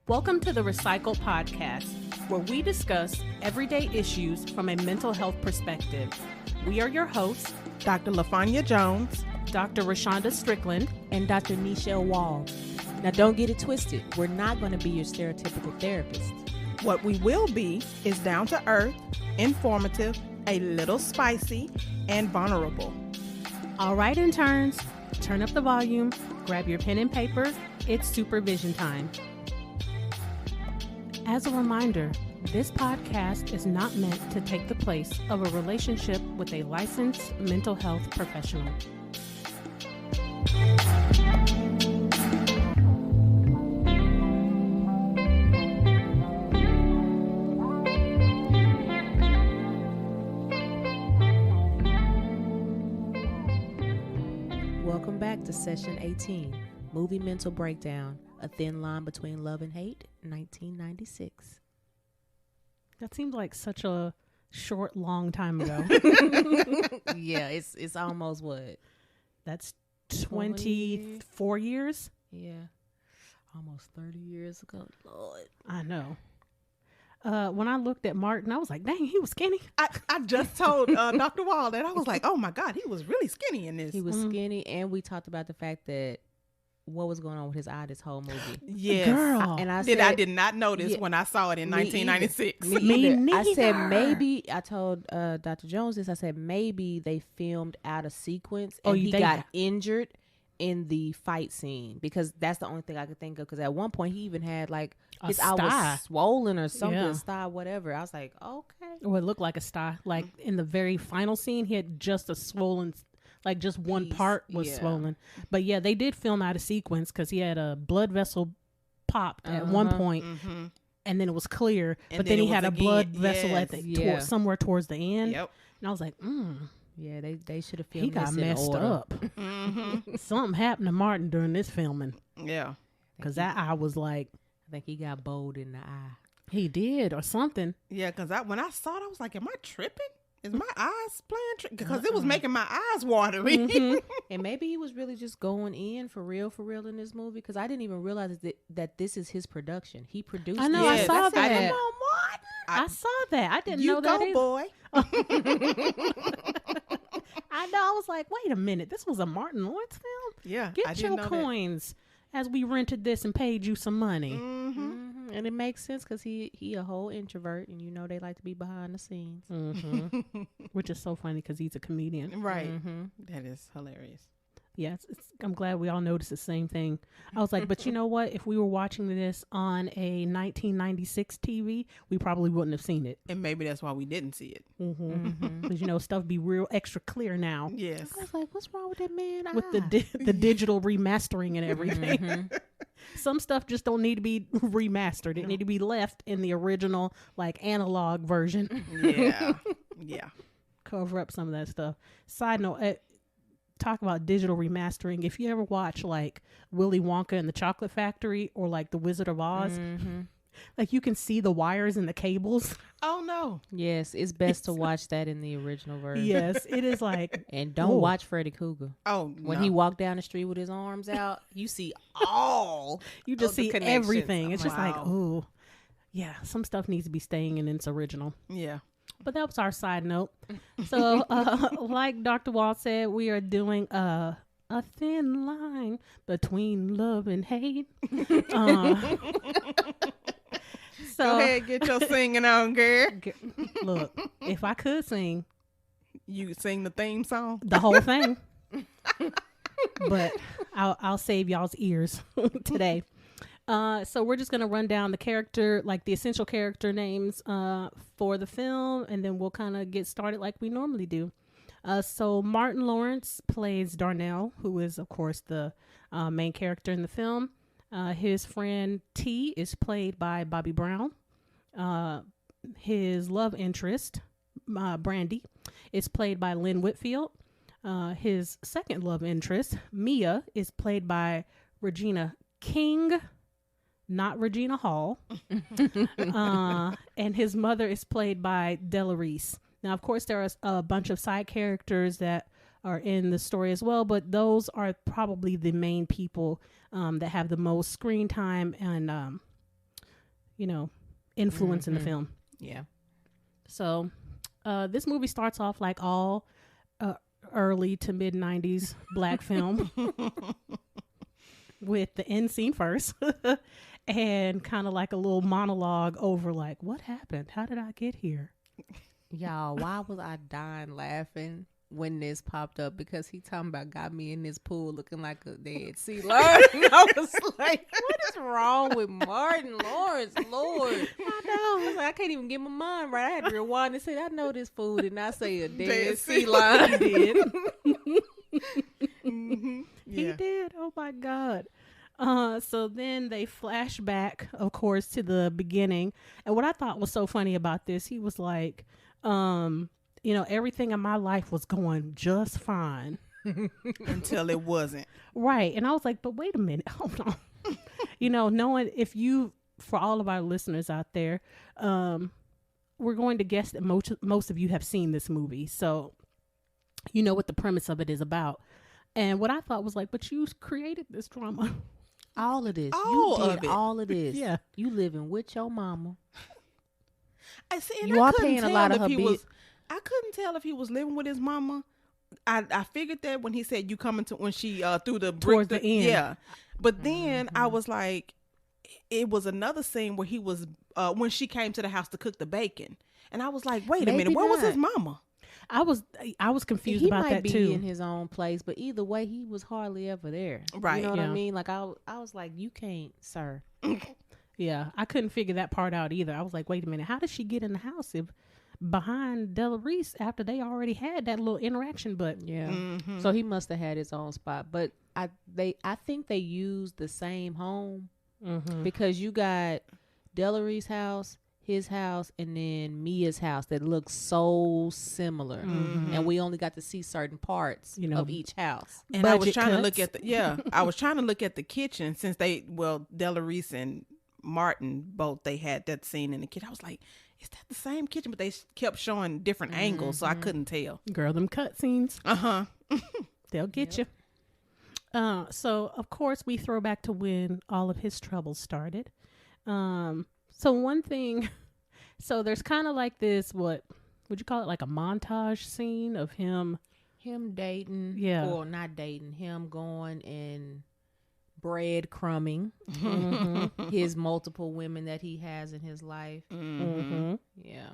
Welcome to the Recycle Podcast, where we discuss everyday issues from a mental health perspective. We are your hosts, Dr. LaFonya Jones, Dr. Rashonda Strickland, and Dr. Nichelle Wall. Now, don't get it twisted. We're not going to be your stereotypical therapist. What we will be is down to earth, informative, a little spicy, and vulnerable. All right, interns, turn up the volume, grab your pen and paper. It's supervision time. As a reminder, this podcast is not meant to take the place of a relationship with a licensed mental health professional. Welcome back to Session 18, Movie Mental Breakdown, A Thin Line Between Love and Hate, 1996. That seems like such a short, long time ago. Yeah, it's almost what? That's 24 years? Yeah, almost 30 years ago. Lord. I know. When I looked at Martin, I was like, dang, he was skinny. I just told Dr. Wall that I was like, oh my God, he was really skinny in this. He was skinny, and we talked about the fact that what was going on with his eye this whole movie. Yes. Girl. I did not notice when I saw it in 1996. Me neither. I said maybe, I told Dr. Jones this, I said maybe they filmed out of sequence and he got injured in the fight scene, because that's the only thing I could think of, because at one point he even had like his eye was swollen or something, a sty, whatever. I was like, okay. Or it looked like a sty. Like in the very final scene, he had just a swollen, like just one part was swollen. But yeah, they did film out of sequence because he had a blood vessel popped at one point, and then it was clear. And but then he had a blood vessel at the somewhere towards the end. Yep. And I was like, yeah, they should have filmed. He got messed up. Something happened to Martin during this filming. Yeah, because that eye was like, I think he got bowled in the eye. He did, or something. Yeah, because when I saw it, I was like, am I tripping? Is my eyes playing? Because it was making my eyes watery. And maybe he was really just going in for real in this movie, because I didn't even realize that this is his production. He produced. I know. I saw that. Come on, Martin. I saw that. I didn't know that. You go, boy. I know. I was like, wait a minute. This was a Martin Lawrence film? Yeah. Get your coins as we rented this and paid you some money. And it makes sense, because he a whole introvert, and you know they like to be behind the scenes. Which is so funny because he's a comedian. Right. That is hilarious. Yes, I'm glad we all noticed the same thing. I was like, but you know what? If we were watching this on a 1996 TV, we probably wouldn't have seen it. And maybe that's why we didn't see it. Because, you know, stuff be real extra clear now. Yes. I was like, what's wrong with that man? With the digital remastering and everything. Some stuff just don't need to be remastered. It need to be left in the original, like, analog version. Yeah. Cover up some of that stuff. Side note, talk about digital remastering. If you ever watch like Willy Wonka and the Chocolate Factory, or like The Wizard of Oz, like you can see the wires and the cables. Oh no. Yes, it's best to watch that in the original version. Yes, it is like. And don't watch Freddy Krueger. Oh, when he walked down the street with his arms out, you see all. You just see everything. It's just like, oh, yeah, some stuff needs to be staying in its original. Yeah. But that was our side note. So, like Dr. Wall said, we are doing a thin line between love and hate. So, go ahead, get your singing on, girl. Look, if I could sing, you sing the theme song, the whole thing. But I'll save y'all's ears today. So we're just going to run down the character, like the essential character names for the film, and then we'll kind of get started like we normally do. So Martin Lawrence plays Darnell, who is, of course, the main character in the film. His friend T is played by Bobby Brown. His love interest, Brandi, is played by Lynn Whitfield. His second love interest, Mia, is played by Regina King, not Regina Hall. And his mother is played by Della Reese. Now, of course, there are a bunch of side characters that are in the story as well, but those are probably the main people that have the most screen time and influence in the film. Yeah. So this movie starts off like all early to mid 90s black film with the end scene first and kind of like a little monologue over like, what happened? How did I get here? Y'all, why was I dying laughing when this popped up? Because he talking about got me in this pool looking like a dead sea lion. I was like, what is wrong with Martin Lawrence? Lord. I know. I was like, I can't even get my mind right. I had to rewind and say, I know this fool did not say a dead sea lion. He did. Mm-hmm. He Yeah. did. Oh my God. So then they flash back, of course, to the beginning. And what I thought was so funny about this, he was like, everything in my life was going just fine. Until it wasn't. Right. And I was like, but wait a minute. Hold on. Knowing for all of our listeners out there, we're going to guess that most of you have seen this movie. So you know what the premise of it is about. And what I thought was like, but you created this drama. All of this. All you of did it. all of this. Yeah. You living with your mama. I see. And You I are couldn't paying a tell lot of if her he bills. was. I couldn't tell if he was living with his mama. I figured that when he said you coming to when she threw the brick Towards the end. Yeah, but then I was like, it was another scene where he was when she came to the house to cook the bacon, and I was like, wait a Maybe minute, where was his not. mama? I was confused He about might that be too. in his own place, but either way, he was hardly ever there. Right. You know what Yeah. I mean? Like I was like, you can't, sir. Yeah, I couldn't figure that part out either. I was like, wait a minute, how did she get in the house if behind Della Reese after they already had that little interaction? But Yeah. Mm-hmm. So he must have had his own spot, but I think they used the same home because you got Delary's house, his house, and then Mia's house that looks so similar, and we only got to see certain parts of each house. And I was Budget trying to look cuts. at I was trying to look at the kitchen since Della Reese and Martin both they had that scene in the kitchen. I was like, is that the same kitchen? But they kept showing different angles, so I couldn't tell. girl, them cut scenes, they'll get you. So of course we throw back to when all of his troubles started. So one thing, so there's kind of like this, what would you call it? Like a montage scene of him dating, or not dating, him going and breadcrumbing his multiple women that he has in his life. Yeah.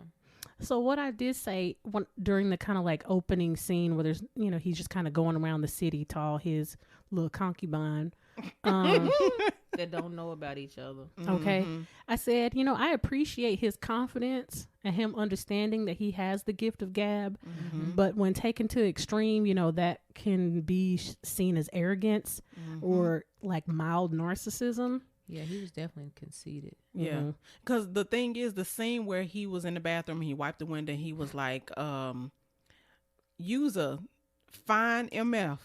So what I did say during the kind of like opening scene where there's, he's just kind of going around the city to all his little concubine. That don't know about each other. Okay. I said, I appreciate his confidence and him understanding that he has the gift of gab. But when taken to extreme, that can be seen as arrogance or like mild narcissism. Yeah, he was definitely conceited. Yeah, because the thing is, the scene where he was in the bathroom, he wiped the window, he was like, use a fine MF,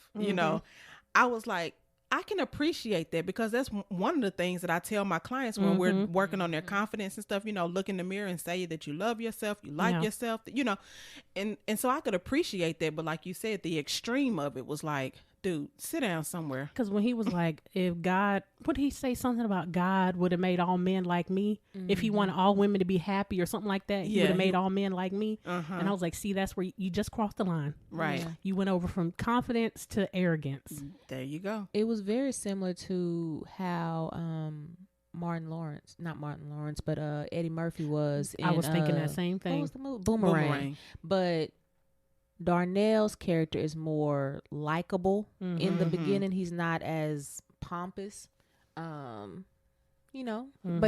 I was like, I can appreciate that because that's one of the things that I tell my clients when we're working on their confidence and stuff, look in the mirror and say that you love yourself, you like yourself, and so I could appreciate that. But like you said, the extreme of it was like, dude, sit down somewhere. Because when he was like, if God, what did he say? Something about God would have made all men like me. If he wanted all women to be happy or something like that, he would have made all men like me. And I was like, see, that's where you just crossed the line. Right. Yeah. You went over from confidence to arrogance. There you go. It was very similar to how not Martin Lawrence, but Eddie Murphy was in, I was thinking that same what thing. was the movie? Boomerang. But Darnell's character is more likable in the beginning. He's not as pompous, but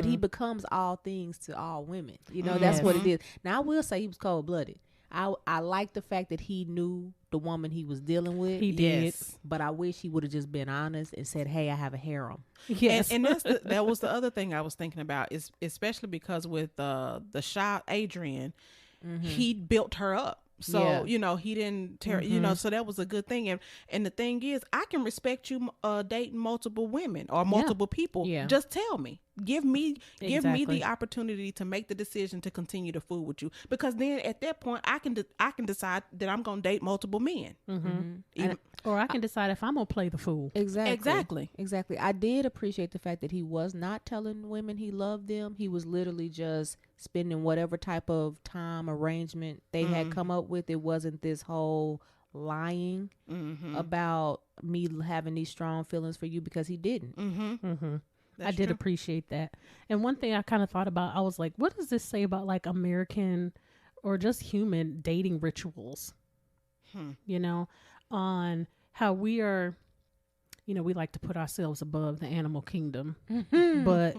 he becomes all things to all women. That's what it is. Now, I will say he was cold-blooded. I like the fact that he knew the woman he was dealing with. He did. Yes. But I wish he would have just been honest and said, hey, I have a harem. Yes. And that was the other thing I was thinking about, is especially because with the child Adrian, he built her up. So, he didn't tear, so that was a good thing. And the thing is, I can respect you dating multiple women or multiple people. Yeah. Just tell me. Give me Exactly. the opportunity to make the decision to continue to fool with you. Because then at that point, I can decide that I'm going to date multiple men. And Or I can decide if I'm going to play the fool. Exactly. I did appreciate the fact that he was not telling women he loved them. He was literally just spending whatever type of time arrangement they had come up with. It wasn't this whole lying about me having these strong feelings for you, because he didn't. I did appreciate that. And one thing I kind of thought about, I was like, what does this say about like American or just human dating rituals? You know, on how we are, you know, we like to put ourselves above the animal kingdom, but,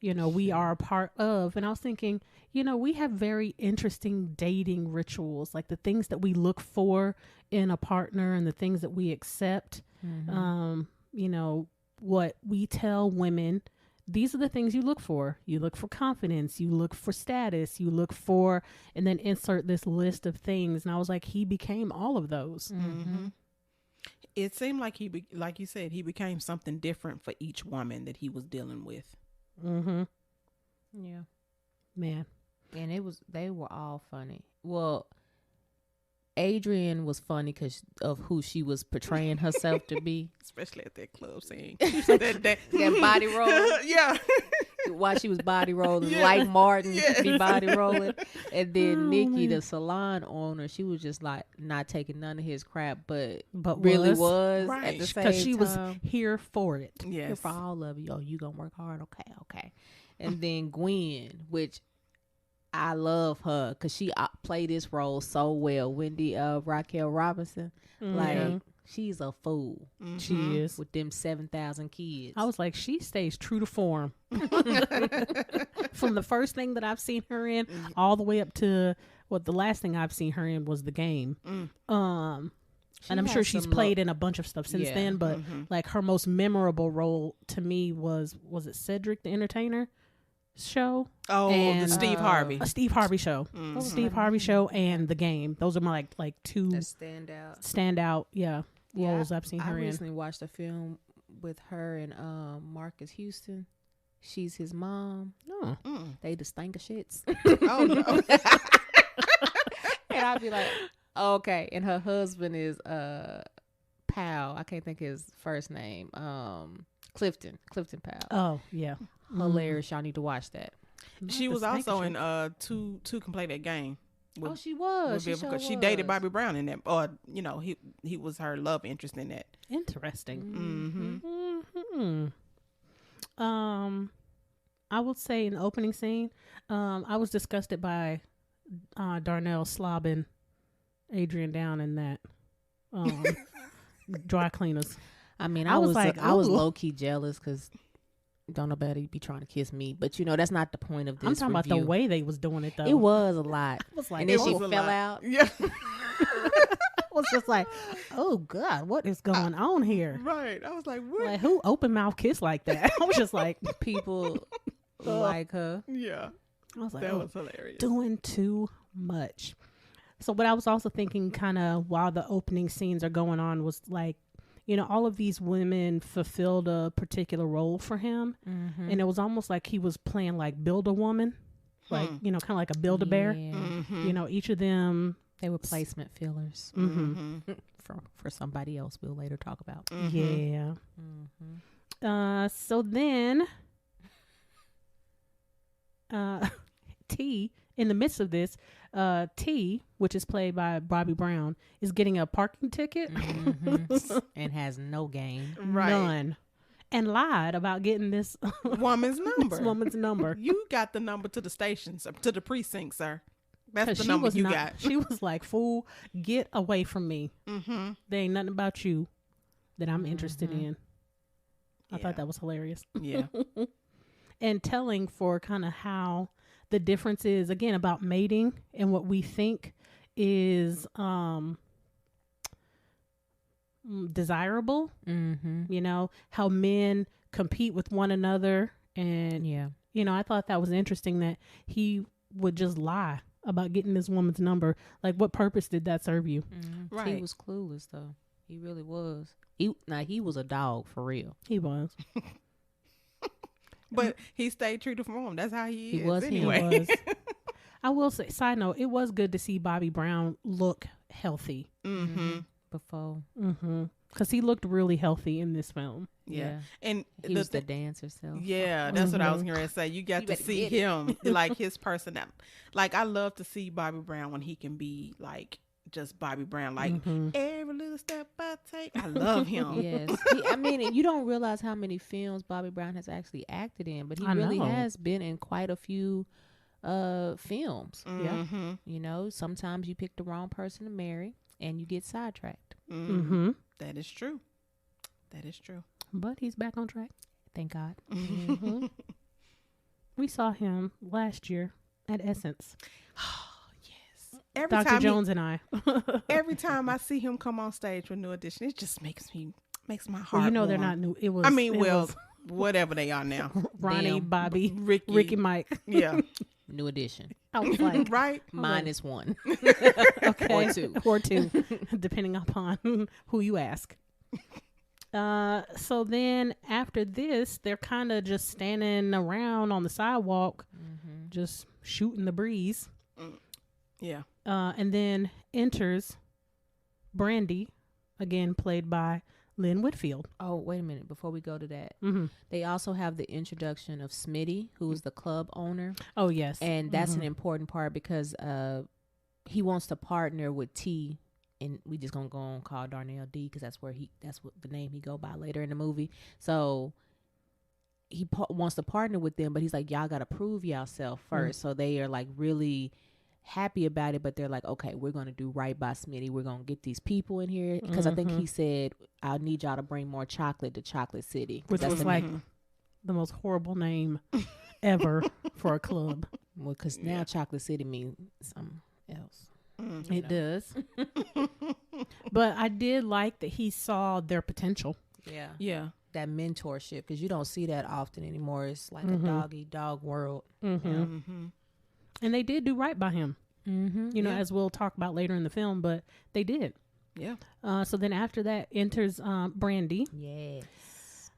you know, we are a part of. And I was thinking, you know, we have very interesting dating rituals, like the things that we look for in a partner and the things that we accept. You know, what we tell women, these are the things you look for. You look for confidence, you look for status, you look for, and then insert this list of things. And I was like, he became all of those. It seemed like like you said, he became something different for each woman that he was dealing with. Yeah, man. And they were all funny. Well, Adrian was funny because of who she was portraying herself to be, especially at that club scene. that body roll. Yeah. While she was body rolling, like Martin be body rolling. And then Nikki, the salon owner, she was just like not taking none of his crap, but really was right. at the same time. Because she was here for it. Yes. Here for all of you. Oh, you gonna work hard? Okay. And then Gwen, which I love her because she played this role so well. Wendy Raquel Robinson, like she's a fool. She is, with them 7,000 kids. I was like, she stays true to form from the first thing that I've seen her in all the way up to the last thing I've seen her in was The Game. And I'm sure she's played in a bunch of stuff since then, but like her most memorable role to me was it Cedric the Entertainer show? And the Steve Harvey. A Steve Harvey show. Steve Harvey show and The Game. Those are my like two standout roles I've seen her in. I recently watched a film with her and Marcus Houston. She's his mom. They the stink of shits. Oh no. And I'd be like, okay. And her husband is Powell. I can't think his first name. Clifton Powell. Oh yeah. Hilarious. Y'all need to watch that. She was also in Two Can Play That Game. She was. She dated Bobby Brown in that. Or you know, he was her love interest in that. Interesting. I would say in the opening scene, I was disgusted by Darnell slobbing Adrian down in that dry cleaners. I mean, I was low key jealous because don't nobody be trying to kiss me, but you know that's not the point of this. I'm talking about the way they was doing it though. It was a lot. I was like, and then she fell out. Yeah. I was just like, oh God, what is going on here? Right. I was like, what? Like, who open mouth kiss like that? I was just like, people like her. Yeah. I was like, that was hilarious. Doing too much. So what I was also thinking kind of while the opening scenes are going on was like, you know, all of these women fulfilled a particular role for him. And it was almost like he was playing like Build-A-Woman, like, you know, kind of like a Build-A-Bear. You know, each of them. They were placement fillers for somebody else we'll later talk about. Yeah. So then T, in the midst of this, T, which is played by Bobby Brown, is getting a parking ticket and has no game. None. And lied about getting this woman's number. This woman's number. You got the number to the station, sir, to the precinct, sir. That's the number you got. She was like, fool, get away from me. There ain't nothing about you that I'm interested in. I thought that was hilarious. Yeah. And telling for kind of how the difference is, again, about mating and what we think is desirable. You know, how men compete with one another. And, you know, I thought that was interesting that he would just lie about getting this woman's number. Like, what purpose did that serve you? Right. He was clueless, though. He really was. He was a dog, for real. He was. But he stayed true to form. That's how he is. Was anyway. He was. I will say, side note, it was good to see Bobby Brown look healthy. before. Because he looked really healthy in this film. Yeah. And he was the dancer self. Yeah, that's what I was going to say. You got to see him, like his personality. Like, I love to see Bobby Brown when he can be like just Bobby Brown, like every little step I take. I love him. Yes. I mean, you don't realize how many films Bobby Brown has actually acted in, but he really has been in quite a few films. Yeah. You know, sometimes you pick the wrong person to marry and you get sidetracked. That is true. That is true. But he's back on track. Thank God. We saw him last year at Essence. Every Dr. time Jones and I. Every time I see him come on stage with New Edition, it just makes my heart. Well, they're warm. not new. It was. Whatever they are now. Ronnie, Damn. Bobby, Ricky, Mike. Yeah. New Edition. I was like, right. Minus one. Okay. Or two, depending upon who you ask. So then after this, they're kind of just standing around on the sidewalk, just shooting the breeze. Yeah. And then enters Brandi, again played by Lynn Whitfield. Oh, wait a minute. Before we go to that, they also have the introduction of Smitty, who is the club owner. Oh, yes. And that's an important part because he wants to partner with T, and we just gonna go on and call Darnell D because that's what the name he go by later in the movie. So he wants to partner with them, but he's like, y'all gotta prove yourself first. So they are like really happy about it, but they're like, okay, we're gonna do right by Smitty. We're gonna get these people in here because I think he said, I need y'all to bring more chocolate to Chocolate City, which was like the most horrible name ever for a club. Well, because now Chocolate City means something else. It does. But I did like that he saw their potential. Yeah. That mentorship, because you don't see that often anymore. It's like a dog world. And they did do right by him. You know, as we'll talk about later in the film, but they did. Yeah. So then after that enters Brandi. Yes.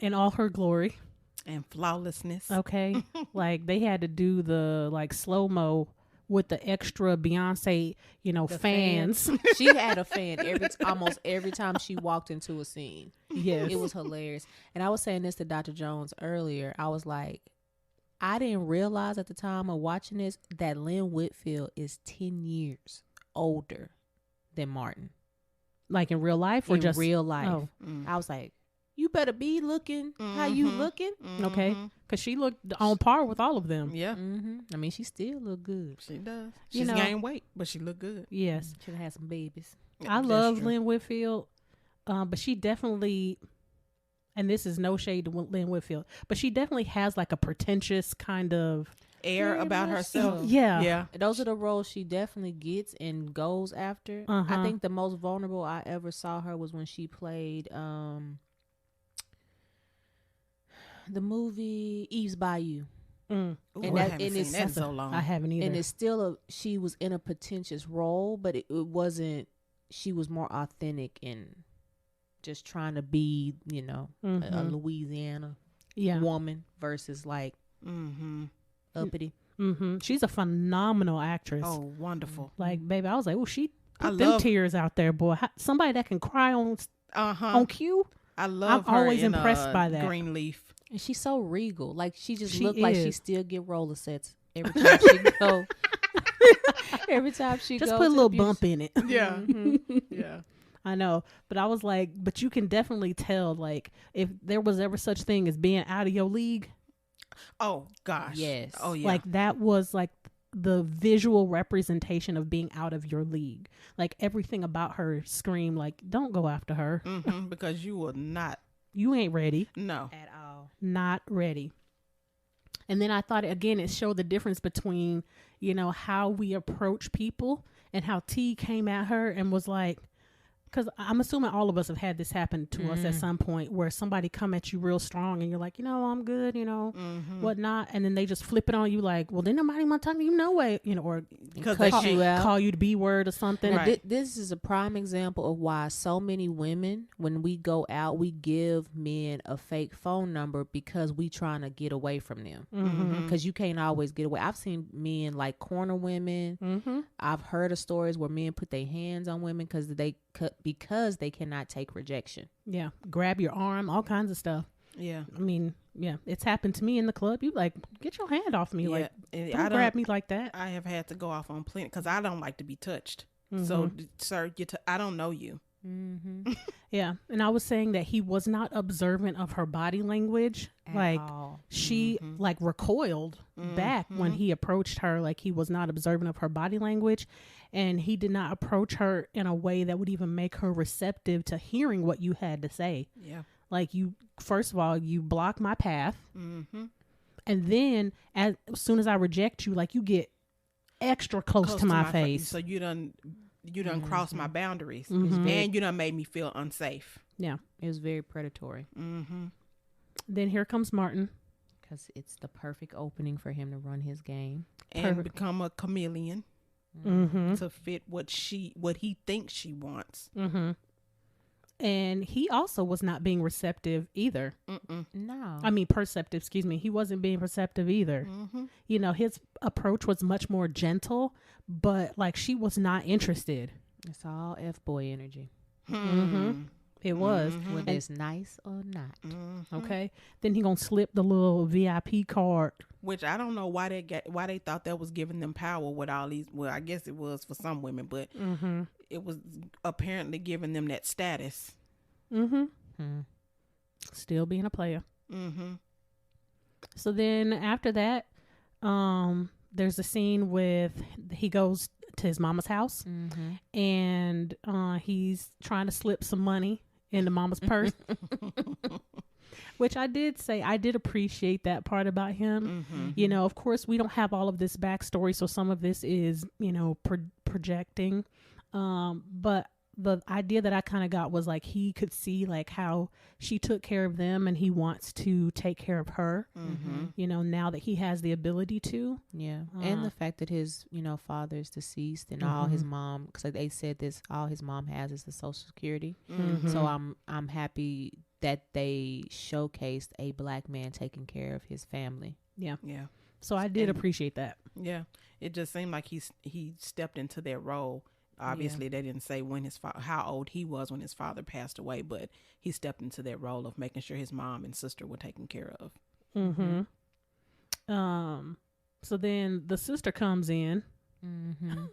In all her glory. And flawlessness. Okay. Like they had to do the like slow-mo with the extra Beyonce, fans. She had a fan almost every time she walked into a scene. Yes. It was hilarious. And I was saying this to Dr. Jones earlier. I was like, I didn't realize at the time of watching this that Lynn Whitfield is 10 years older than Martin. Like in real life or in just real life? Oh. I was like, you better be looking how you looking. Okay. Because she looked on par with all of them. Yeah. I mean, she still look good. She does. She's gained weight, but she look good. Yes. Should have had some babies. I love Lynn Whitfield, but she definitely, and this is no shade to Lynn Whitfield, but she definitely has like a pretentious kind of air about herself. Yeah. Those are the roles she definitely gets and goes after. I think the most vulnerable I ever saw her was when she played the movie Eve's Bayou. Ooh, and I haven't seen that in so long. I haven't either. And it's still she was in a pretentious role, but it wasn't. She was more authentic and just trying to be, a Louisiana woman versus like uppity. She's a phenomenal actress. Oh, wonderful! Like, baby, I was like, oh, she put them tears out there, boy. Somebody that can cry on cue. I'm always impressed by that. Greenleaf. And she's so regal. Like she just looked is. like she still get roller sets every time she go. Every time she just go put a little bump in it. Yeah. Yeah. I know. But I was like, but you can definitely tell, like, if there was ever such thing as being out of your league. Oh gosh. Yes. Oh yeah. Like that was like the visual representation of being out of your league. Like everything about her screamed like, don't go after her. Because you will not. You ain't ready. No. at all. Not ready. And then I thought, again, it showed the difference between, how we approach people and how T came at her and was like, because I'm assuming all of us have had this happen to us at some point where somebody come at you real strong and you're like, I'm good, whatnot. And then they just flip it on you like, well, then nobody want to talk to you no way, or because call you the B word or something. Right. This is a prime example of why so many women, when we go out, we give men a fake phone number because we trying to get away from them. Because you can't always get away. I've seen men like corner women. I've heard of stories where men put their hands on women because because they cannot take rejection. Yeah. Grab your arm, all kinds of stuff. Yeah. I mean, yeah, it's happened to me in the club. You like, get your hand off me. Yeah. Like, And don't grab me like that. I have had to go off on plenty because I don't like to be touched. So, sir, I don't know you. Mm-hmm. Yeah. And I was saying that he was not observant of her body language. Like, she like recoiled back when he approached her. Like, he was not observant of her body language, and he did not approach her in a way that would even make her receptive to hearing what you had to say. Yeah. Like, you, first of all, you block my path. And then as soon as I reject you, like, you get extra close to my face. So you done crossed my boundaries, and you done made me feel unsafe. Yeah. It was very predatory. Then here comes Martin. Because it's the perfect opening for him to run his game. And become a chameleon to fit what he thinks she wants. And he also was not being receptive either. No. I mean, perceptive, excuse me. He wasn't being receptive either. You know, his approach was much more gentle, but like, she was not interested. It's all F-boy energy. It was. Whether it's nice or not. Okay. Then he gonna slip the little VIP card. Which I don't know why they thought that was giving them power with all these. Well, I guess it was for some women, but it was apparently giving them that status. Still being a player. So then after that, there's a scene with, he goes to his mama's house and he's trying to slip some money into mama's purse. Which I did say, I did appreciate that part about him. You know, of course, we don't have all of this backstory, so some of this is, you know, projecting. But the idea that I kind of got was like, he could see like how she took care of them, and he wants to take care of her, you know, now that he has the ability to. Yeah. And the fact that his, you know, father is deceased, and all his mom, because like they said this, all his mom has is the Social Security. So I'm happy that they showcased a black man taking care of his family. Yeah. Yeah. So I did appreciate that. Yeah. It just seemed like he stepped into that role. Obviously, they didn't say when how old he was when his father passed away, but he stepped into that role of making sure his mom and sister were taken care of. So then the sister comes in, and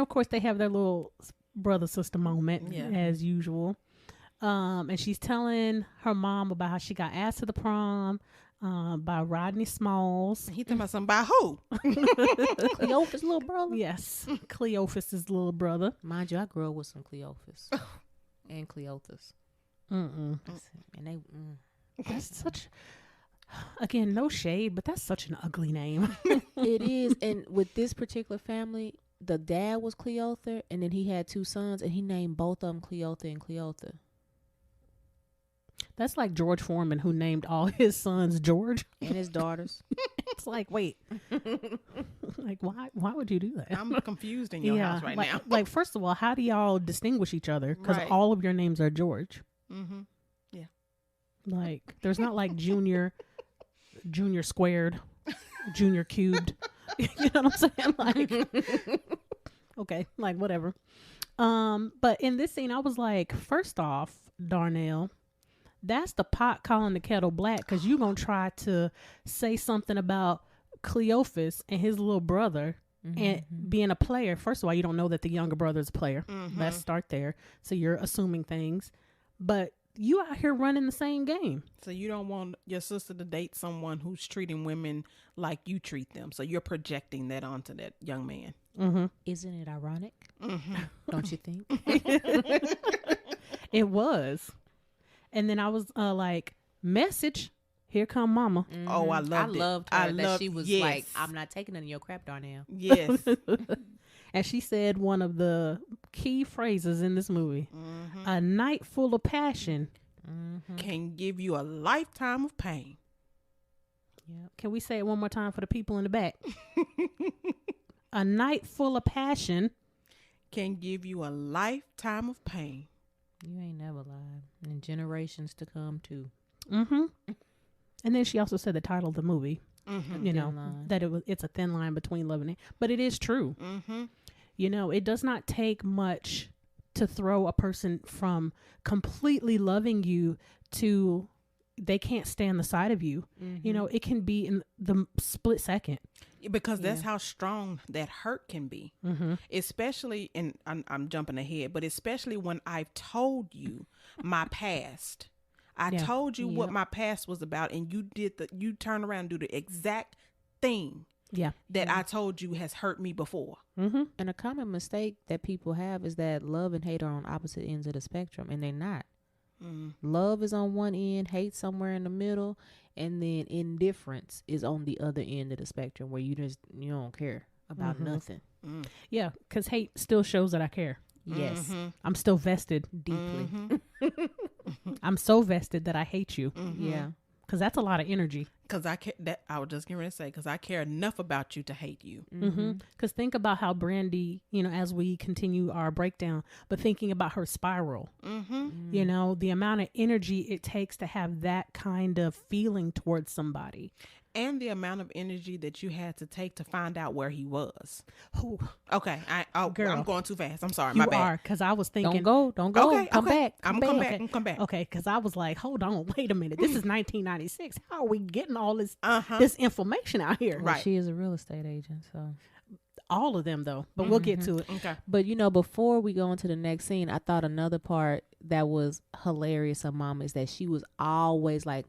of course they have their little brother sister moment as usual. And she's telling her mom about how she got asked to the prom by Rodney Smalls. He talking about something by who? Cleophas' little brother? Yes, Cleophas' little brother. Mind you, I grew up with some Cleophas and Cleothas. And they... That's such... Again, no shade, but that's such an ugly name. It is. And with this particular family, the dad was Cleotha, and then he had two sons, and he named both of them Cleotha and Cleotha. That's like George Foreman, who named all his sons George. And his daughters. It's like, wait. Like, why would you do that? I'm confused in your house right now. Like, first of all, how do y'all distinguish each other? Because all of your names are George. Yeah. Like, there's not like junior squared, junior cubed. You know what I'm saying? Like, okay, like whatever. But in this scene, I was like, first off, Darnell, that's the pot calling the kettle black, because you're going to try to say something about Cleophas and his little brother and being a player. First of all, you don't know that the younger brother is a player. Let's start there. So you're assuming things. But you out here running the same game. So you don't want your sister to date someone who's treating women like you treat them. So you're projecting that onto that young man. Isn't it ironic? Don't you think? It was. And then I was like, message, here come mama. Oh, I loved her that she was like, I'm not taking none of your crap, Darnell. Yes. And she said one of the key phrases in this movie, a night full of passion can give you a lifetime of pain. Yeah. Can we say it one more time for the people in the back? A night full of passion can give you a lifetime of pain. You ain't never lied. And generations to come, too. And then she also said the title of the movie. You know, that it's a thin line between love and hate. But it is true. You know, it does not take much to throw a person from completely loving you to they can't stand the sight of you. You know, it can be in the split second. Because that's how strong that hurt can be. Especially, and I'm jumping ahead, but especially when I've told you my past. I told you what my past was about, and you turn around and do the exact thing that I told you has hurt me before. And a common mistake that people have is that love and hate are on opposite ends of the spectrum, and they're not. Love is on one end, hate somewhere in the middle, and then indifference is on the other end of the spectrum where you don't care about nothing. Yeah, because hate still shows that I care. Yes. I'm still vested deeply. I'm so vested that I hate you. Yeah. Because that's a lot of energy. Because I was just going to say, because I care enough about you to hate you. Because think about how Brandi, you know, as we continue our breakdown, but thinking about her spiral, you know, the amount of energy it takes to have that kind of feeling towards somebody. And the amount of energy that you had to take to find out where he was. Ooh. Okay. Girl. I'm going too fast. I'm sorry. You my bad. are, because I was thinking. Don't go. Okay, come back. I'm going to come back. Okay, because I was like, hold on, wait a minute. This is 1996. How are we getting all this this information out here? Well, she is a real estate agent, so. All of them, though. But we'll get to it. Okay. But, you know, before we go into the next scene, I thought another part that was hilarious of Mama is that she was always like,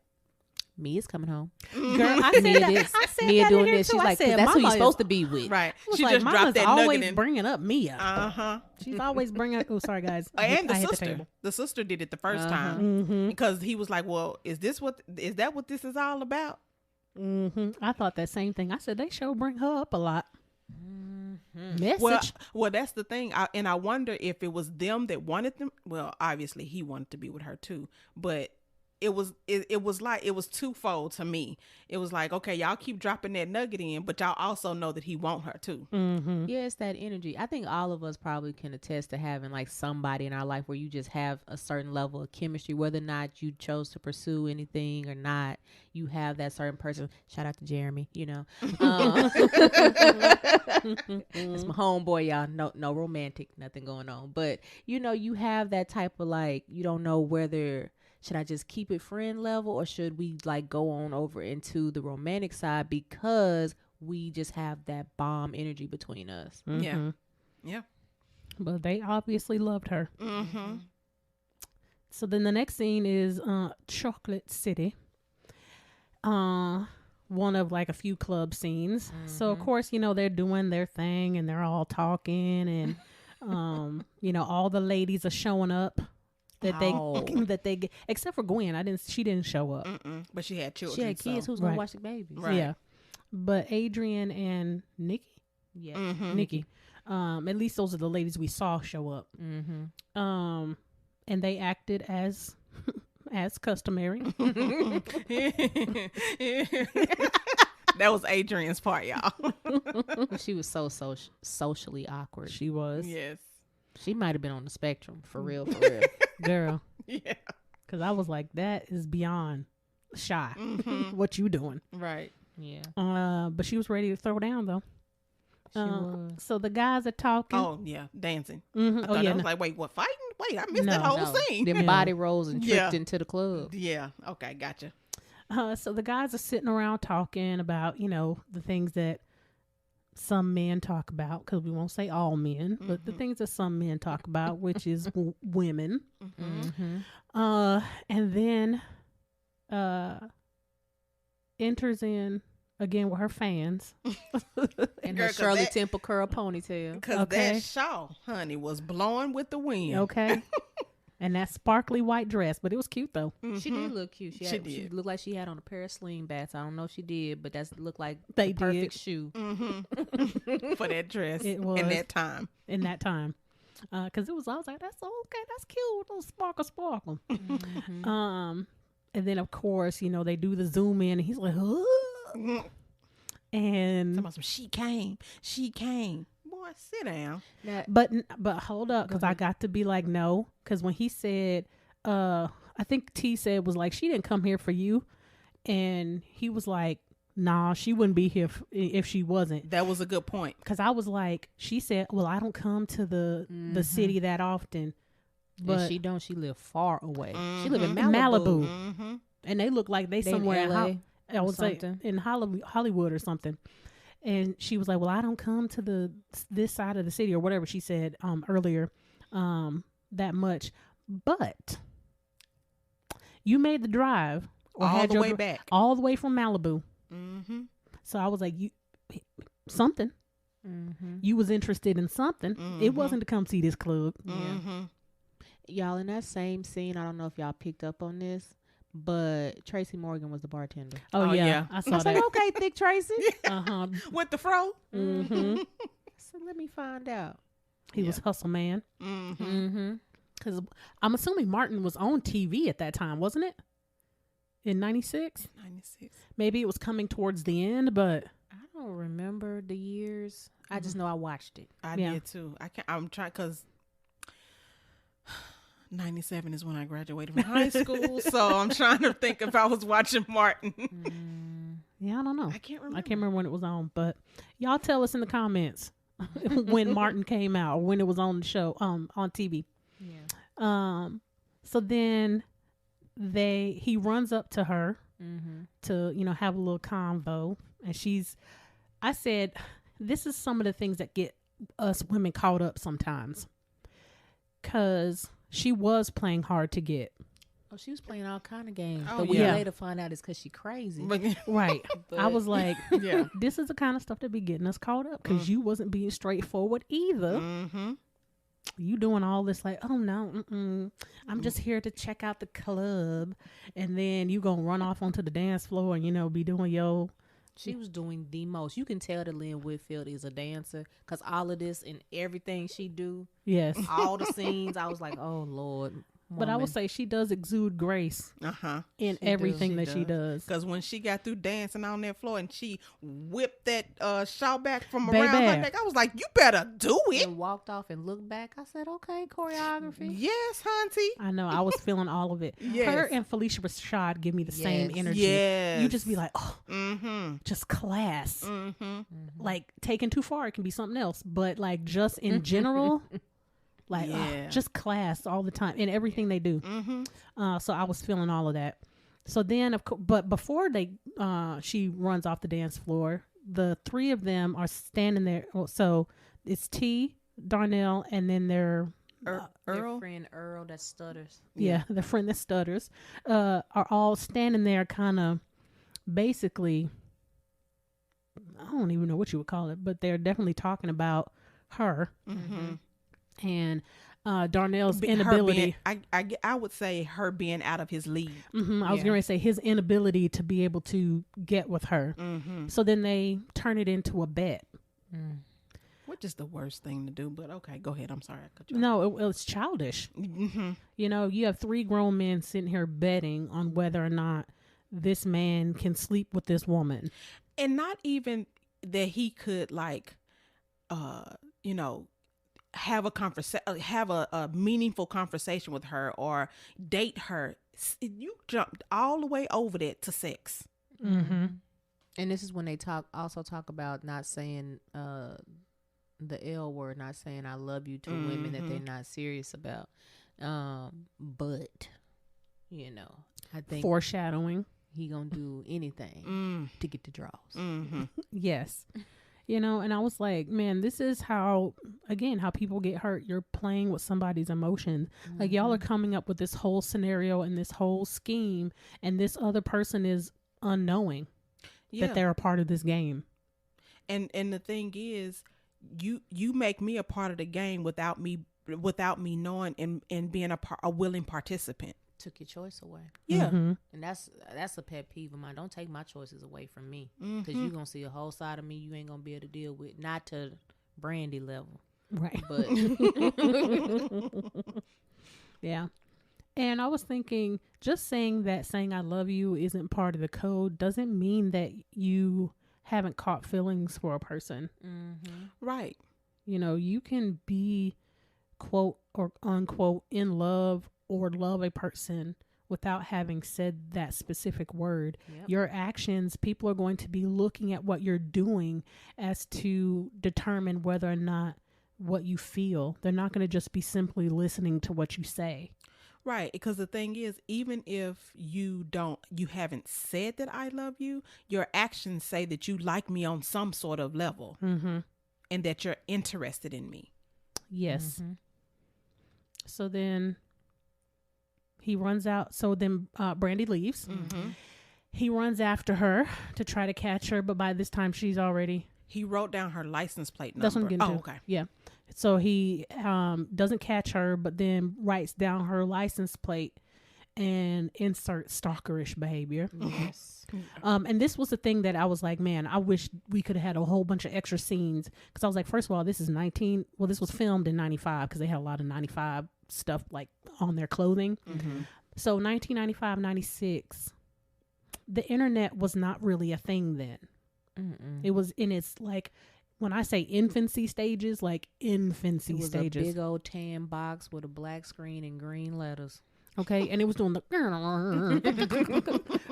Mia's coming home. Girl, I said Mia that. this, I said Mia that doing here this. too. She's I like, said, that's who Mama you're supposed to be with. Right. I was She like, just Mama's dropped that always nugget in. bringing up Mia. She's always bringing. Oh, sorry guys. And the I hit sister. table. The sister did it the first time. Because he was like, well, is that what this is all about? I thought that same thing. I said, they sure bring her up a lot. Message. Well, that's the thing. I wonder if it was them that wanted them. Well, obviously he wanted to be with her too, but it was like, it was twofold to me. It was like, okay, y'all keep dropping that nugget in, but y'all also know that he want her too. Yeah, it's that energy. I think all of us probably can attest to having like somebody in our life where you just have a certain level of chemistry, whether or not you chose to pursue anything or not. You have that certain person. Shout out to Jeremy, you know. It's my homeboy, y'all. No romantic, nothing going on. But you know, you have that type of like, you don't know whether should I just keep it friend level or should we like go on over into the romantic side because we just have that bomb energy between us. Yeah. But they obviously loved her. So then the next scene is Chocolate City. One of like a few club scenes. So of course, you know, they're doing their thing and they're all talking and you know, all the ladies are showing up that they get, except for Gwen. She didn't show up. But she had children. She had kids who's gonna watch the babies. Right. Yeah. But Adrian and Nikki. Yeah. Nikki. At least those are the ladies we saw show up. And they acted as customary. That was Adrian's part, y'all. She was so socially awkward. She was. Yes. She might have been on the spectrum for real. Girl. Yeah. Because I was like, that is beyond shy. What you doing? Right. Yeah. But she was ready to throw down though. She was. So the guys are talking. Oh yeah, dancing. Oh I yeah. was like, wait, what, fighting? Wait, I missed that whole scene. Them body rolls and tripped into the club. Yeah. Okay, gotcha. So the guys are sitting around talking about, you know, the things that some men talk about, because we won't say all men, but the things that some men talk about, which is women. And then enters in again with her fans and her Shirley Temple curl ponytail. Because that shawl, honey, was blowing with the wind. Okay. And that sparkly white dress, but it was cute though. She did look cute. She did. Looked like she had on a pair of sling bats. I don't know if she did, but that looked like They the perfect shoe. For that dress. It was. In that time. In that time. Because I was like, that's okay, that's cute, little sparkle. And then of course, you know, they do the zoom in and he's like, and she came. Boy, sit down. But hold up, because I got to be like, no, because when he said, I think T said was like, she didn't come here for you, and he was like, nah, she wouldn't be here if she wasn't. That was a good point. Because I was like, she said, well, I don't come to the city that often. But and she don't. She live far away. She live in Malibu. Mm-hmm. And they look like they somewhere in LA I was like in Hollywood or something. And she was like, well, I don't come to this side of the city or whatever she said earlier that much. But you made the drive or all had the way back. All the way from Malibu. Mm-hmm. So I was like, something. You was interested in something. It wasn't to come see this club. Y'all, in that same scene, I don't know if y'all picked up on this, but Tracy Morgan was the bartender. Oh yeah. I saw that. Like, okay, Thick Tracy. With the fro. So let me find out. He was hustle man. Because I'm assuming Martin was on TV at that time, wasn't it? In 96? 96. Maybe it was coming towards the end, but I don't remember the years. I just know I watched it. I did too. I'm trying because 97 is when I graduated from high school, so I'm trying to think if I was watching Martin. Yeah, I don't know. I can't remember. I can't remember when it was on, but y'all tell us in the comments when Martin came out or when it was on the show, on TV. Yeah. So then he runs up to her to, have a little convo, and I said, this is some of the things that get us women caught up sometimes. 'Cause she was playing hard to get. Oh, she was playing all kind of games. Oh, but we later find out it's because she crazy. Right. But I was like, this is the kind of stuff that be getting us caught up because you wasn't being straightforward either. You doing all this like, oh no, I'm just here to check out the club, and then you gonna run off onto the dance floor and be doing your. She was doing the most. You can tell that Lynn Whitfield is a dancer because all of this and everything she do. Yes. All the scenes, I was like, oh Lord. But I would say she does exude grace in everything that she does. Because when she got through dancing on that floor and she whipped that shawl back from around her neck, I was like, you better do it. And walked off and looked back. I said, okay, choreography. Yes, hunty. I know. I was feeling all of it. Yes. Her and Felicia Rashad give me the same energy. Yes. You just be like, oh, just class. Like taken too far, it can be something else. But like just in general... Like, just class all the time in everything they do. So I was feeling all of that. So then, but before she runs off the dance floor, the three of them are standing there. So it's T, Darnell, and then their Earl. Their friend Earl that stutters. Yeah, the friend that stutters are all standing there kind of basically, I don't even know what you would call it, but they're definitely talking about her. And Darnell's inability. I would say her being out of his league. I was going to say his inability to be able to get with her. So then they turn it into a bet. Which is the worst thing to do, but okay, go ahead. I'm sorry. I cut you off. No, it's childish. You have three grown men sitting here betting on whether or not this man can sleep with this woman. And not even that he could have a meaningful conversation with her or date her. You jumped all the way over that to sex. And this is when they also talk about not saying the L word, not saying I love you to women that they're not serious about. But I think foreshadowing, he gonna do anything to get the draws. Yes. And I was like, man, this is how people get hurt. You're playing with somebody's emotions. Like y'all are coming up with this whole scenario and this whole scheme, and this other person is unknowing that they're a part of this game. And the thing is, you make me a part of the game without me knowing and being a willing participant. Took your choice away. Yeah. And that's a pet peeve of mine. Don't take my choices away from me, because you're gonna see a whole side of me you ain't gonna be able to deal with. Not to Brandi level, right? But yeah. And I was thinking, just saying I love you isn't part of the code doesn't mean that you haven't caught feelings for a person. Right. You can be quote or unquote in love or love a person without having said that specific word. Yep. Your actions, people are going to be looking at what you're doing as to determine whether or not what you feel. They're not going to just be simply listening to what you say. Right, because the thing is, even if you haven't said that I love you, your actions say that you like me on some sort of level, and that you're interested in me. Yes. So then he runs out. So then Brandi leaves. He runs after her to try to catch her, but by this time she's already... He wrote down her license plate number. That's what I'm getting to. Okay. Yeah. So he doesn't catch her, but then writes down her license plate and inserts stalkerish behavior. Yes. And this was the thing that I was like, man, I wish we could have had a whole bunch of extra scenes. Because I was like, first of all, this was filmed in 95 because they had a lot of 95 stuff like on their clothing. So 1995, 96, the internet was not really a thing then. It was in its, like, when I say infancy stages, like infancy stages. It was a big old tan box with a black screen and green letters. Okay, and it was doing the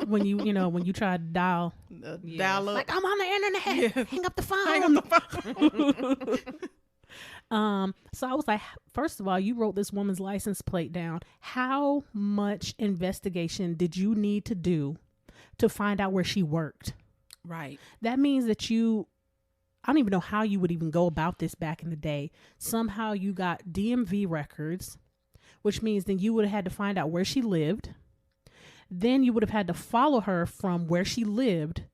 when you try to dial dial up. like, I'm on the internet. Yeah. Hang up the phone. Hang up the phone. So I was like, first of all, you wrote this woman's license plate down. How much investigation did you need to do to find out where she worked? Right. That means that I don't even know how you would even go about this back in the day. Somehow you got DMV records, which means then you would have had to find out where she lived. Then you would have had to follow her from where she lived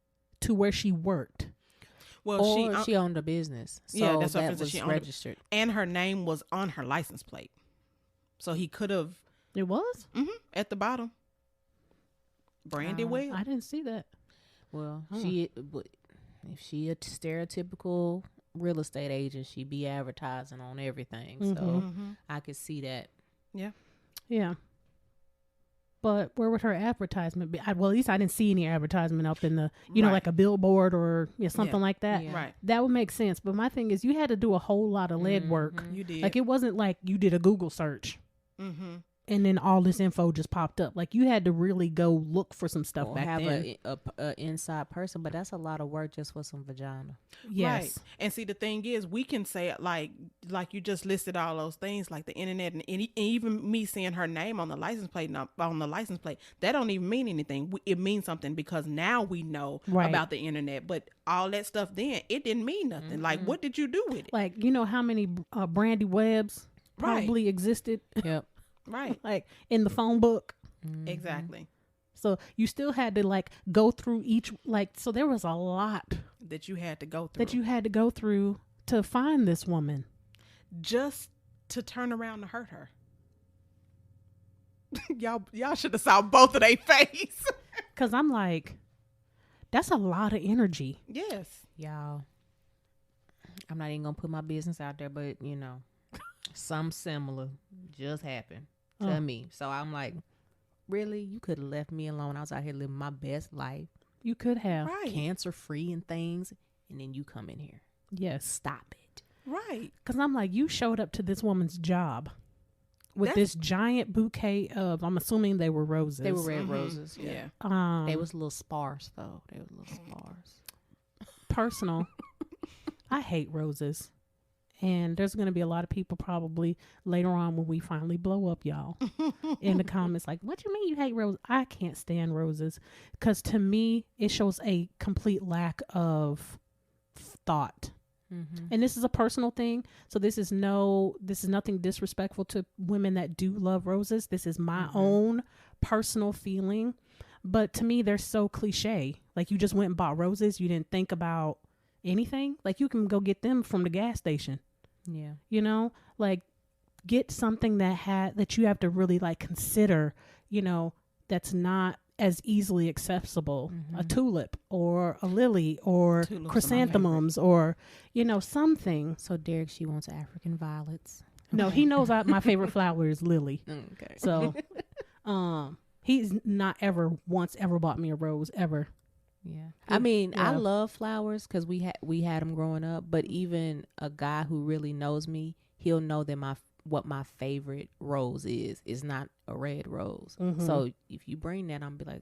to where she worked. Well, she owned a business. So yeah, that's that what was she registered. And her name was on her license plate. So he could have... It was? At the bottom. Brandi Webb. I didn't see that. Well, if she a stereotypical real estate agent, she'd be advertising on everything. So I could see that. Yeah. Yeah. But where would her advertisement be? Well, at least I didn't see any advertisement up in the, know, like a billboard or something like that. Yeah. Right. That would make sense. But my thing is, you had to do a whole lot of lead work. You did. Like, it wasn't like you did a Google search. And then all this info just popped up. Like, you had to really go look for some stuff back then. Have a inside person, but that's a lot of work just for some vagina. Yes. Right. And see, the thing is, we can say it like you just listed all those things, like the internet, and even me seeing her name on the license plate, that don't even mean anything. It means something because now we know about the internet. But all that stuff then, it didn't mean nothing. Like, what did you do with it? Like, you know how many Brandi Webbs probably existed? Yep. Right. Like, in the phone book. Exactly. So you still had to like go through each, like, so there was a lot that you had to go through. To find this woman. Just to turn around to hurt her. y'all should have saw both of their face. Cause I'm like, that's a lot of energy. Yes. Y'all, I'm not even gonna put my business out there, but something similar just happened to me. So I'm like, really? You could have left me alone. I was out here living my best life. You could have. Right. Cancer free and things. And then you come in here. Yes. Stop it. Right. Because I'm like, you showed up to this woman's job with this giant bouquet of, I'm assuming they were roses. They were red roses. Yeah. They was a little sparse, though. They were a little sparse. Personal. I hate roses. And there's going to be a lot of people probably later on when we finally blow up, y'all, in the comments like, what you mean you hate roses? I can't stand roses because to me, it shows a complete lack of thought. And this is a personal thing. So this is nothing disrespectful to women that do love roses. This is my own personal feeling. But to me, they're so cliche. Like, you just went and bought roses. You didn't think about anything. Like, you can go get them from the gas station. Yeah. Like, get something that you have to really like consider, that's not as easily accessible. A tulip or a lily or chrysanthemums or, something. So Derek, she wants African violets. No, he knows my favorite flower is lily. Okay. So, he's not ever bought me a rose ever. Yeah. I mean, I love flowers because we had them growing up, but even a guy who really knows me, he'll know that what my favorite rose is not a red rose. Mm-hmm. So if you bring that, I'm be like,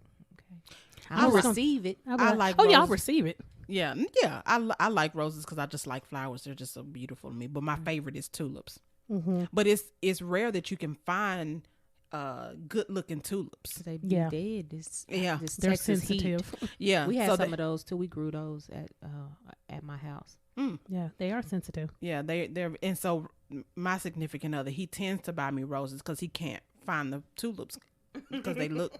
okay, I'll receive it. I like oh yeah, I'll receive it. Yeah. I like roses because I just like flowers. They're just so beautiful to me. But my favorite is tulips. Mm-hmm. But it's rare that you can find good looking tulips. They be dead. This they're Texas sensitive. Heat. Yeah, we had some of those too. We grew those at my house. Yeah, they are sensitive. Yeah, they're and so my significant other, he tends to buy me roses because he can't find the tulips because they look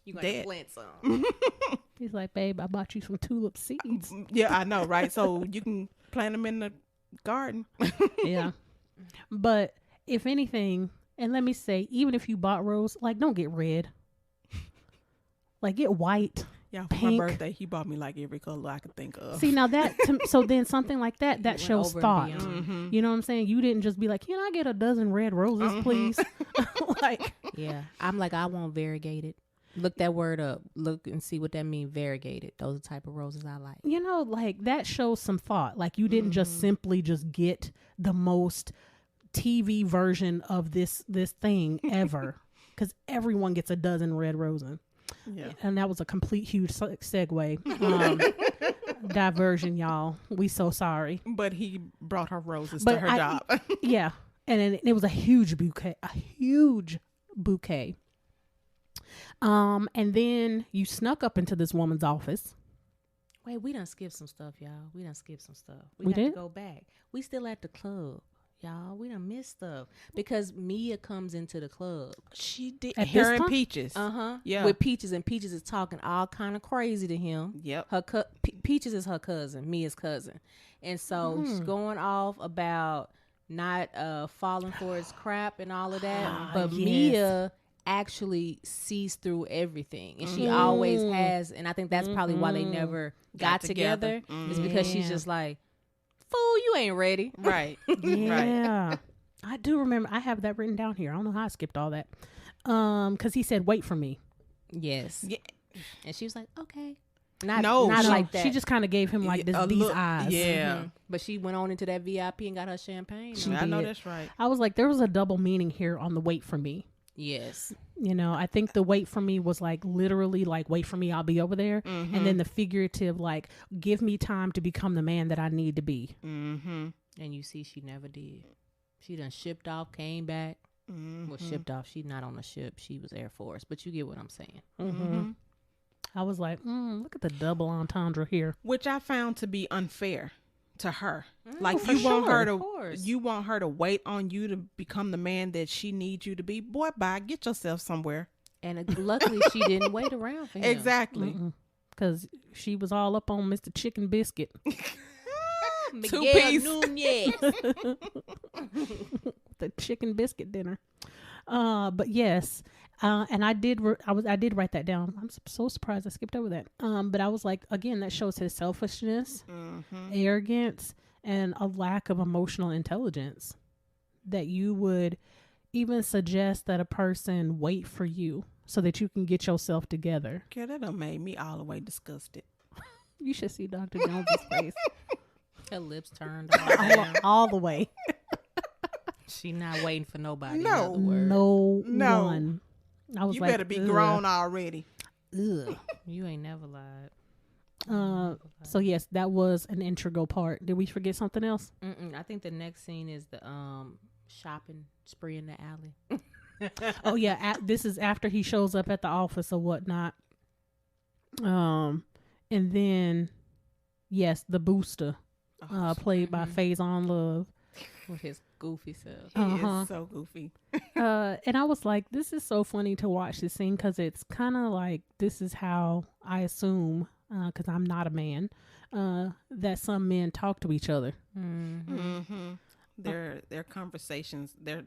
You got dead. to plant some. He's like, babe, I bought you some tulip seeds. Yeah, I know, right? So you can plant them in the garden. Yeah, but if anything, and let me say, even if you bought rose, like, don't get red. Like, get white. Yeah, for pink. my birthday, he bought me like every color I could think of. See, now that, so then something like that shows thought. Mm-hmm. You know what I'm saying? You didn't just be like, can I get a dozen red roses, please? Like, Yeah, I'm like, I want variegated. Look that word up. Look and see what that means. Variegated. Those are the type of roses I like. you know, like, that shows some thought. Like, you didn't just simply just get the most TV version of this thing ever, because everyone gets a dozen red roses. Yeah. And that was a complete huge segue. Diversion, y'all. We so sorry. But he brought her roses to her job. Yeah. And it was a huge bouquet. And then you snuck up into this woman's office. Wait, we done skipped some stuff, y'all. We done skipped some stuff. We have did? to go back. We still at the club, y'all. We done missed stuff because Mia comes into the club. She did. At Her this and time? Peaches. Yeah. With Peaches, and Peaches is talking all kind of crazy to him. Yep. Her Peaches is her cousin, Mia's cousin, and so she's going off about not falling for his crap and all of that. But yes. Mia actually sees through everything, and she always has. And I think that's probably why they never got together. Is because she's just like, fool, you ain't ready. Right. Yeah. Right. I do remember. I have that written down here. I don't know how I skipped all that. Because he said, wait for me. Yes. Yeah. And she was like, okay. No, Not she- like that. She just kind of gave him like A these look- eyes. Yeah. Mhm. But she went on into that VIP and got her champagne. She I know did. that's right. I was like, there was a double meaning here on the wait for me. Yes. You know, I think the wait for me was like literally like, wait for me, I'll be over there. And then the figurative, like, give me time to become the man that I need to be. Mm-hmm. And you see, she never did. She done shipped off, came back. Well, shipped off. She not on the ship. She was Air Force. But you get what I'm saying. Mm-hmm. I was like, look at the double entendre here. Which I found to be unfair to her. for Like you want sure, her of to, course. you want her to wait on you to become the man that she needs you to be. Boy, bye, get yourself somewhere. And luckily, she didn't wait around for him. Exactly. Because she was all up on Mr. Chicken Biscuit. Miguel 2-piece. Nunez. The chicken biscuit dinner. But yes. And I did write that down. I'm so surprised I skipped over that. But I was like, again, that shows his selfishness, arrogance, and a lack of emotional intelligence. That you would even suggest that a person wait for you so that you can get yourself together. Okay, that done made me all the way disgusted. You should see Dr. Jones's face. Her lips turned all down. all the way. She not waiting for nobody. in No. other words. No one. I was You like, better be ugh, grown already. ugh. You ain't never lied. So yes, that was an integral part. Did we forget something else? I think the next scene is the shopping spree in the alley. Oh yeah, this is after he shows up at the office or whatnot. And then yes, the booster, played by Faison Love. With his goofy self. He is so goofy. And I was like, this is so funny to watch this scene because it's kind of like this is how I assume, because I'm not a man, that some men talk to each other. Their conversations, their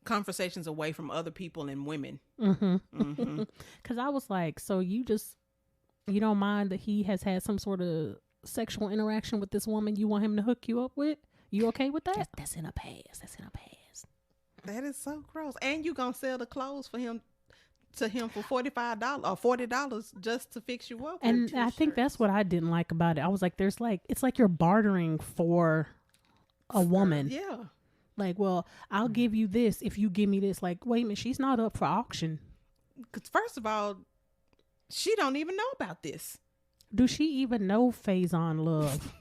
conversations away from other people and women. Because I was like, so you don't mind that he has had some sort of sexual interaction with this woman you want him to hook you up with? You okay with that? That's in a past. That's in a past. That is so gross. And you gonna sell the clothes for him for $45 or $40 just to fix you up. And with I think t-shirts. that's what I didn't like about it. I was like, it's like you're bartering for a woman. Yeah. Like, well, I'll give you this if you give me this. Like, wait a minute, she's not up for auction. Because first of all, she don't even know about this. Do she even know Faison Love?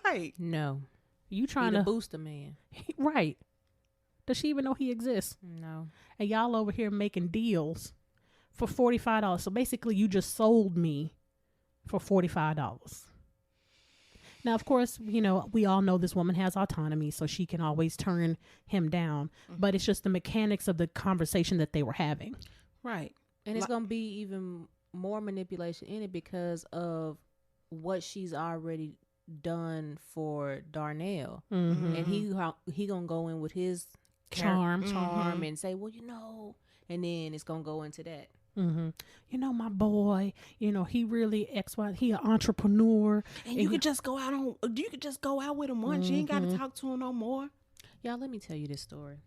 Right. No. You trying to to boost a man. Right. Does she even know he exists? No. And y'all over here making deals for $45. So basically you just sold me for $45. Now, of course, you know, we all know this woman has autonomy, so she can always turn him down. Mm-hmm. But it's just the mechanics of the conversation that they were having. Right. And it's going to be even more manipulation in it because of what she's already done for Darnell. Mm-hmm. And he going to go in with his charm mm-hmm. and say, well, you know, and then it's going to go into that. Mm-hmm. You know, my boy, you know, he really he an entrepreneur. And you could just go out with him once. Mm-hmm. You ain't got to talk to him no more. Y'all, let me tell you this story.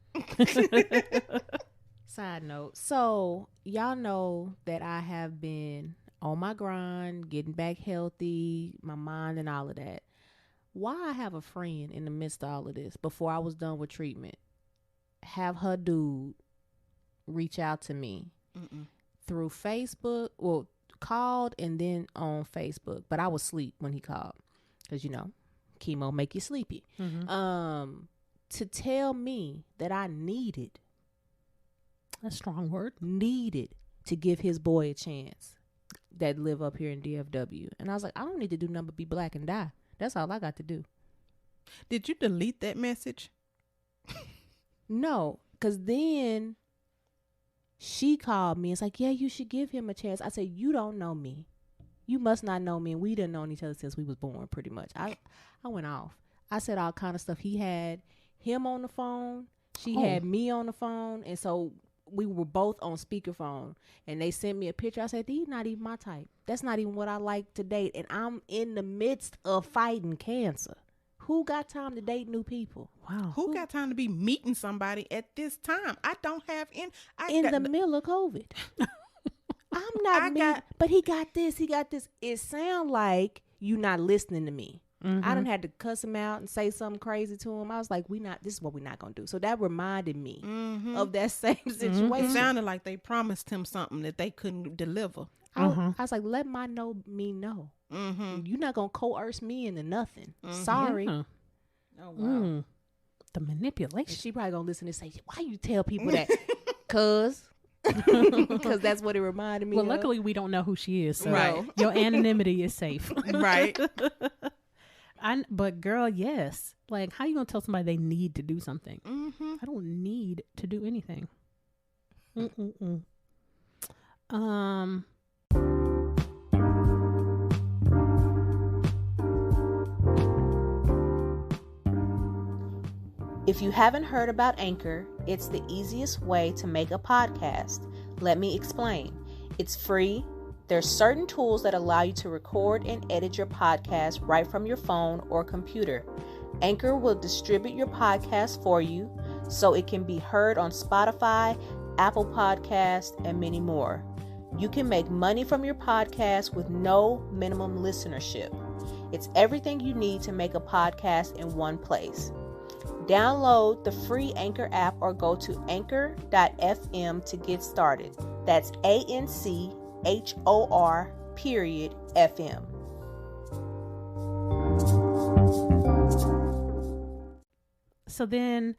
Side note. So y'all know that I have been on my grind, getting back healthy, my mind and all of that. Why I have a friend in the midst of all of this before I was done with treatment, have her dude reach out to me. Mm-mm. Through Facebook, well, called and then on Facebook, but I was asleep when he called because, you know, chemo make you sleepy. Mm-hmm. To tell me that I needed, a strong word, needed to give his boy a chance that live up here in DFW. And I was like, I don't need to do nothing but be black and die. That's all I got to do. Did you delete that message? No, because then she called me. It's like, yeah, you should give him a chance. I said, you don't know me. You must not know me. And we didn't know each other since we was born, pretty much. I went off. I said all kind of stuff. He had him on the phone. She had me on the phone. And so we were both on speakerphone. And they sent me a picture. I said, he's not even my type. That's not even what I like to date. And I'm in the midst of fighting cancer. Who got time to date new people? Wow. Who got time to be meeting somebody at this time? I don't have in the middle of COVID. I'm not but he got this. It sound like you not listening to me. Mm-hmm. I done had to cuss him out and say something crazy to him. I was like, this is what we're not going to do. So that reminded me mm-hmm. of that same situation. Mm-hmm. It sounded like they promised him something that they couldn't deliver. I was like, let me know. Mm-hmm. You're not going to coerce me into nothing. Mm-hmm. Sorry. Oh, wow. The manipulation. And she probably going to listen and say, why you tell people that? Because that's what it reminded me of. Well, luckily we don't know who she is. So right. Your anonymity is safe. Right. But girl, yes. Like, how you going to tell somebody they need to do something? Mm-hmm. I don't need to do anything. If you haven't heard about Anchor, it's the easiest way to make a podcast. Let me explain. It's free. There's certain tools that allow you to record and edit your podcast right from your phone or computer. Anchor will distribute your podcast for you so it can be heard on Spotify, Apple Podcasts, and many more. You can make money from your podcast with no minimum listenership. It's everything you need to make a podcast in one place. Download the free Anchor app or go to anchor.fm to get started. That's ANCHOR.FM. So then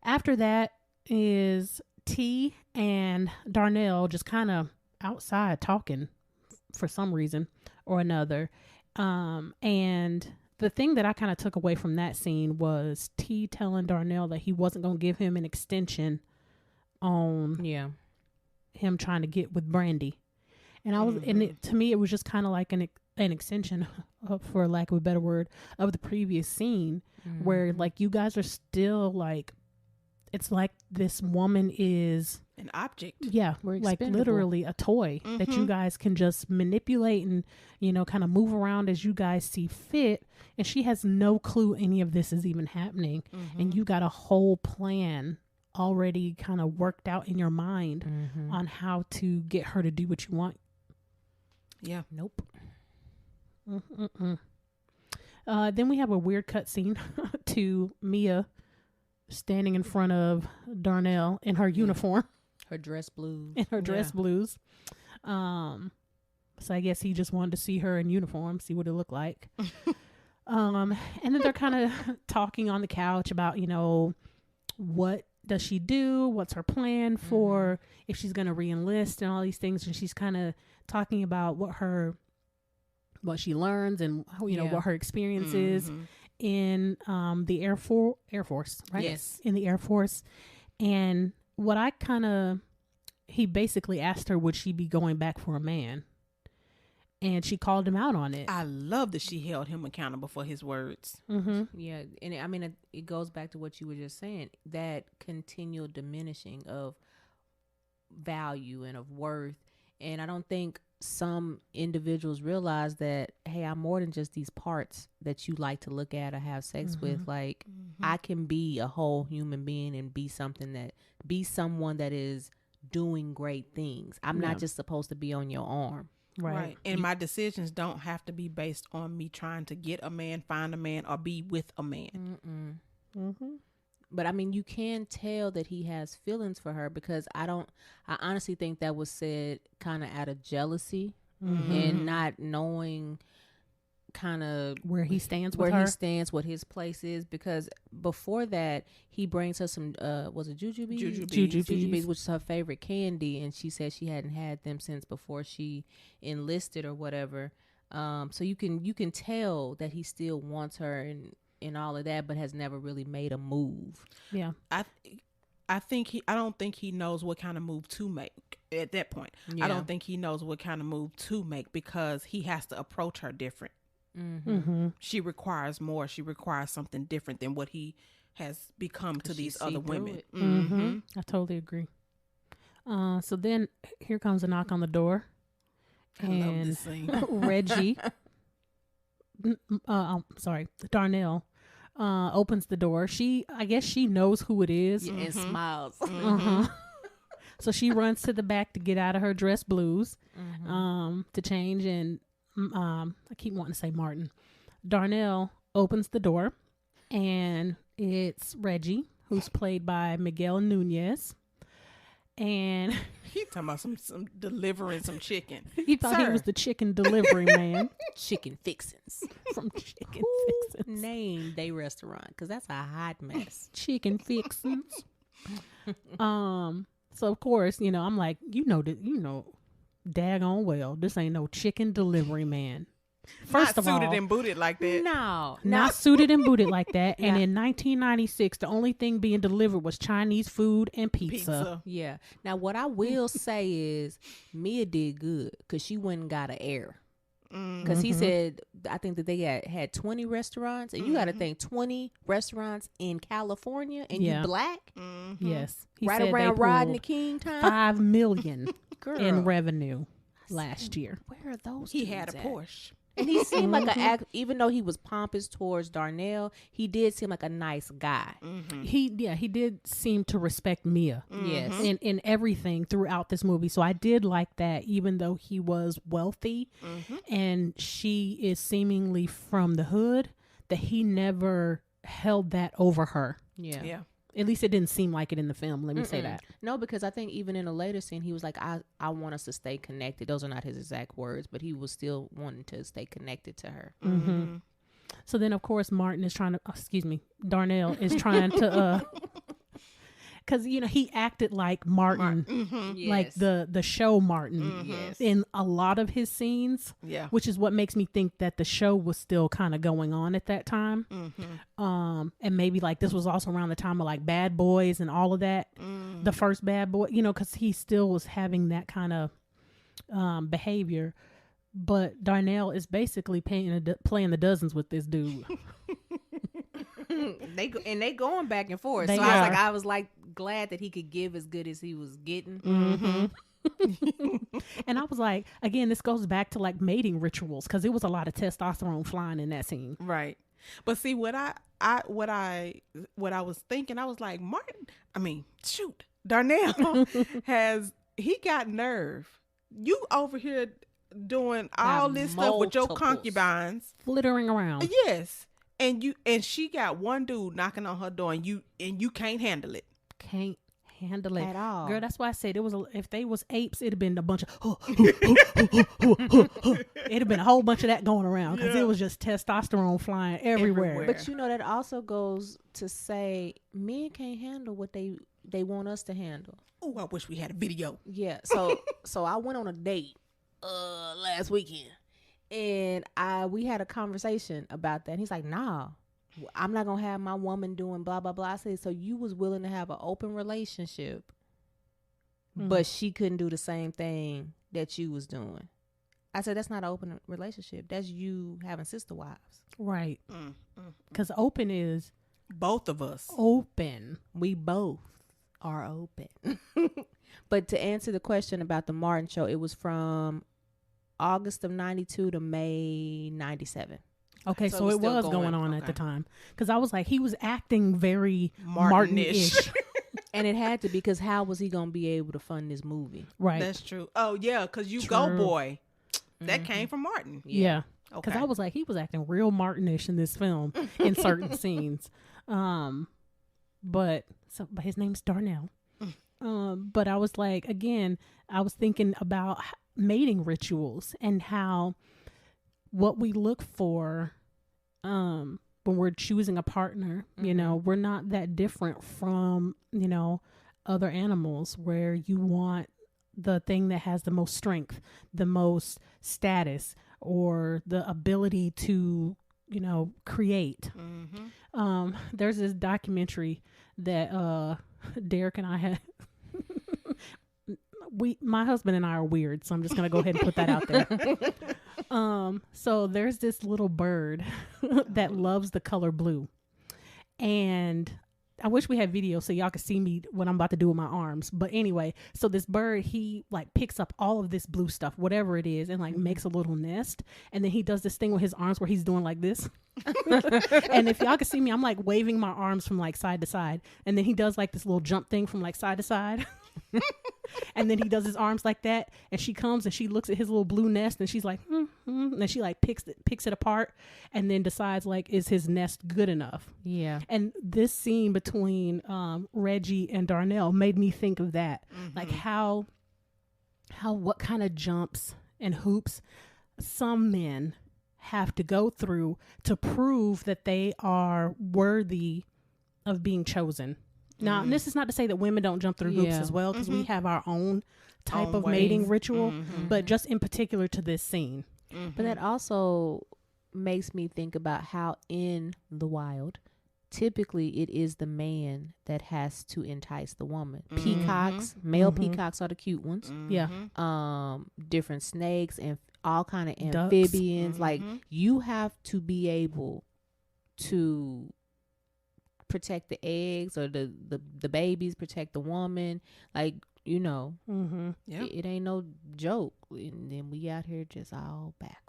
after that is T and Darnell just kind of outside talking for some reason or another. And the thing that I kind of took away from that scene was T telling Darnell that he wasn't going to give him an extension on him trying to get with Brandi. And I was, and to me, it was just kind of like an extension, for lack of a better word, of the previous scene where like you guys are still like, it's like this woman is an object. Yeah. Like literally a toy that you guys can just manipulate and, you know, kind of move around as you guys see fit. And she has no clue any of this is even happening. And you got a whole plan already kind of worked out in your mind on how to get her to do what you want. Yeah. Nope. Then we have a weird cut scene to Mia standing in front of Darnell in her uniform. Her dress blues. In her dress blues. So I guess he just wanted to see her in uniform, see what it looked like. And then they're kind of talking on the couch about, you know, what does she do? What's her plan for if she's going to re-enlist and all these things. And she's kind of talking about what she learns and, you know, what her experience is in the Air Force, right? Yes. In the Air Force. And what he basically asked her, would she be going back for a man? And she called him out on it. I love that she held him accountable for his words. Yeah. And I mean, it goes back to what you were just saying, that continual diminishing of value and of worth. And I don't think some individuals realize that, hey, I'm more than just these parts that you like to look at or have sex with. Like, I can be a whole human being and be someone that is doing great things. I'm not just supposed to be on your arm. Right. And my decisions don't have to be based on me trying to get a man, find a man, or be with a man. But I mean, you can tell that he has feelings for her, because I honestly think that was said kind of out of jealousy and not knowing kind of where he stands with where her. he stands, what his place is, because before that he brings her some was it jujubes, which is her favorite candy, and she said she hadn't had them since before she enlisted or whatever. So you can tell that he still wants her and all of that, but has never really made a move. Yeah. I don't think he knows what kind of move to make at that point. Yeah. I don't think he knows what kind of move to make, because he has to approach her different. She requires more. She requires something different than what he has become to these other women. I totally agree. So then here comes a knock on the door. I love this scene. Reggie, Darnell, opens the door. I guess she knows who it is. And smiles. So she runs to the back to get out of her dress blues, to change. And I keep wanting to say Martin. Darnell opens the door, and it's Reggie, who's played by Miguel Nunez. And he talking about some delivering some chicken. He thought he was the chicken delivery man. Chicken Fixins. From Chicken Fixins. Name they restaurant, because that's a hot mess. Chicken Fixins. So of course, you know, I'm like, daggone well, this ain't no chicken delivery man. First of all, not suited and booted like that. No, not suited and booted like that. And in 1996, the only thing being delivered was Chinese food and pizza. Yeah. Now, what I will say is Mia did good, because she went and got an air. Because he said, I think that they had 20 restaurants, and you got to think 20 restaurants in California, and you black. Yes, he right around Rodney King time. $5 million in revenue last year. Where are those? He had a Porsche. And he seemed like even though he was pompous towards Darnell, he did seem like a nice guy. He did seem to respect Mia. Yes. In everything throughout this movie. So I did like that, even though he was wealthy and she is seemingly from the hood, that he never held that over her. Yeah. At least it didn't seem like it in the film. Let me say that. No, because I think even in a later scene, he was like, I want us to stay connected. Those are not his exact words, but he was still wanting to stay connected to her. So then, of course, Darnell is trying to, because, you know, he acted like Martin, like the show Martin in a lot of his scenes, which is what makes me think that the show was still kind of going on at that time. And maybe like this was also around the time of like Bad Boys and all of that, the first Bad Boy, you know, because he still was having that kind of behavior. But Darnell is basically playing the dozens with this dude. They going back and forth. So I was like glad that he could give as good as he was getting. And I was like, again, this goes back to like mating rituals, because it was a lot of testosterone flying in that scene. Right. But see, what I was thinking, I was like, Darnell he got nerve. You over here doing all this stuff with your concubines, flittering around. Yes. and she got one dude knocking on her door, and you can't handle it. Can't handle it at all, girl. That's why I said if they was apes, it'd have been a bunch of it'd have been a whole bunch of that going around, because it was just testosterone flying everywhere. But that also goes to say men can't handle what they want us to handle. Oh, I wish we had a video. Yeah. So I went on a date last weekend, and we had a conversation about that. And he's like, nah, I'm not gonna have my woman doing blah blah blah. I said, so you was willing to have an open relationship, but she couldn't do the same thing that you was doing. I said, that's not an open relationship. That's you having sister wives. Right. Because open is both of us. Open. We both are open. But to answer the question about the Martin show, it was from August of 92 to May 97. Okay, so it was going on at the time. Because I was like, he was acting very Martin-ish. And it had to, because how was he going to be able to fund this movie? Right. That's true. Oh, yeah, because Go Boy. That came from Martin. Yeah. Because I was like, he was acting real Martin-ish in this film in certain scenes. But his name's Darnell. But I was like, again, I was thinking about mating rituals and how what we look for when we're choosing a partner, you know, we're not that different from, you know, other animals, where you want the thing that has the most strength, the most status, or the ability to, you know, create. There's this documentary that Derek and I had. My husband and I are weird, so I'm just gonna go ahead and put that out there. So there's this little bird that loves the color blue, and I wish we had video so y'all could see me what I'm about to do with my arms. But anyway, so this bird, he like picks up all of this blue stuff, whatever it is, and like makes a little nest. And then he does this thing with his arms where he's doing like this. And if y'all could see me, I'm like waving my arms from like side to side. And then he does like this little jump thing from like side to side. And then he does his arms like that, and she comes and she looks at his little blue nest, and she's like, and then she like picks it apart, and then decides like, is his nest good enough? Yeah. And this scene between Reggie and Darnell made me think of that, like how what kind of jumps and hoops some men have to go through to prove that they are worthy of being chosen. Now, and this is not to say that women don't jump through hoops as well, because we have our own type of mating ritual, but just in particular to this scene. But that also makes me think about how in the wild, typically it is the man that has to entice the woman. Peacocks, male peacocks are the cute ones. Yeah. Different snakes and all kind of amphibians. Like, you have to be able to protect the eggs, or the babies, protect the woman, like, you know. It ain't no joke, and then we out here just all backwards.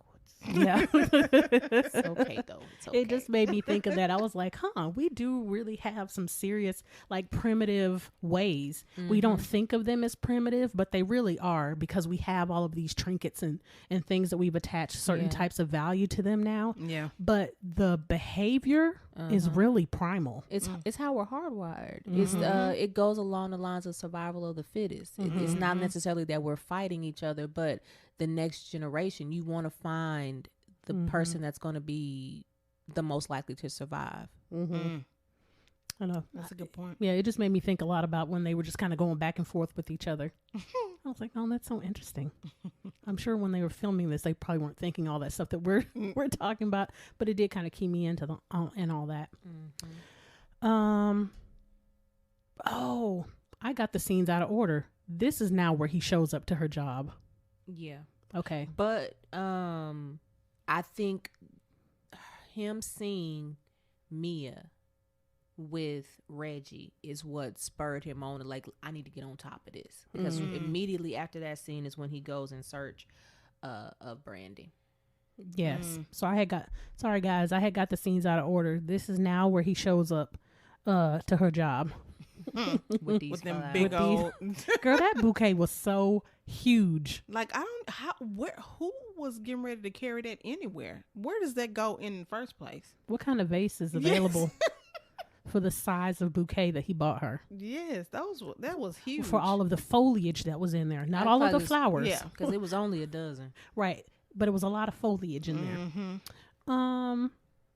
Yeah. It's okay though. It's okay. It just made me think of that. I was like, we do really have some serious, like, primitive ways. We don't think of them as primitive, but they really are, because we have all of these trinkets and things that we've attached certain types of value to them now. Yeah. But the behavior is really primal. It's how we're hardwired. It's it goes along the lines of survival of the fittest. It's not necessarily that we're fighting each other, but the next generation, you want to find the person that's going to be the most likely to survive. I know. That's a good point. Yeah, it just made me think a lot about when they were just kind of going back and forth with each other. I was like, oh, that's so interesting. I'm sure when they were filming this, they probably weren't thinking all that stuff that we're talking about, but it did kind of key me into the and all that. Oh, I got the scenes out of order. This is now where he shows up to her job. Yeah. Okay. But I think him seeing Mia with Reggie is what spurred him on to, like, I need to get on top of this, because immediately after that scene is when he goes in search of Brandi. Yes. So I had got the scenes out of order. This is now where he shows up to her job. with them big old. Girl, that bouquet was so huge. Like who was getting ready to carry that anywhere? Where does that go in the first place? What kind of vase is available for the size of bouquet that he bought her? Yes, that was huge. For all of the foliage that was in there, not all of the flowers. Yeah, because it was only a dozen. Right, but it was a lot of foliage in there.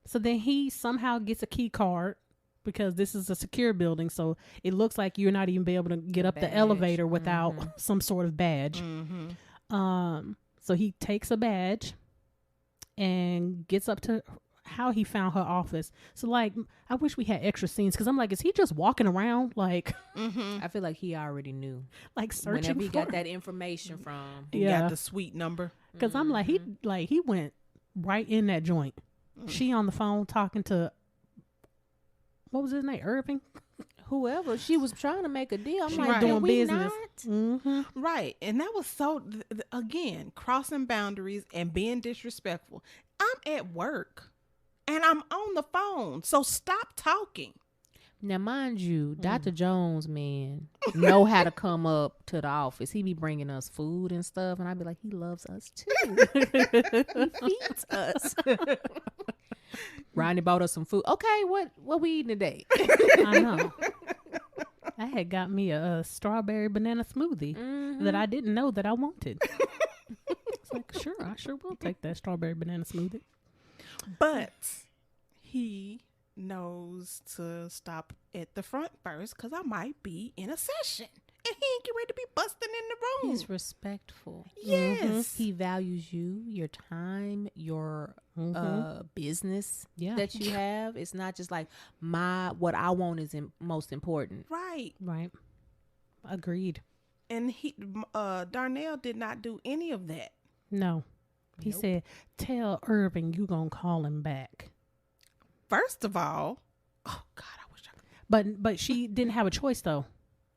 So then he somehow gets a key card because this is a secure building, so it looks like you're not even be able to get up the elevator without some sort of badge. So he takes a badge and gets up to how he found her office. So like, I wish we had extra scenes because I'm like, is he just walking around like? I feel like he already knew, like searching whenever he for got that information from. He got the suite number. Because I'm like, he went right in that joint. She on the phone talking to, what was his name, Irving? Whoever. She was trying to make a deal. I'm like, doing business. Right. And that was so, again, crossing boundaries and being disrespectful. I'm at work and I'm on the phone. So stop talking. Now, mind you, Dr. Jones, man, know how to come up to the office. He be bringing us food and stuff. And I'd be like, he loves us too. He feeds us. Ronnie bought us some food. Okay, what we eating today? I know. I had got me a strawberry banana smoothie that I didn't know that I wanted. It's like, sure, I sure will take that strawberry banana smoothie. But he knows to stop at the front first because I might be in a session. And he ain't get ready to be busting in the room. He's respectful. Yes. He values you, your time, your business that you have. It's not just like what I want is most important. Right. Right. Agreed. And Darnell did not do any of that. No. He said, tell Irving you gonna call him back. First of all, oh God, I wish I could. But she didn't have a choice though.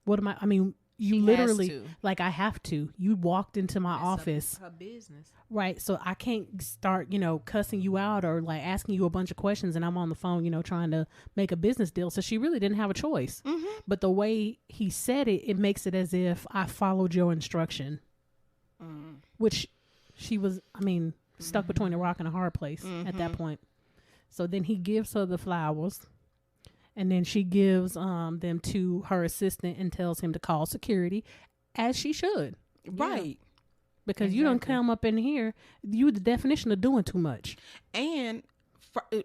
What am I mean, you She literally, has to. like, I have to. You walked into my office. Her business. Right. So I can't start, cussing you out or like asking you a bunch of questions and I'm on the phone, trying to make a business deal. So she really didn't have a choice. But the way he said it, it makes it as if I followed your instruction, which she was, stuck between a rock and a hard place at that point. So then he gives her the flowers. And then she gives them to her assistant and tells him to call security, as she should. Right. Because you don't come up in here, you the definition of doing too much. And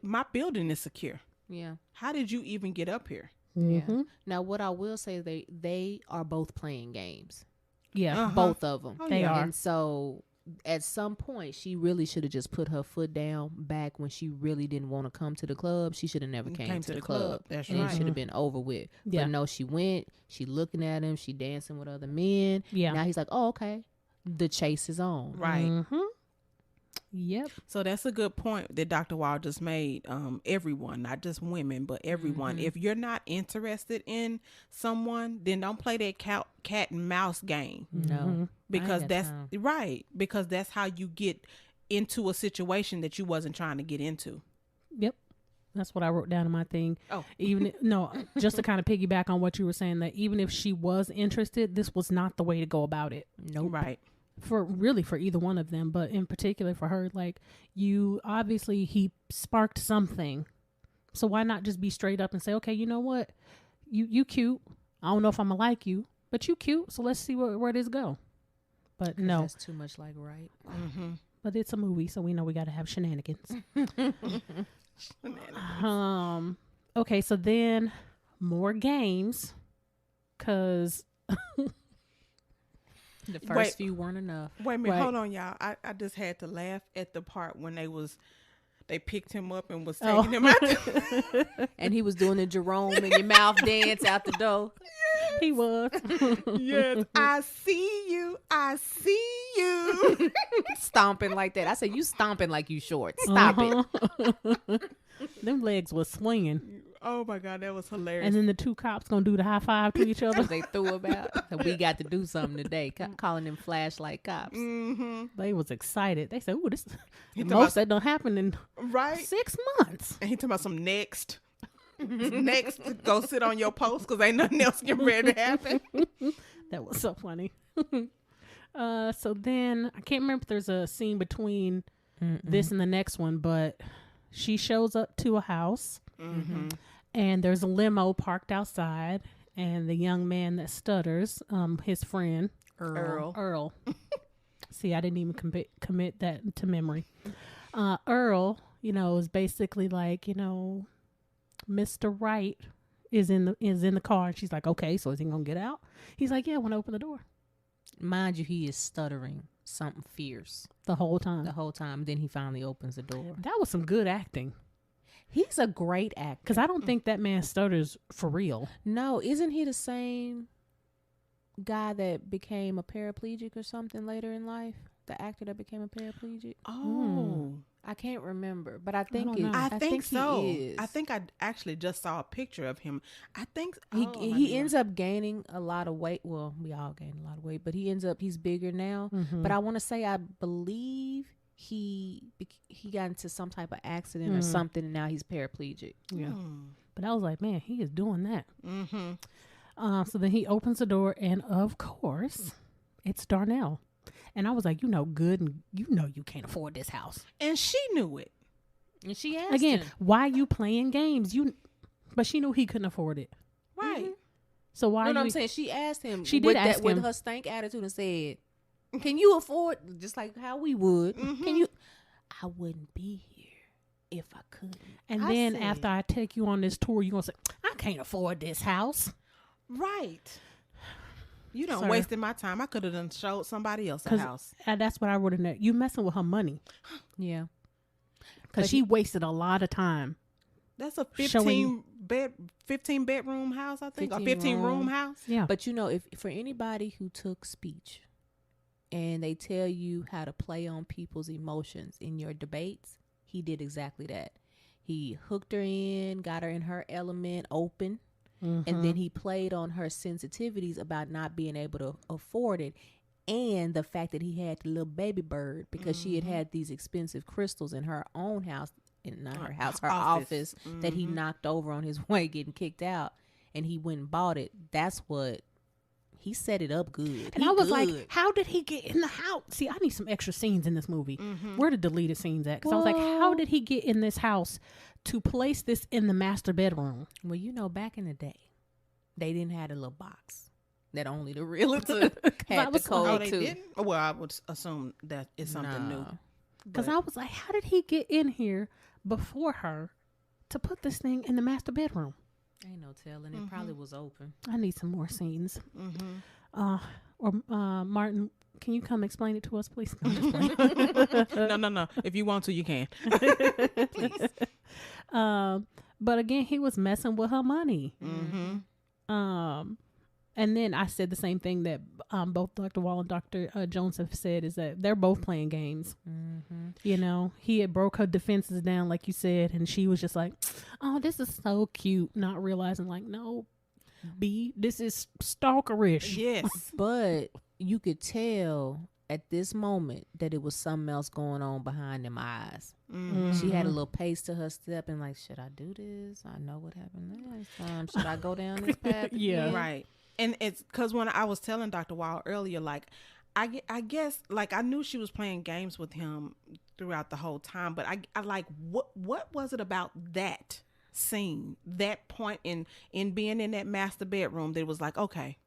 my building is secure. Yeah. How did you even get up here? Yeah. Now, what I will say, they are both playing games. Yeah. Both of them. They are. And so at some point, she really should have just put her foot down back when she really didn't want to come to the club. She should have never came to the club. That's and right. it should have been over with. Yeah. But no, she went. She looking at him. She dancing with other men. Yeah. Now he's like, oh, okay. The chase is on. Right. Yep. So that's a good point that Dr. Wall just made. Everyone, not just women, but everyone. If you're not interested in someone, then don't play that cat and mouse game. No. Because that's right. Because that's how you get into a situation that you wasn't trying to get into. Yep. That's what I wrote down in my thing. Oh. Just to kind of piggyback on what you were saying, that even if she was interested, this was not the way to go about it. Nope. Right. For either one of them, but in particular for her, like, you obviously, he sparked something, so why not just be straight up and say, okay, you know what, you cute, I don't know if I'm gonna like you, but you cute, so let's see where this go. But no, that's too much like right. But it's a movie, so we know we gotta have shenanigans. Okay, so then more games, cause the first few weren't enough. Wait a minute, hold on, y'all. I just had to laugh at the part when they picked him up and was taking him out. And he was doing the Jerome in your mouth dance out the door. He was. Yes, I see you. Stomping like that. I said, you stomping like you short. Stop it. Them legs was swinging. Oh my God, that was hilarious. And then the two cops gonna do the high five to each other. They threw about. We got to do something today. Calling them flashlight cops. They was excited. They said, "Ooh, this most that don't happen in 6 months." And he talking about some next. next to go sit on your post because ain't nothing else getting ready to happen. That was so funny. So then I can't remember if there's a scene between this and the next one, but she shows up to a house and there's a limo parked outside, and the young man that stutters, his friend Earl. See, I didn't even commit that to memory. Earl, is basically like, Mr. Right is in the car, and she's like, okay, so is he gonna get out? He's like, yeah, I want to open the door. Mind you, he is stuttering something fierce the whole time. Then he finally opens the door. That was some good acting. He's a great actor. Because I don't think that man stutters for real. No, isn't he the same guy that became a paraplegic or something later in life? The actor that became a paraplegic? Oh. I can't remember, but I think I think so. He is. I think I actually just saw a picture of him. I think he ends up gaining a lot of weight. Well, we all gain a lot of weight, but he's bigger now. But I want to say, I believe he got into some type of accident or something, and now he's paraplegic. Yeah. But I was like, man, he is doing that. So then he opens the door, and of course, it's Darnell. And I was like, good, and you can't afford this house. And she knew it. And she asked again, him, why you playing games? But she knew he couldn't afford it. Right. So why? No, I'm saying she asked him. She did ask him with her stank attitude and said, "Can you afford?" Just like how we would. Can you? I wouldn't be here if I couldn't. And then after I take you on this tour, you're gonna say, "I can't afford this house." Right. You done wasted my time. I could have done showed somebody else a house. That's what I wrote in there. You messing with her money. Yeah. Because she wasted a lot of time. That's a 15 bedroom house, I think. 15 room house. Yeah. But if for anybody who took speech and they tell you how to play on people's emotions in your debates, he did exactly that. He hooked her in, got her in her element, open. And then he played on her sensitivities about not being able to afford it, and the fact that he had the little baby bird because she had these expensive crystals in her own house, her office that he knocked over on his way getting kicked out, and he went and bought it. That's what he set it up good. And I was like, how did he get in the house? See, I need some extra scenes in this movie. Where are the deleted scenes at? Because I was like, how did he get in this house to place this in the master bedroom? Well, back in the day, they didn't have a little box that only the realtor had the code to. Didn't? Well, I would assume that is something new. Because I was like, how did he get in here before her to put this thing in the master bedroom? Ain't no telling. It probably was open. I need some more scenes. Martin, can you come explain it to us, please? No. If you want to, you can. Please. But again, he was messing with her money. And then I said the same thing that both Dr. Wall and Dr. Jones have said, is that they're both playing games. He had broke her defenses down, like you said, and she was just like, oh, this is so cute, not realizing, like, no, B, this is stalkerish. Yes. But you could tell at this moment that it was something else going on behind them eyes. She had a little pace to her step and like, should I do this? I know what happened last time. Should I go down this path? Yeah. Right. And it's because when I was telling Dr. Wild earlier, like, I guess, like, I knew she was playing games with him throughout the whole time, but I like, what was it about that scene, that point in being in that master bedroom that was like, okay,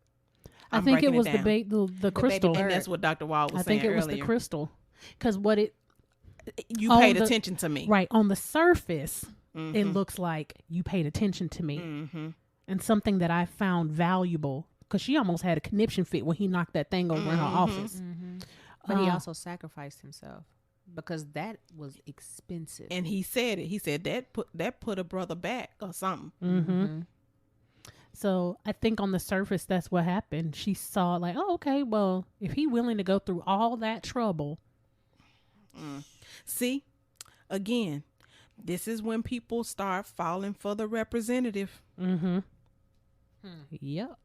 I think it was the crystal. And that's what Dr. Wild was saying earlier. I think it was the crystal. Because you paid attention to me. Right. On the surface, it looks like you paid attention to me. And something that I found valuable, because she almost had a conniption fit when he knocked that thing over in her office. But he also sacrificed himself because that was expensive. And he said it. He said that put a brother back or something. So I think on the surface, that's what happened. She saw like, oh, okay, well, if he willing to go through all that trouble. See, again, this is when people start falling for the representative. Yep.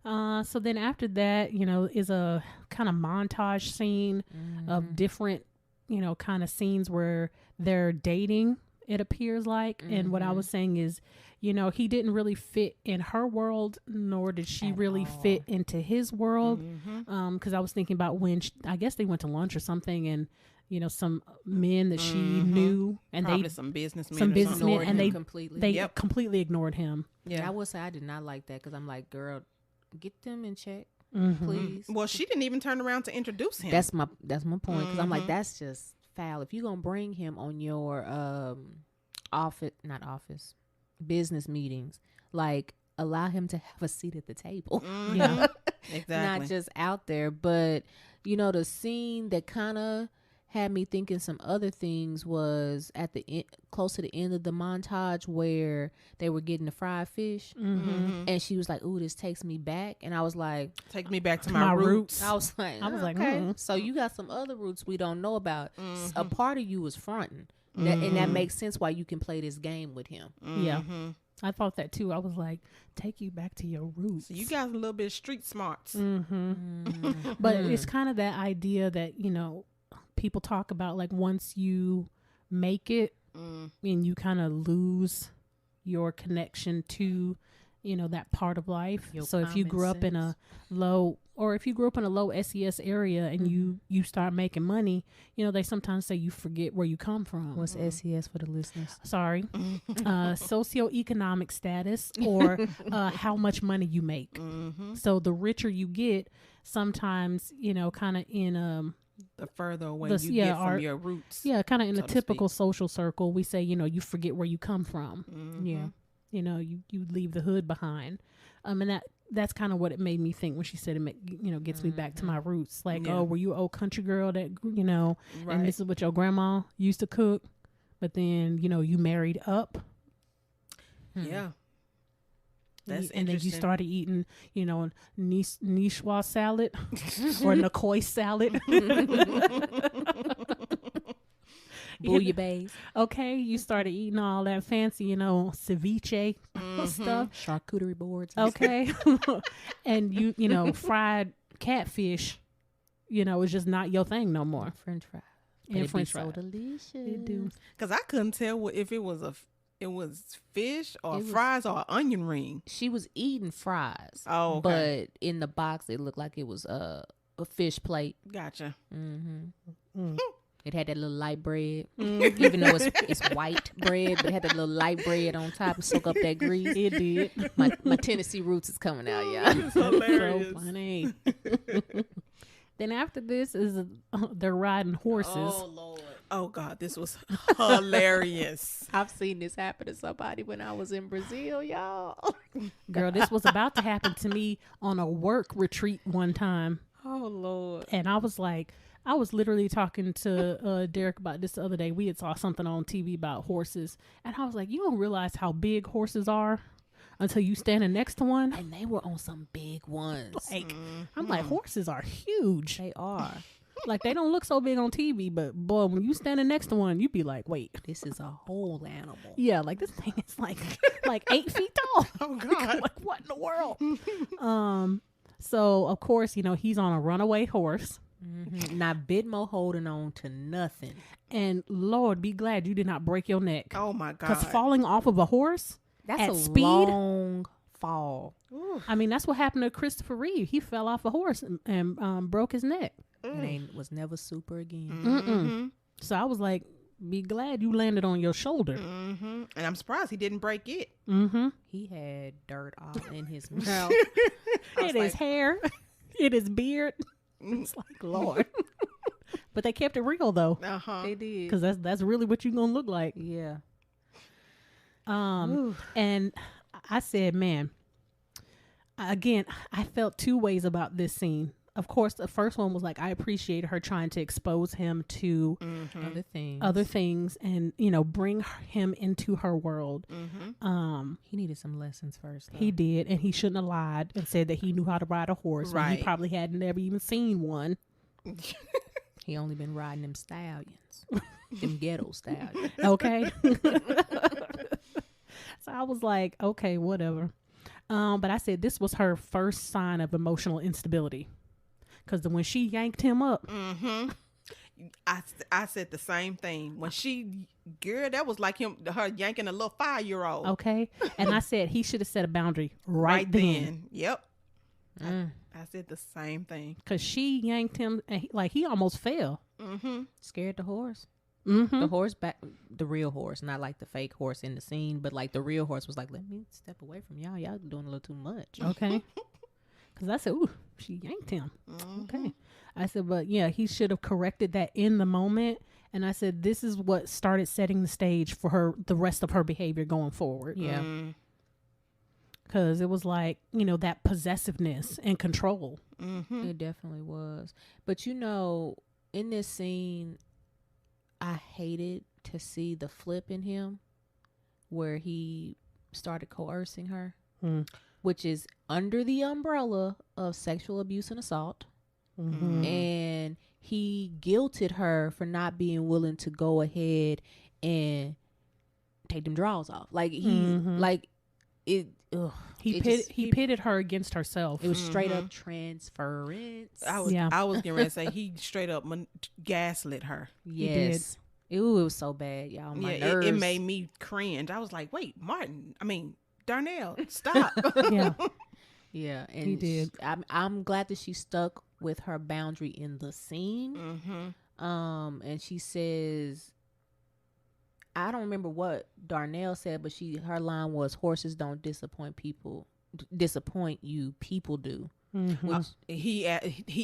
So then after that, is a kind of montage scene of different, kind of scenes where they're dating it appears like. And what I was saying is, you know, he didn't really fit in her world, nor did she really fit into his world. Because I was thinking about when I guess they went to lunch or something, and you know, some men that she knew, and probably they some businessmen, and they completely. completely ignored him. Yeah, I would say I did not like that, because I'm like, girl, get them in check, please. Well, she didn't even turn around to introduce him. That's my point, because I'm like, that's just foul. If you're gonna bring him on your business meetings, like, allow him to have a seat at the table. Yeah, exactly. Not just out there. But you know, the scene that kind of had me thinking some other things was at the end, close to the end of the montage, where they were getting the fried fish, and she was like, "Ooh, this takes me back," and I was like, "Take me back to my roots." I was like, okay, so you got some other roots we don't know about. A part of you is fronting, and that makes sense why you can play this game with him. Yeah, I thought that too. I was like, take you back to your roots. So you got a little bit of street smarts. But it's kind of that idea that, you know, people talk about, like, once you make it and you kind of lose your connection to, you know, that part of life. So if you grew up in a low SES area and you start making money, you know, they sometimes say you forget where you come from. What's SES for the listeners? Sorry. Socioeconomic status, or how much money you make. So the richer you get, sometimes, you know, kind of in the further away you get from your roots. Yeah, kind of in a typical social circle, we say, you know, you forget where you come from. Yeah. You know, you leave the hood behind. And that's kind of what it made me think when she said it, gets me back to my roots. Like, oh, were you an old country girl that, you know, and this is what your grandma used to cook, but then, you know, you married up. Yeah. That's and then you started eating, you know, niçoise salad or Nicoy salad. Bouillabaisse. Okay, you started eating all that fancy, you know, ceviche stuff, charcuterie boards. Okay, and you know, fried catfish, you know, is just not your thing no more. French fries. And French fries, so delicious. It do. Because I couldn't tell if it was fish or fries or an onion ring. She was eating fries. Oh, okay. But in the box, it looked like it was a fish plate. Gotcha. It had that little light bread, even though it's white bread, but it had that little light bread on top to soak up that grease. It did. My Tennessee roots is coming out, y'all. It's hilarious. So funny. Then after this is they're riding horses. Oh, Lord. Oh, God, this was hilarious. I've seen this happen to somebody when I was in Brazil, y'all. Girl, this was about to happen to me on a work retreat one time. Oh, Lord. And I was literally talking to Derek about this the other day. We had saw something on TV about horses. And I was like, you don't realize how big horses are until you standing next to one. And they were on some big ones. Like, I'm like, horses are huge. They are. Like, they don't look so big on TV, but boy, when you standing next to one, you be like, wait, this is a whole animal. Yeah, like this thing is like 8 feet tall. Oh, God. Like, what in the world? So of course, you know, he's on a runaway horse. Not bit more holding on to nothing. And Lord, be glad you did not break your neck. Oh, my God. Because falling off of a horse that's at a speed, long fall. Ooh. I mean, that's what happened to Christopher Reeve. He fell off a horse and broke his neck. And was never super again. So I was like, be glad you landed on your shoulder. And I'm surprised he didn't break it. He had dirt all in his mouth. It is hair. It is beard. It's like, Lord. But they kept it real though. They did. Because that's really what you're gonna look like. Yeah. And I said, man, again, I felt two ways about this scene. Of course, the first one was like, I appreciate her trying to expose him to other things and, you know, bring him into her world. He needed some lessons first, though. He did. And he shouldn't have lied and said that he knew how to ride a horse. Right. When he probably had never even seen one. He only been riding them stallions. Them ghetto stallions. Okay. So I was like, okay, whatever. But I said this was her first sign of emotional instability. Because when she yanked him up. I said the same thing when girl, that was like her yanking a little 5-year-old. Okay, and I said he should have set a boundary right then. Yep. I said the same thing because she yanked him and he almost fell. Scared the horse. The horse the real horse, not like the fake horse in the scene, but like the real horse was like, let me step away from y'all. Y'all doing a little too much. Okay. Because I said, ooh, she yanked him. Okay. I said, but yeah, he should have corrected that in the moment. And I said, this is what started setting the stage for the rest of her behavior going forward. Yeah. Because it was like, that possessiveness and control. It definitely was. But in this scene, I hated to see the flip in him where he started coercing her, which is under the umbrella of sexual abuse and assault. And he guilted her for not being willing to go ahead and take them drawers off. Like he pitted her against herself. It was straight up transference. I was getting ready to say he straight up gaslit her. Yes. It was so bad, y'all. My nerves. It made me cringe. I was like, wait, Darnell, stop. Yeah, and he did. I'm glad that she stuck with her boundary in the scene. And she says, I don't remember what Darnell said, but her line was, "Horses don't disappoint you. People do." He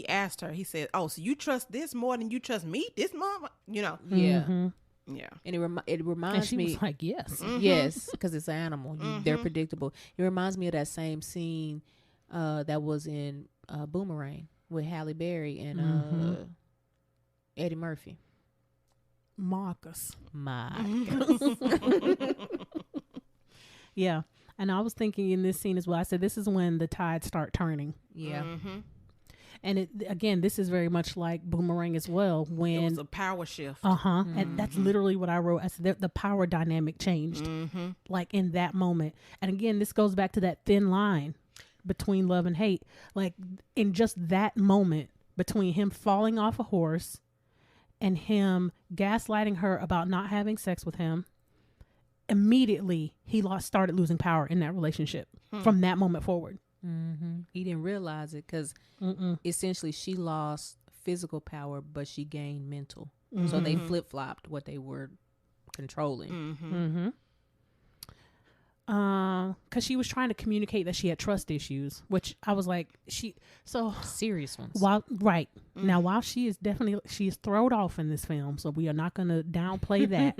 asked her. He said, "Oh, so you trust this more than you trust me? This mama, Yeah. Yeah." And it reminds and she me. was like, "Yes, yes," because it's an animal. They're predictable. It reminds me of that same scene that was in Boomerang with Halle Berry and Eddie Murphy. Marcus. Yeah. And I was thinking in this scene as well, I said, this is when the tides start turning. Yeah. And again, this is very much like Boomerang as well. When it was a power shift. And that's literally what I wrote. I said the power dynamic changed like in that moment. And again, this goes back to that thin line between love and hate. Like in just that moment between him falling off a horse and him gaslighting her about not having sex with him, immediately he started losing power in that relationship from that moment forward. He didn't realize it because essentially she lost physical power, but she gained mental. So they flip-flopped what they were controlling. Because she was trying to communicate that she had trust issues, which I was like, serious ones. While she is thrown off in this film, so we are not going to downplay that.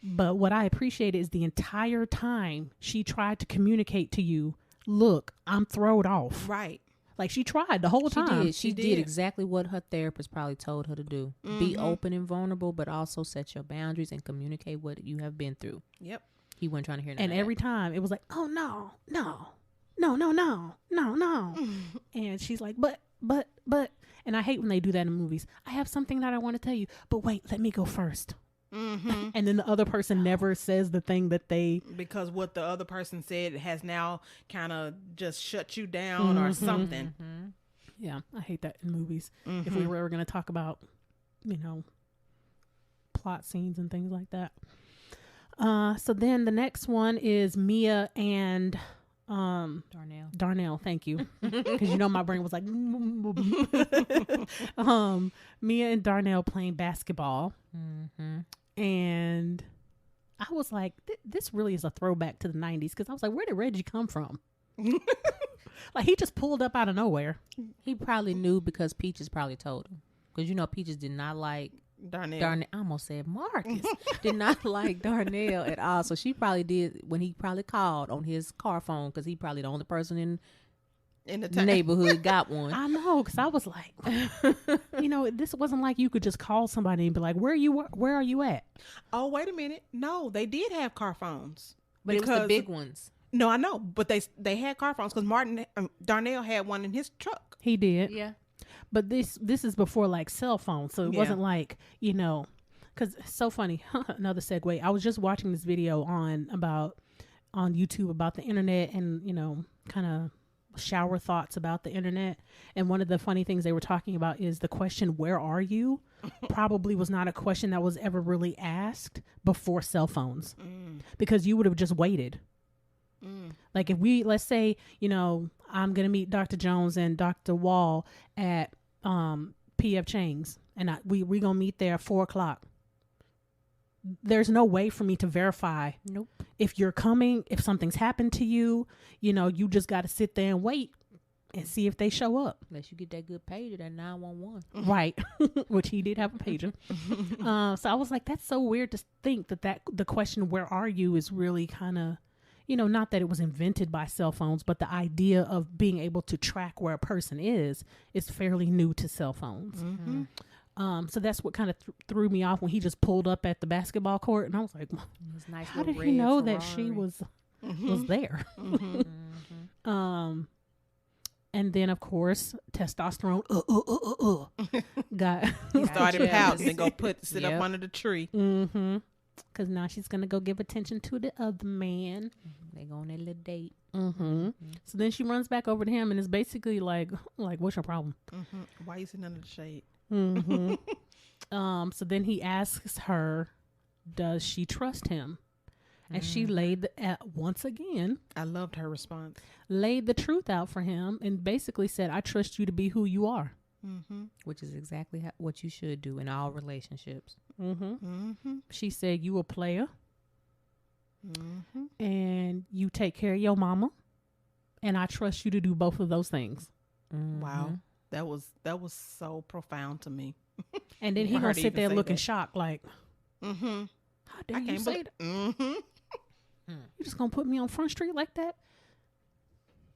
But what I appreciated is the entire time she tried to communicate to you, look, I'm thrown off. Right. Like she tried the whole time. She did exactly what her therapist probably told her to do. Be open and vulnerable, but also set your boundaries and communicate what you have been through. Yep. He wasn't trying to hear none And of every time it was like, oh, no. And she's like, but. And I hate when they do that in movies. I have something that I want to tell you, but wait, let me go first. And then the other person never says the thing that because what the other person said has now kind of just shut you down or something. Yeah, I hate that in movies. If we were ever going to talk about, plot scenes and things like that. So then the next one is Mia and Darnell, thank you. Because my brain was like Mia and Darnell playing basketball. And I was like, this really is a throwback to the 90s, because I was like, where did Reggie come from? Like he just pulled up out of nowhere. He probably knew because Peaches probably told him. Because Peaches did not like Darnell. I almost said Marcus. Did not like Darnell at all. So she probably did when he probably called on his car phone, because he probably the only person in the neighborhood got one. I know, because I was like, this wasn't like you could just call somebody and be like, where are you at? Oh, wait a minute. No, they did have car phones. But it was the big ones. No, I know. But they had car phones because Darnell had one in his truck. He did. Yeah. But this is before like cell phones. So it wasn't like, because it's so funny. Another segue. I was just watching this video on YouTube about the internet and, kind of shower thoughts about the internet. And one of the funny things they were talking about is the question, where are you? Probably was not a question that was ever really asked before cell phones, because you would have just waited. Like if let's say, I'm going to meet Dr. Jones and Dr. Wall at P.F. Chang's, and we going to meet there at 4:00. There's no way for me to verify. Nope. If you're coming, if something's happened to you, you just got to sit there and wait and see if they show up. Unless you get that good pager, that 911. Right. Which he did have a pager. So I was like, that's so weird to think that the question, where are you, is really kind of, not that it was invented by cell phones, but the idea of being able to track where a person is fairly new to cell phones. Mm-hmm. So that's what kind of threw me off when he just pulled up at the basketball court, and I was like, Nice, how did he know Ferrari. that she was there? Mm-hmm. And then of course testosterone got He started pouting and go sit Yep. up under the tree. because now she's gonna go give attention to the other man. They go on their little date. So then she runs back over to him and is basically like what's your problem? Why you sitting under the shade? So then he asks her, does she trust him? And she laid once again, I loved her response. laid the truth out for him and basically said, I trust you to be who you are. Which is exactly what you should do in all relationships. She said, you a player and you take care of your mama, and I trust you to do both of those things. Wow. That was so profound to me. And then he For her gonna to sit even there say looking that. shocked like, how dare you say that? You just gonna put me on Front Street like that?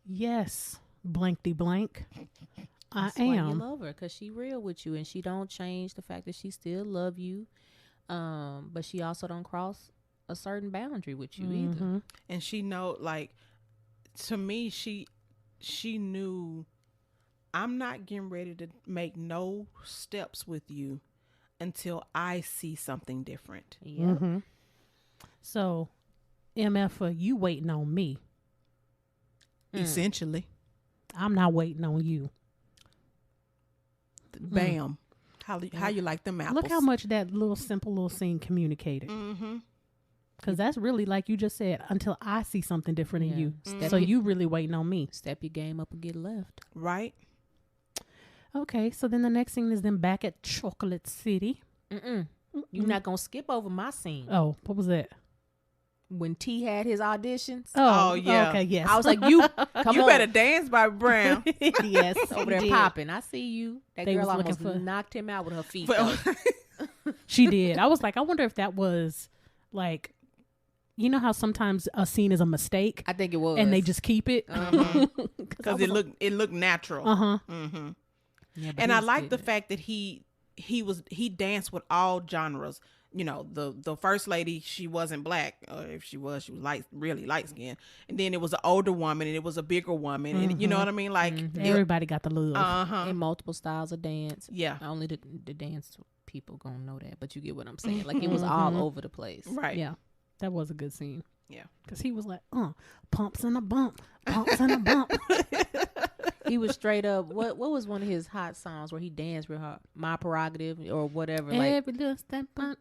Yes, blankety blank. That's I why you am. love her, because she real with you, and she don't change the fact that she still love you, but she also don't cross a certain boundary with you either. And she know, like, to me, she knew, I'm not getting ready to make no steps with you until I see something different. Yeah. So, MF, you waiting on me. Essentially. I'm not waiting on you. Bam. How you like them apples? Look how much that simple little scene communicated. Because that's really, like you just said, until I see something different in you. So you really waiting on me. Step your game up and get left. Right? Okay, so then the next scene is them back at Chocolate City. You're not gonna skip over my scene. Oh, what was that? When T had his auditions. Oh, yeah. Okay, yes. I was like, you come You on. better dance, Bobby Brown. yes. over there she did. popping. I see you. That They girl was looking almost for- knocked him out with her feet. Well, She did. I was like, I wonder if that was like, you know how sometimes a scene is a mistake I think it was. and they just keep it? because it looked natural. Yeah, but And he I was like the getting it. fact that he danced with all genres. The first lady, she wasn't black, or if she was really light skinned. And then it was an older woman, and it was a bigger woman, and you know what I mean? Like Everybody got the love. And multiple styles of dance. Yeah. Only the dance people gonna know that, but you get what I'm saying. Like it was all over the place. Right. Yeah, that was a good scene. Yeah. Because he was like, pumps and a bump, pumps and a bump. He was straight up. What was one of his hot songs where he danced real hard? My Prerogative or whatever. Like Every little step bump.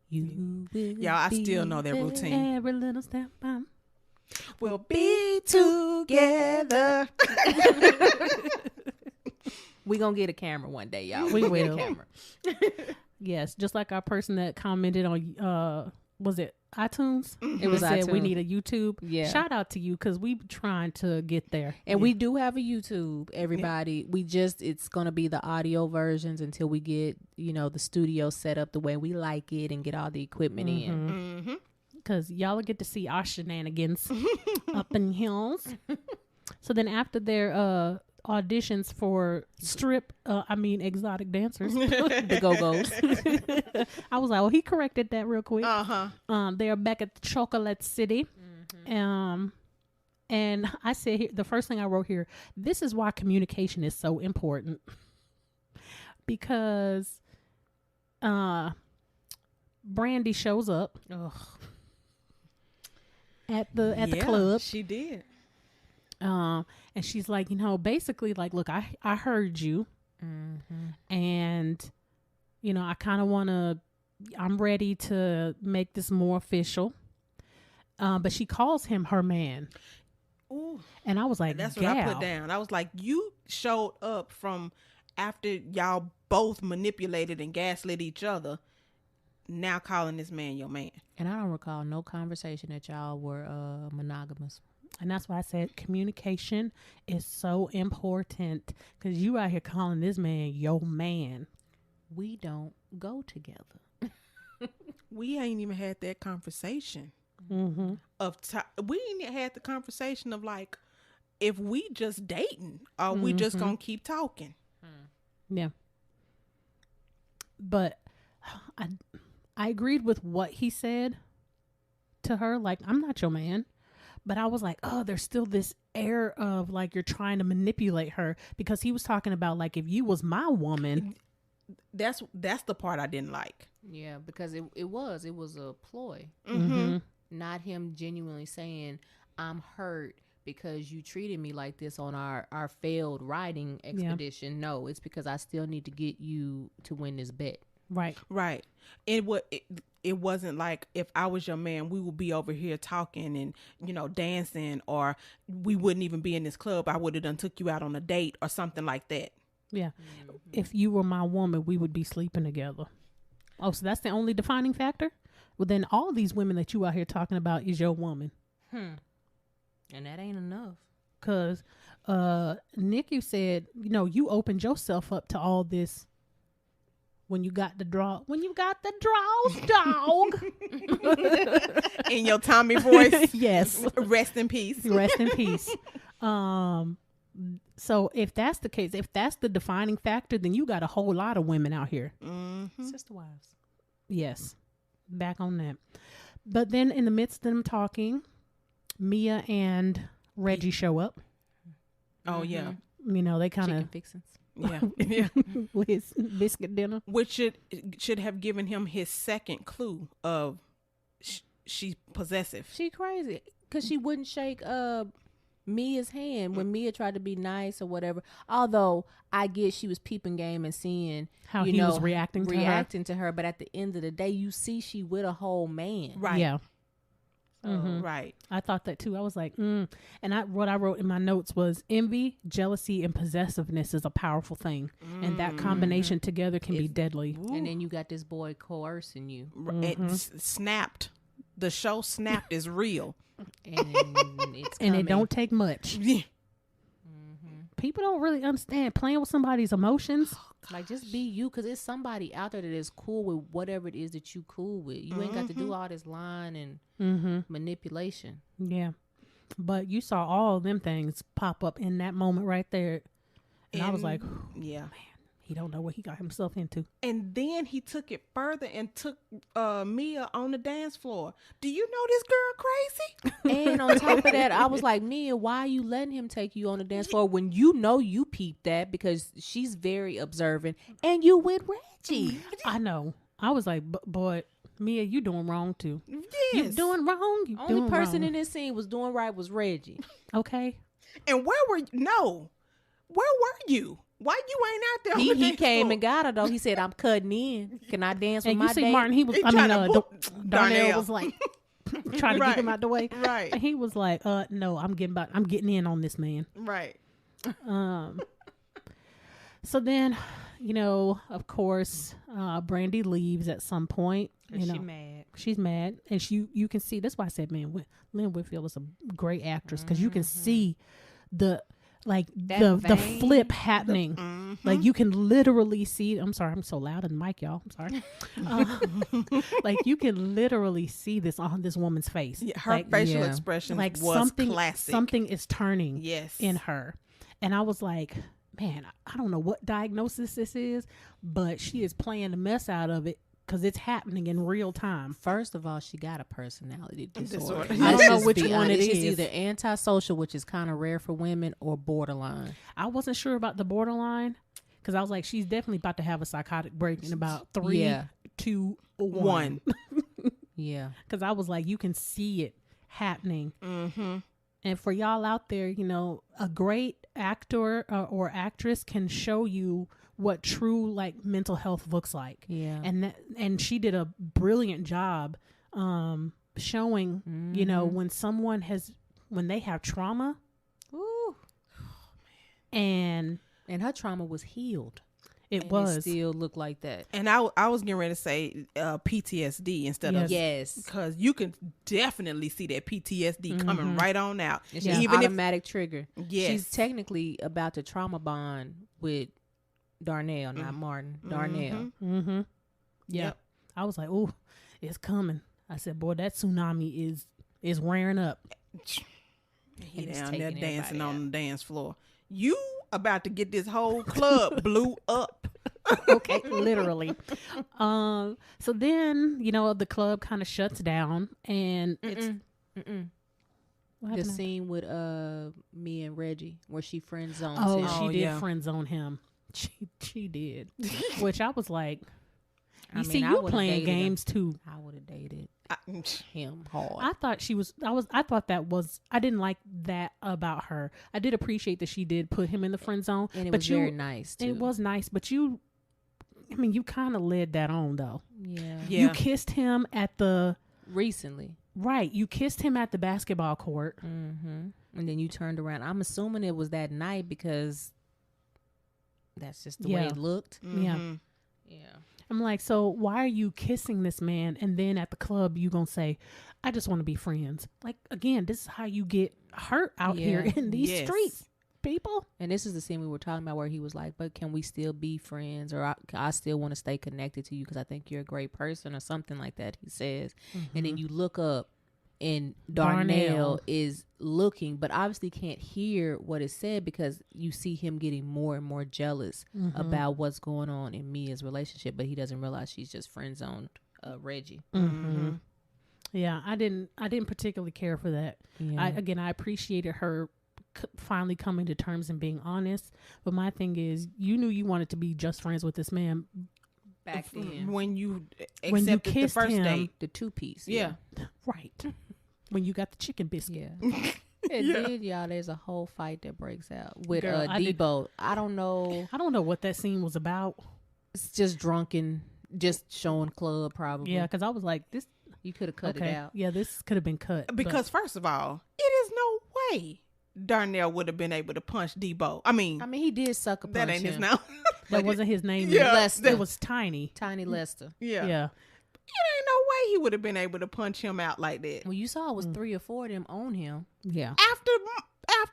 you will Y'all, I still know that be routine. Every little step bump. We'll be together. We gonna get a camera one day, y'all. We Gonna get will. a camera. Yes, just like our person that commented on, was it iTunes? It was said we iTunes. need a YouTube. Yeah. Shout out to you because we trying to get there. And we do have a YouTube, everybody. It's going to be the audio versions until we get, the studio set up the way we like it and get all the equipment in. Because y'all will get to see our shenanigans up in hills. So then after their auditions for exotic dancers, The Go-Go's. I was like, well, he corrected that real quick. They are back at the Chocolate City. And I said here, the first thing I wrote here, this is why communication is so important. Because Brandi shows up at the club. She did. And she's like, basically like, look, I heard you. And, I kind of I'm ready to make this more official. But she calls him her man. Ooh. And I was like, that's what I put down. I was like, you showed up from after y'all both manipulated and gaslit each other, now calling this man your man. And I don't recall no conversation that y'all were monogamous. And that's why I said communication is so important, because you out here calling this man your man. We don't go together. We ain't even had that conversation. We ain't even had the conversation of like, if we just dating or we just gonna keep talking. Yeah. But I agreed with what he said to her. Like, I'm not your man. But I was like, oh, there's still this air of like you're trying to manipulate her, because he was talking about like, if you was my woman. That's the part I didn't like. Yeah, because it was a ploy. Not him genuinely saying, I'm hurt because you treated me like this on our failed riding expedition. Yeah. No, it's because I still need to get you to win this bet. Right. It wasn't like, if I was your man, we would be over here talking and, dancing, or we wouldn't even be in this club. I would have done took you out on a date or something like that. Yeah. If you were my woman, we would be sleeping together. Oh, so that's the only defining factor? Well, then all these women that you out here talking about is your woman. And that ain't enough. Because Nick, you said, you opened yourself up to all this when you got the draws, dog. In your Tommy voice. Yes. Rest in peace. Rest in peace. So if that's the case, if that's the defining factor, then you got a whole lot of women out here. Sister wives. Yes. Back on that. But then in the midst of them talking, Mia and Reggie show up. Oh, yeah. They kind of... Chicken fixins. Yeah. With his biscuit dinner. Which should have given him his second clue of she's possessive. She crazy. Because she wouldn't shake Mia's hand when Mia tried to be nice or whatever. Although I get she was peeping game and seeing how he was reacting to her. But at the end of the day, you see she with a whole man. Right. Yeah. Right. I thought that too. I was like, And what I wrote in my notes was envy, jealousy, and possessiveness is a powerful thing. And that combination together can be deadly. And then you got this boy coercing you. It snapped. The show Snapped is real. And it don't take much. People don't really understand playing with somebody's emotions. Like, just be you, because there's somebody out there that is cool with whatever it is that you cool with. You ain't got to do all this lying and manipulation. Yeah. But you saw all of them things pop up in that moment right there. And I was like, yeah, man, he don't know what he got himself into. And then he took it further and took Mia on the dance floor. Do you know this girl crazy? And on top of that, I was like, Mia, why are you letting him take you on the dance floor when you peeped that, because she's very observant, and you with Reggie? I know. I was like, boy, Mia, you doing wrong too. Yes. You doing wrong. You Only doing person wrong. in this scene was doing right was Reggie. Okay. And where were you? Why you ain't out there? He came and got her though. He said, "I'm cutting in. Can I dance with and my you see date?" Martin, he was. Darnell was like trying to get him out the way. Right. And he was like, no, I'm getting in on this man. Right. So then, of course, Brandi leaves at some point. She's mad, and you can see. That's why I said, man, Lynn Whitfield is a great actress, because you can see the flip happening. Like, you can literally see. I'm sorry, I'm so loud in the mic, y'all. I'm sorry. Like, you can literally see this on this woman's face. Yeah, her facial expression was classic. Something is turning. Yes. In her, and I was like, man, I don't know what diagnosis this is, but she is playing the mess out of it, because it's happening in real time. First of all, she got a personality disorder. I don't know which one it is. It's either antisocial, which is kind of rare for women, or borderline. I wasn't sure about the borderline, because I was like, she's definitely about to have a psychotic break in about 3, 2, 1. Yeah. Because I was like, you can see it happening. And for y'all out there, a great actor or actress can show you what true like mental health looks like. Yeah. And she did a brilliant job showing, when they have trauma. Ooh. And her trauma was healed. It still looked like that. And I was getting ready to say PTSD instead of because you can definitely see that PTSD coming right on out. It's an automatic trigger. Yes. She's technically about to trauma bond with Darnell, not Martin. Darnell. Mm-hmm. Yeah. Yep. I was like, oh, it's coming. I said, boy, that tsunami is wearing up. He down there dancing on the dance floor. You about to get this whole club blew up. Okay, literally. So then, the club kind of shuts down, and it's the scene with me and Reggie where she friend zones him. Oh, she did friend zone him. She did. Which I was like, you playing games too. I would have dated him hard. I didn't like that about her. I did appreciate that she did put him in the friend zone. And it was very nice too. It was nice, but you kind of led that on though. Yeah. You kissed him recently. Right. You kissed him at the basketball court. Mm-hmm. And then you turned around. I'm assuming it was that night because that's just the way it looked. Mm-hmm. Yeah. Yeah. I'm like, so why are you kissing this man? And then at the club, you going to say, I just want to be friends. Like, again, this is how you get hurt out here in these streets, people. And this is the scene we were talking about where he was like, but can we still be friends? Or I still want to stay connected to you because I think you're a great person or something like that, he says. Mm-hmm. And then you look up and Darnell is looking, but obviously can't hear what is said because you see him getting more and more jealous about what's going on in Mia's relationship, but he doesn't realize she's just friend zoned Reggie. Mm-hmm. Yeah, I didn't particularly care for that. Yeah. I appreciated her finally coming to terms and being honest, but my thing is, you knew you wanted to be just friends with this man back then when you accepted the first date, the 2-piece. Yeah. Right. When you got the chicken biscuit. Yeah. And then, y'all, there's a whole fight that breaks out with Debo. I don't know what that scene was about. It's just drunken, just showing club probably. Yeah, because I was like, this. You could have cut it out. Yeah, this could have been cut. Because first of all, it is no way Darnell would have been able to punch Debo. I mean, he did suck a punch. That ain't his name. That wasn't his name. Yeah, Lester. It was Tiny Lester. Yeah. Yeah. It ain't no way he would have been able to punch him out like that. Well, you saw it was 3 or 4 of them on him. Yeah. After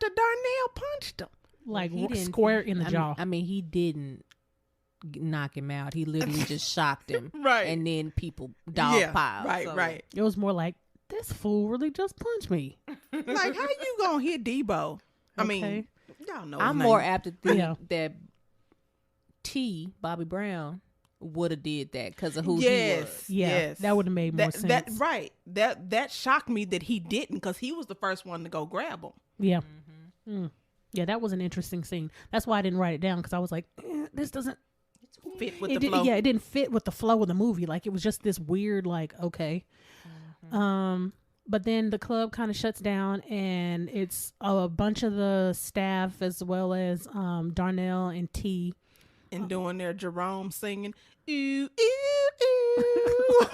Darnell punched him. Like he didn't square in the jaw. He didn't knock him out. He literally just shocked him. Right. And then people dogpiled. Right. It was more like, this fool really just punched me. Like, how you gonna hit Debo? I mean, y'all know I'm more apt to think that Bobby Brown would have did that because of who he was. Yes, that would have made more sense. That shocked me that he didn't because he was the first one to go grab him. Yeah. Mm-hmm. Yeah, that was an interesting scene. That's why I didn't write it down because I was like, this doesn't fit with the flow. Yeah, it didn't fit with the flow of the movie. Like it was just this weird, like, okay. Mm-hmm. But then the club kind of shuts down and it's a bunch of the staff as well as Darnell and T. And doing their Jerome singing, ooh, ooh, ooh.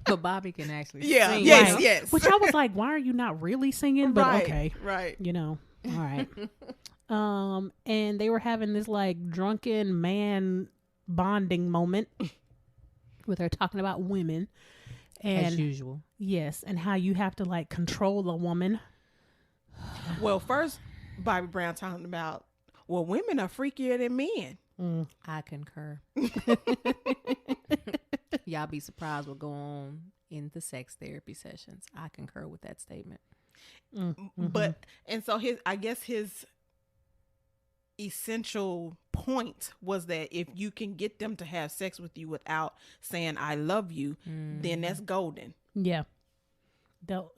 But Bobby can actually sing. Yes. Which I was like, why are you not really singing? But okay. Right. All right. And they were having this like drunken man bonding moment with her talking about women. And, as usual. Yes. And how you have to like control a woman. Well, first, Bobby Brown talking about, well, women are freakier than men. I concur. Y'all be surprised what go on in the sex therapy sessions. I concur with that statement. Mm-hmm. But, and so his essential point was that if you can get them to have sex with you without saying I love you, then that's golden. Yeah. They'll,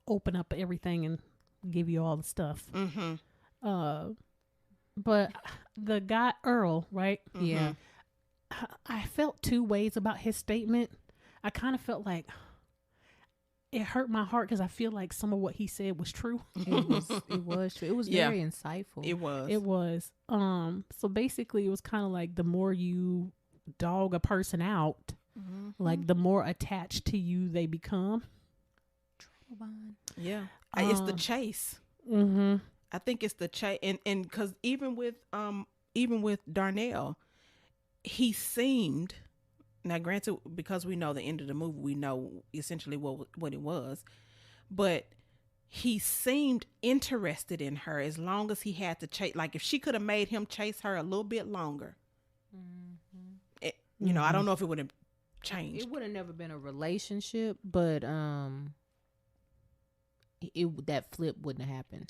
open up everything and give you all the stuff. Mm-hmm. But the guy, Earl, right? Mm-hmm. Yeah. I felt 2 ways about his statement. I kind of felt like it hurt my heart because I feel like some of what he said was true. It was true. It was very insightful. It was. It was. So basically, it was kind of like the more you dog a person out, like the more attached to you they become. Yeah, it's the chase. I think it's the chase, and because even with Darnell, he seemed. Now, granted, because we know the end of the movie, we know essentially what it was, but he seemed interested in her as long as he had to chase. Like if she could have made him chase her a little bit longer, you know, I don't know if it would have changed. It would have never been a relationship, but that flip wouldn't have happened.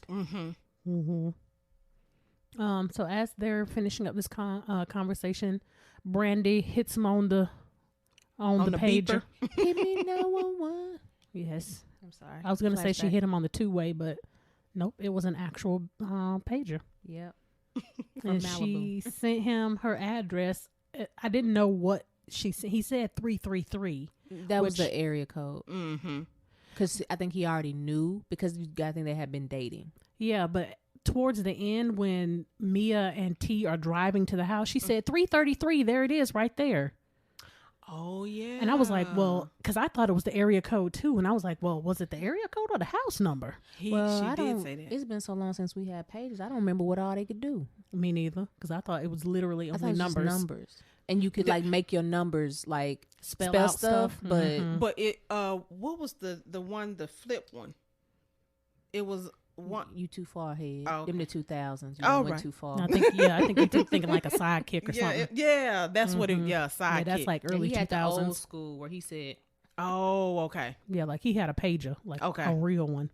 So as they're finishing up this conversation, Brandi hits him on the pager. Hit me 911. Yes. I'm sorry. I was going to say she hit him on the two-way, but nope, it was an actual pager. Yep. And she sent him her address. I didn't know what he said 333. That was the area code. Because I think he already knew, because I think they had been dating. Yeah, but towards the end when Mia and T are driving to the house, she said 333. There it is right there. Oh, yeah. And I was like, well, because I thought it was the area code too. And I was like, well, was it the area code or the house number? She did say that. It's been so long since we had pages. I don't remember what all they could do. Me neither. Because I thought it was literally only numbers. And you could like make your numbers like spell out stuff. But But it, what was the flip one? It was one. You too far ahead. Oh, them the 2000s. You went too far. I think you're thinking like a sidekick or something. Yeah, that's what it. Yeah, sidekick. Yeah, that's like early 2000s. Old school where he said, "Oh, okay." Yeah, like he had a pager, like a real one.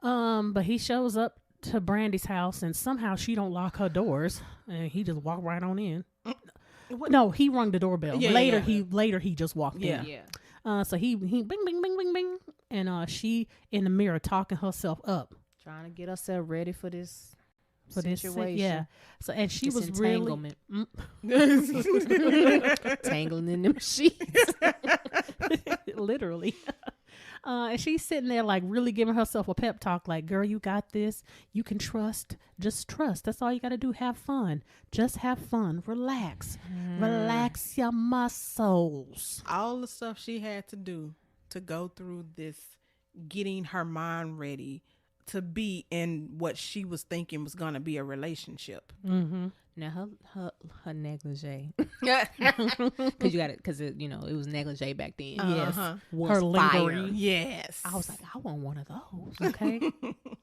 But he shows up to Brandi's house, and somehow she don't lock her doors, and he just walked right on in. No, he rung the doorbell. Yeah, later he just walked in. Yeah. So he bing bing bing bing bing, and she in the mirror talking herself up, trying to get herself ready for this situation. Yeah. So and she was really tangling in them sheets, literally. And she's sitting there like really giving herself a pep talk, like, girl, you got this. You can trust. Just trust. That's all you got to do. Have fun. Just have fun. Relax. Relax your muscles. All the stuff she had to do to go through this, getting her mind ready to be in what she was thinking was going to be a relationship. Now her negligee, because it was negligee back then. Yes, was her fire. lingering. Yes, I was like, I want one of those. Okay,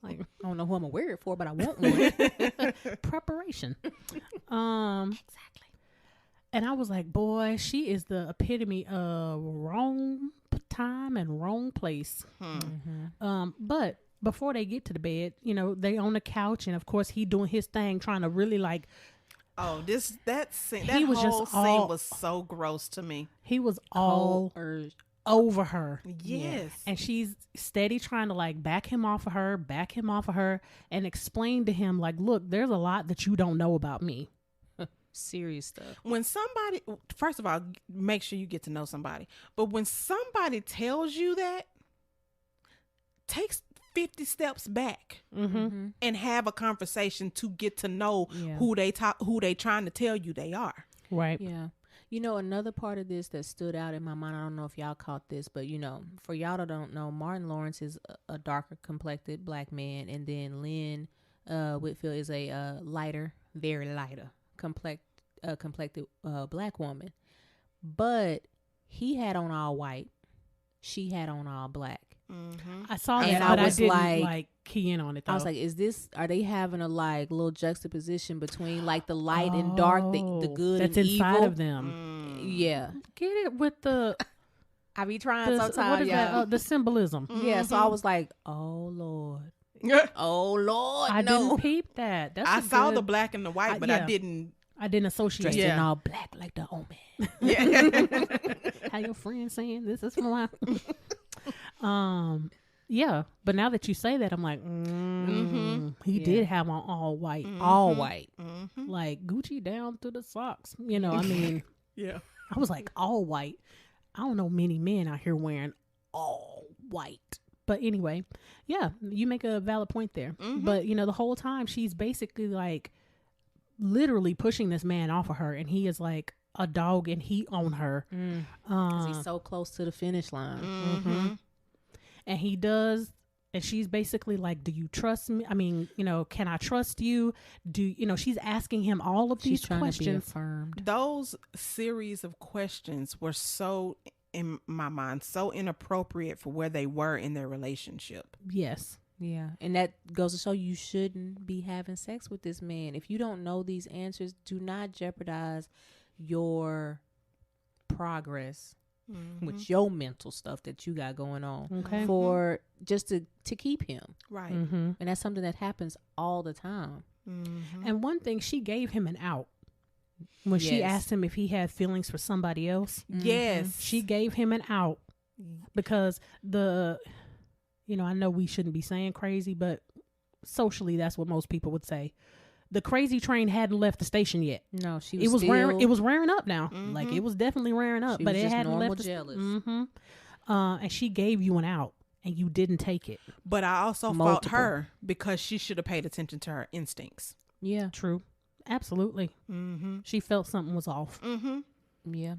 like I don't know who I'm gonna wear it for, but I want one. Preparation. Exactly. And I was like, boy, she is the epitome of wrong time and wrong place. But before they get to the bed, they on the couch, and of course he doing his thing, trying to really like. Oh, that whole scene was so gross to me. He was all over her. Yes. And she's steady trying to like back him off of her, and explain to him like, look, there's a lot that you don't know about me. Serious stuff. When somebody, first of all, make sure you get to know somebody. But when somebody tells you that, takes 50 steps back and have a conversation to get to know who they trying to tell you they are. Right. Yeah. Another part of this that stood out in my mind, I don't know if y'all caught this, but for y'all that don't know, Martin Lawrence is a darker complected black man, and then Lynn Whitfield is a very lighter complected black woman. But he had on all white, she had on all black. I saw that, but I didn't like key in on it though. I was like, are they having a like little juxtaposition between like the light and dark, the good that's and inside evil of them? Yeah. Get it with the I be trying sometimes. What is that? The symbolism. Yeah, so I was like, oh Lord. Oh Lord. I didn't peep that. I saw the black and the white, but I didn't associate. Dressed in all black like the old man. Yeah. How your friend saying this is from yeah, but now that you say that, I'm like, he did have on all white, all white, like Gucci down to the socks. I mean, yeah. I was like, all white. I don't know many men out here wearing all white. But anyway, yeah, you make a valid point there. But, you know, the whole time she's basically like literally pushing this man off of her, and he is like a dog and heat on her. Because he's so close to the finish line. And he does, and she's basically like, do you trust me? I mean, you know, can I trust you? She's asking him all of these questions. To be affirmed. Those series of questions were so, in my mind, so inappropriate for where they were in their relationship. Yes. Yeah. And that goes to show you shouldn't be having sex with this man. If you don't know these answers, do not jeopardize your progress with your mental stuff that you got going on for just to keep him. Right. And that's something that happens all the time. And one thing, she gave him an out. When she asked him if he had feelings for somebody else. Yes. She gave him an out because I know we shouldn't be saying crazy, but socially that's what most people would say. The crazy train hadn't left the station yet. No, it was rearing up now. Like it was definitely rearing up, but it hadn't left. Jealous. And she gave you an out, and you didn't take it. But I also fault her because she should have paid attention to her instincts. Yeah, true, absolutely. She felt something was off. Yeah,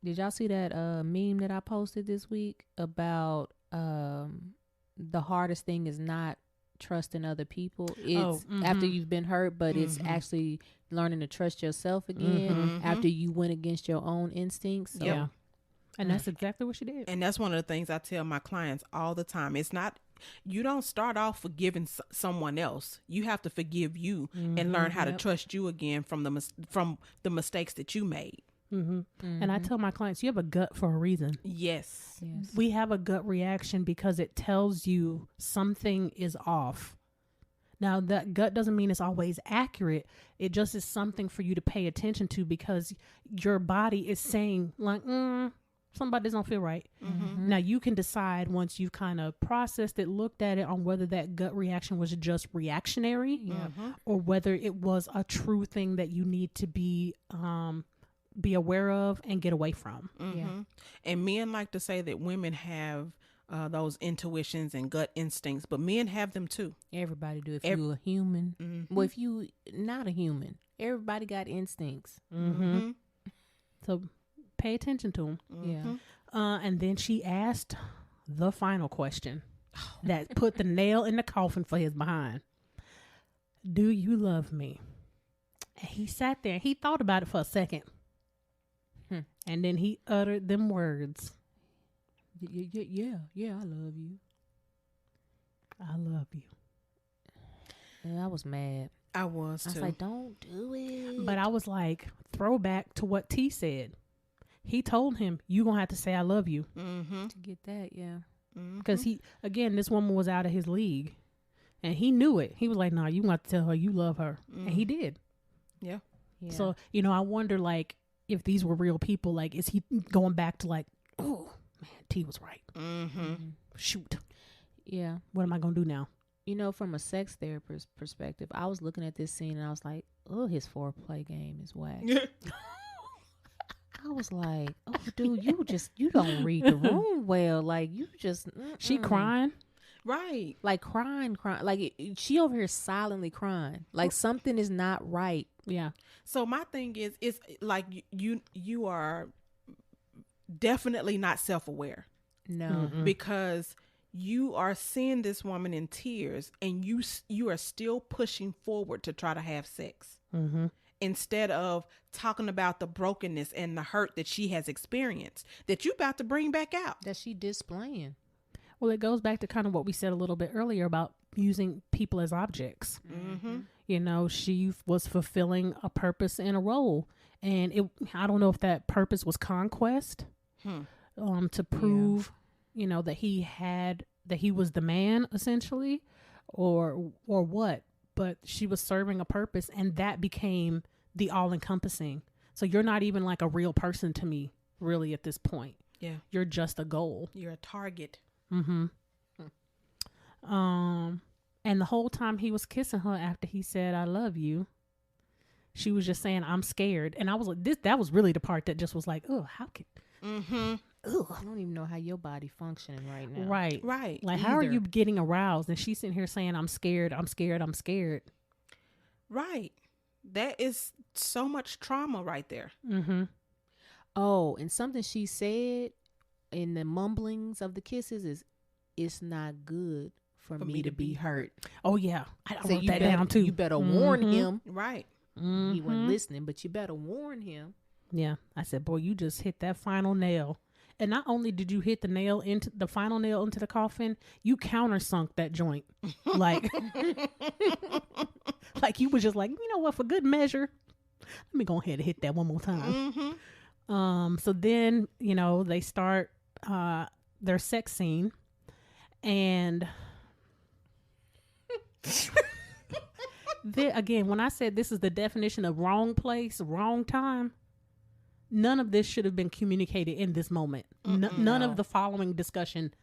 did y'all see that meme that I posted this week about the hardest thing is not trusting other people. It's after you've been hurt, but it's actually learning to trust yourself again after you went against your own instincts. So. Yeah. And that's exactly what she did. And that's one of the things I tell my clients all the time. It's not, you don't start off forgiving someone else. You have to forgive you and learn how to trust you again from the mistakes that you made. And I tell my clients, you have a gut for a reason. Yes. We have a gut reaction because it tells you something is off. Now, that gut doesn't mean it's always accurate. It just is something for you to pay attention to because your body is saying like, somebody doesn't feel right. Now, you can decide once you've kind of processed it, looked at it, on whether that gut reaction was just reactionary or whether it was a true thing that you need to be aware of and get away from. And men like to say that women have those intuitions and gut instincts, but men have them too. Everybody do. If you're a human, well, if you not a human, everybody got instincts. So pay attention to them. Yeah. And then she asked the final question that put the nail in the coffin for his behind. Do you love me? And he sat there. He thought about it for a second. And then he uttered them words. Yeah, I love you. I love you. And I was mad. I was too. I was like, don't do it. But I was like, throwback to what T said. He told him, you going to have to say I love you. To get that, yeah. Because this woman was out of his league. And he knew it. He was like, nah, you got to tell her you love her. And he did. Yeah. So, I wonder, like, if these were real people, like, is he going back to like, oh, man, T was right. Shoot. Yeah. What am I going to do now? From a sex therapist perspective, I was looking at this scene and I was like, oh, his foreplay game is whack. I was like, oh, dude, you don't read the room well. Like, you just. She crying. Right. Like, crying. Like, she over here silently crying. Like, something is not right. Yeah. So my thing is, it's like you are definitely not self-aware. No. Because you are seeing this woman in tears and you are still pushing forward to try to have sex. Instead of talking about the brokenness and the hurt that she has experienced that you about to bring back out. That she displaying. Well, it goes back to kind of what we said a little bit earlier about using people as objects. She was fulfilling a purpose and a role. And I don't know if that purpose was conquest to prove, that he was the man essentially or what. But she was serving a purpose and that became the all encompassing. So you're not even like a real person to me, really, at this point. Yeah. You're just a goal. You're a target. And the whole time he was kissing her after he said, I love you, she was just saying, I'm scared. And I was like, that was really the part that just was like, oh, how could, ugh, I don't even know how your body functioning right now. Right. Like, how are you getting aroused? And she's sitting here saying, I'm scared. Right. That is so much trauma right there. Mm-hmm. Oh, and something she said in the mumblings of the kisses is, it's not good for me to be hurt. Oh, yeah. I So wrote that down, too. You better warn him. Right. He wasn't listening, but you better warn him. Yeah. I said, boy, you just hit that final nail. And not only did you hit the final nail into the coffin, you countersunk that joint. Like, like you was just like, you know what, for good measure, let me go ahead and hit that one more time. Mm-hmm. So then, they start their sex scene, and again, when I said this is the definition of wrong place, wrong time, none of this should have been communicated in this moment. None of the following discussion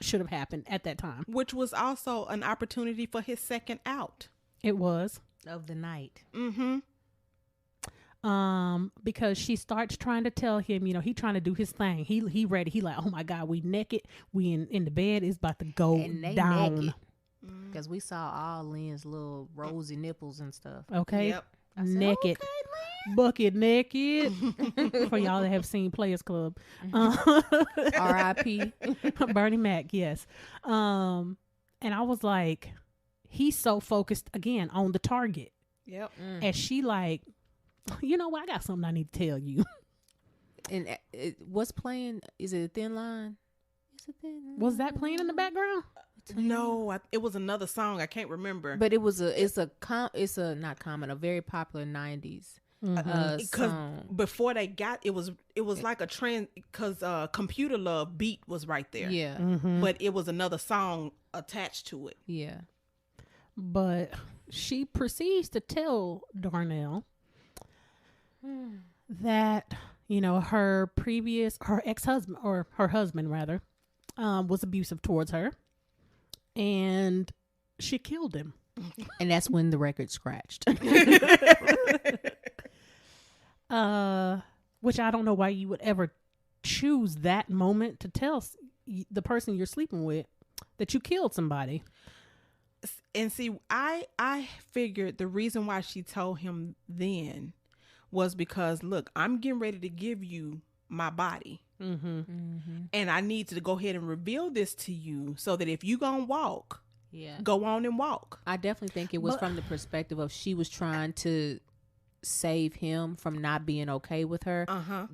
should have happened at that time. Which was also an opportunity for his second out. It was. Of the night. Mm-hmm. Because she starts trying to tell him, he trying to do his thing. He ready. He like, oh my God, we naked. We in the bed. It's about to go down. Because we saw all Lynn's little rosy nipples and stuff. Okay. Yep. Said, naked. Okay, bucket naked. For y'all that have seen Players Club. R.I.P. Bernie Mac, yes. And I was like, he's so focused again on the target. Yep. And she like, you know what? I got something I need to tell you. And what's playing? Is it a Thin Line? Is it Thin Line? Was that playing in the background? No, it was another song. I can't remember. But it's a not common, a very popular 90s song. Before they got it was like a trend because Computer Love beat was right there. Yeah. But it was another song attached to it. Yeah. But she proceeds to tell Darnell that, her ex-husband, or her husband rather, was abusive towards her. And she killed him. And that's when the record scratched. Which I don't know why you would ever choose that moment to tell the person you're sleeping with that you killed somebody. And see, I figured the reason why she told him then was because, look, I'm getting ready to give you my body. And I need to go ahead and reveal this to you so that if you gonna walk, go on and walk. I definitely think it was from the perspective of she was trying to save him from not being okay with her.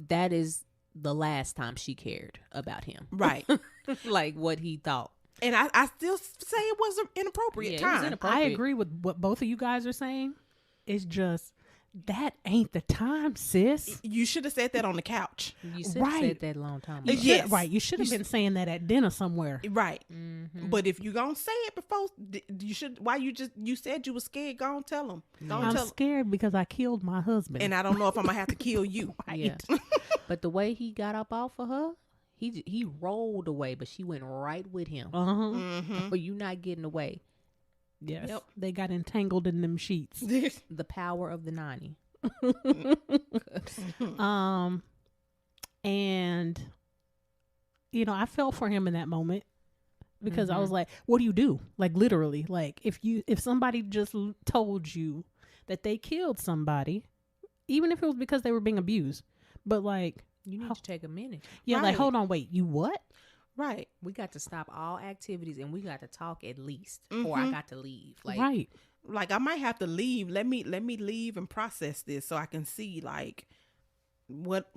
That is the last time she cared about him. Right. Like what he thought. And I still say it was an inappropriate time. It was inappropriate. I agree with what both of you guys are saying. It's just, that ain't the time, sis. You should have said that on the couch. You should have said that a long time ago. Yes. Right. You should have been saying that at dinner somewhere. Right. But if you gonna say it before, you should. Why you said you was scared? Go on, tell him. I'm scared because I killed my husband. And I don't know if I'm gonna have to kill you. Yeah. But the way he got up off of her, he rolled away, but she went right with him. But you not getting away. Yes. Yep. They got entangled in them sheets. The power of the 90. And I felt for him in that moment because I was like, what do you do? Like, literally, like if somebody just told you that they killed somebody, even if it was because they were being abused, but like, you need to take a minute. Yeah. Right. Like, hold on, wait, you what? Right. We got to stop all activities and we got to talk at least, or I got to leave. Like, right. Like, I might have to leave. Let me leave and process this so I can see like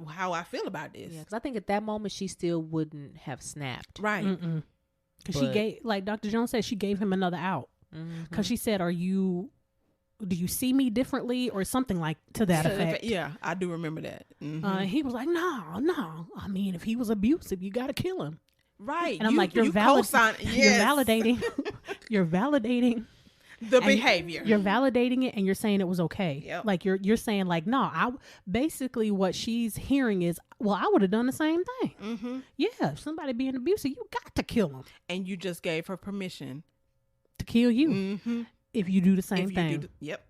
how I feel about this. Yeah, because I think at that moment she still wouldn't have snapped. Right. Because she gave, like Dr. Jones said, she gave him another out. Because she said, do you see me differently, or something like to that effect? Yeah, I do remember that. He was like, no. I mean, if he was abusive, you got to kill him. Right. And I'm like, you're validating the behavior. You're validating it, and you're saying it was okay. Yep. Like you're saying like, no, basically what she's hearing is, well, I would have done the same thing. Yeah, if somebody being abusive, you got to kill them. And you just gave her permission to kill you if you do the same thing. Yep.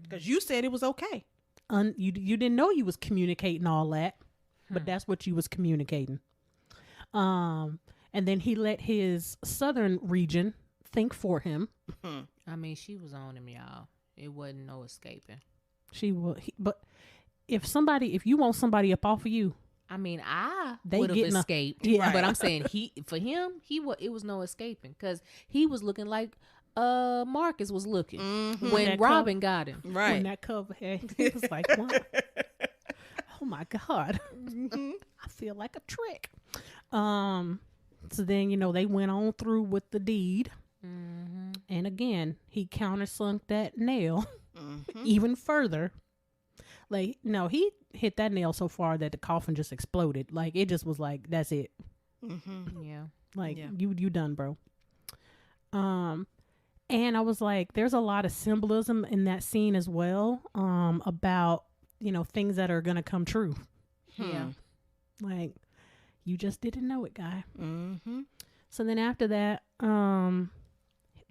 Because you said it was okay. You didn't know you was communicating all that, but that's what you was communicating. And then he let his southern region think for him. I mean, she was on him, y'all. It wasn't no escaping. She will, but if you want somebody up off of you, I mean, they would have escaped, yeah. But I'm saying it was no escaping because he was looking like Marcus was looking when Robin got him. Right. When that cover had, he was like, what? Oh my God. I feel like a trick. So then, they went on through with the deed. And again, he countersunk that nail even further. Like, no, he hit that nail so far that the coffin just exploded. Like, it just was like, that's it. Yeah. Like, you done, bro. And I was like, there's a lot of symbolism in that scene as well, about, things that are going to come true. Yeah. Like, you just didn't know it, guy. So then after that,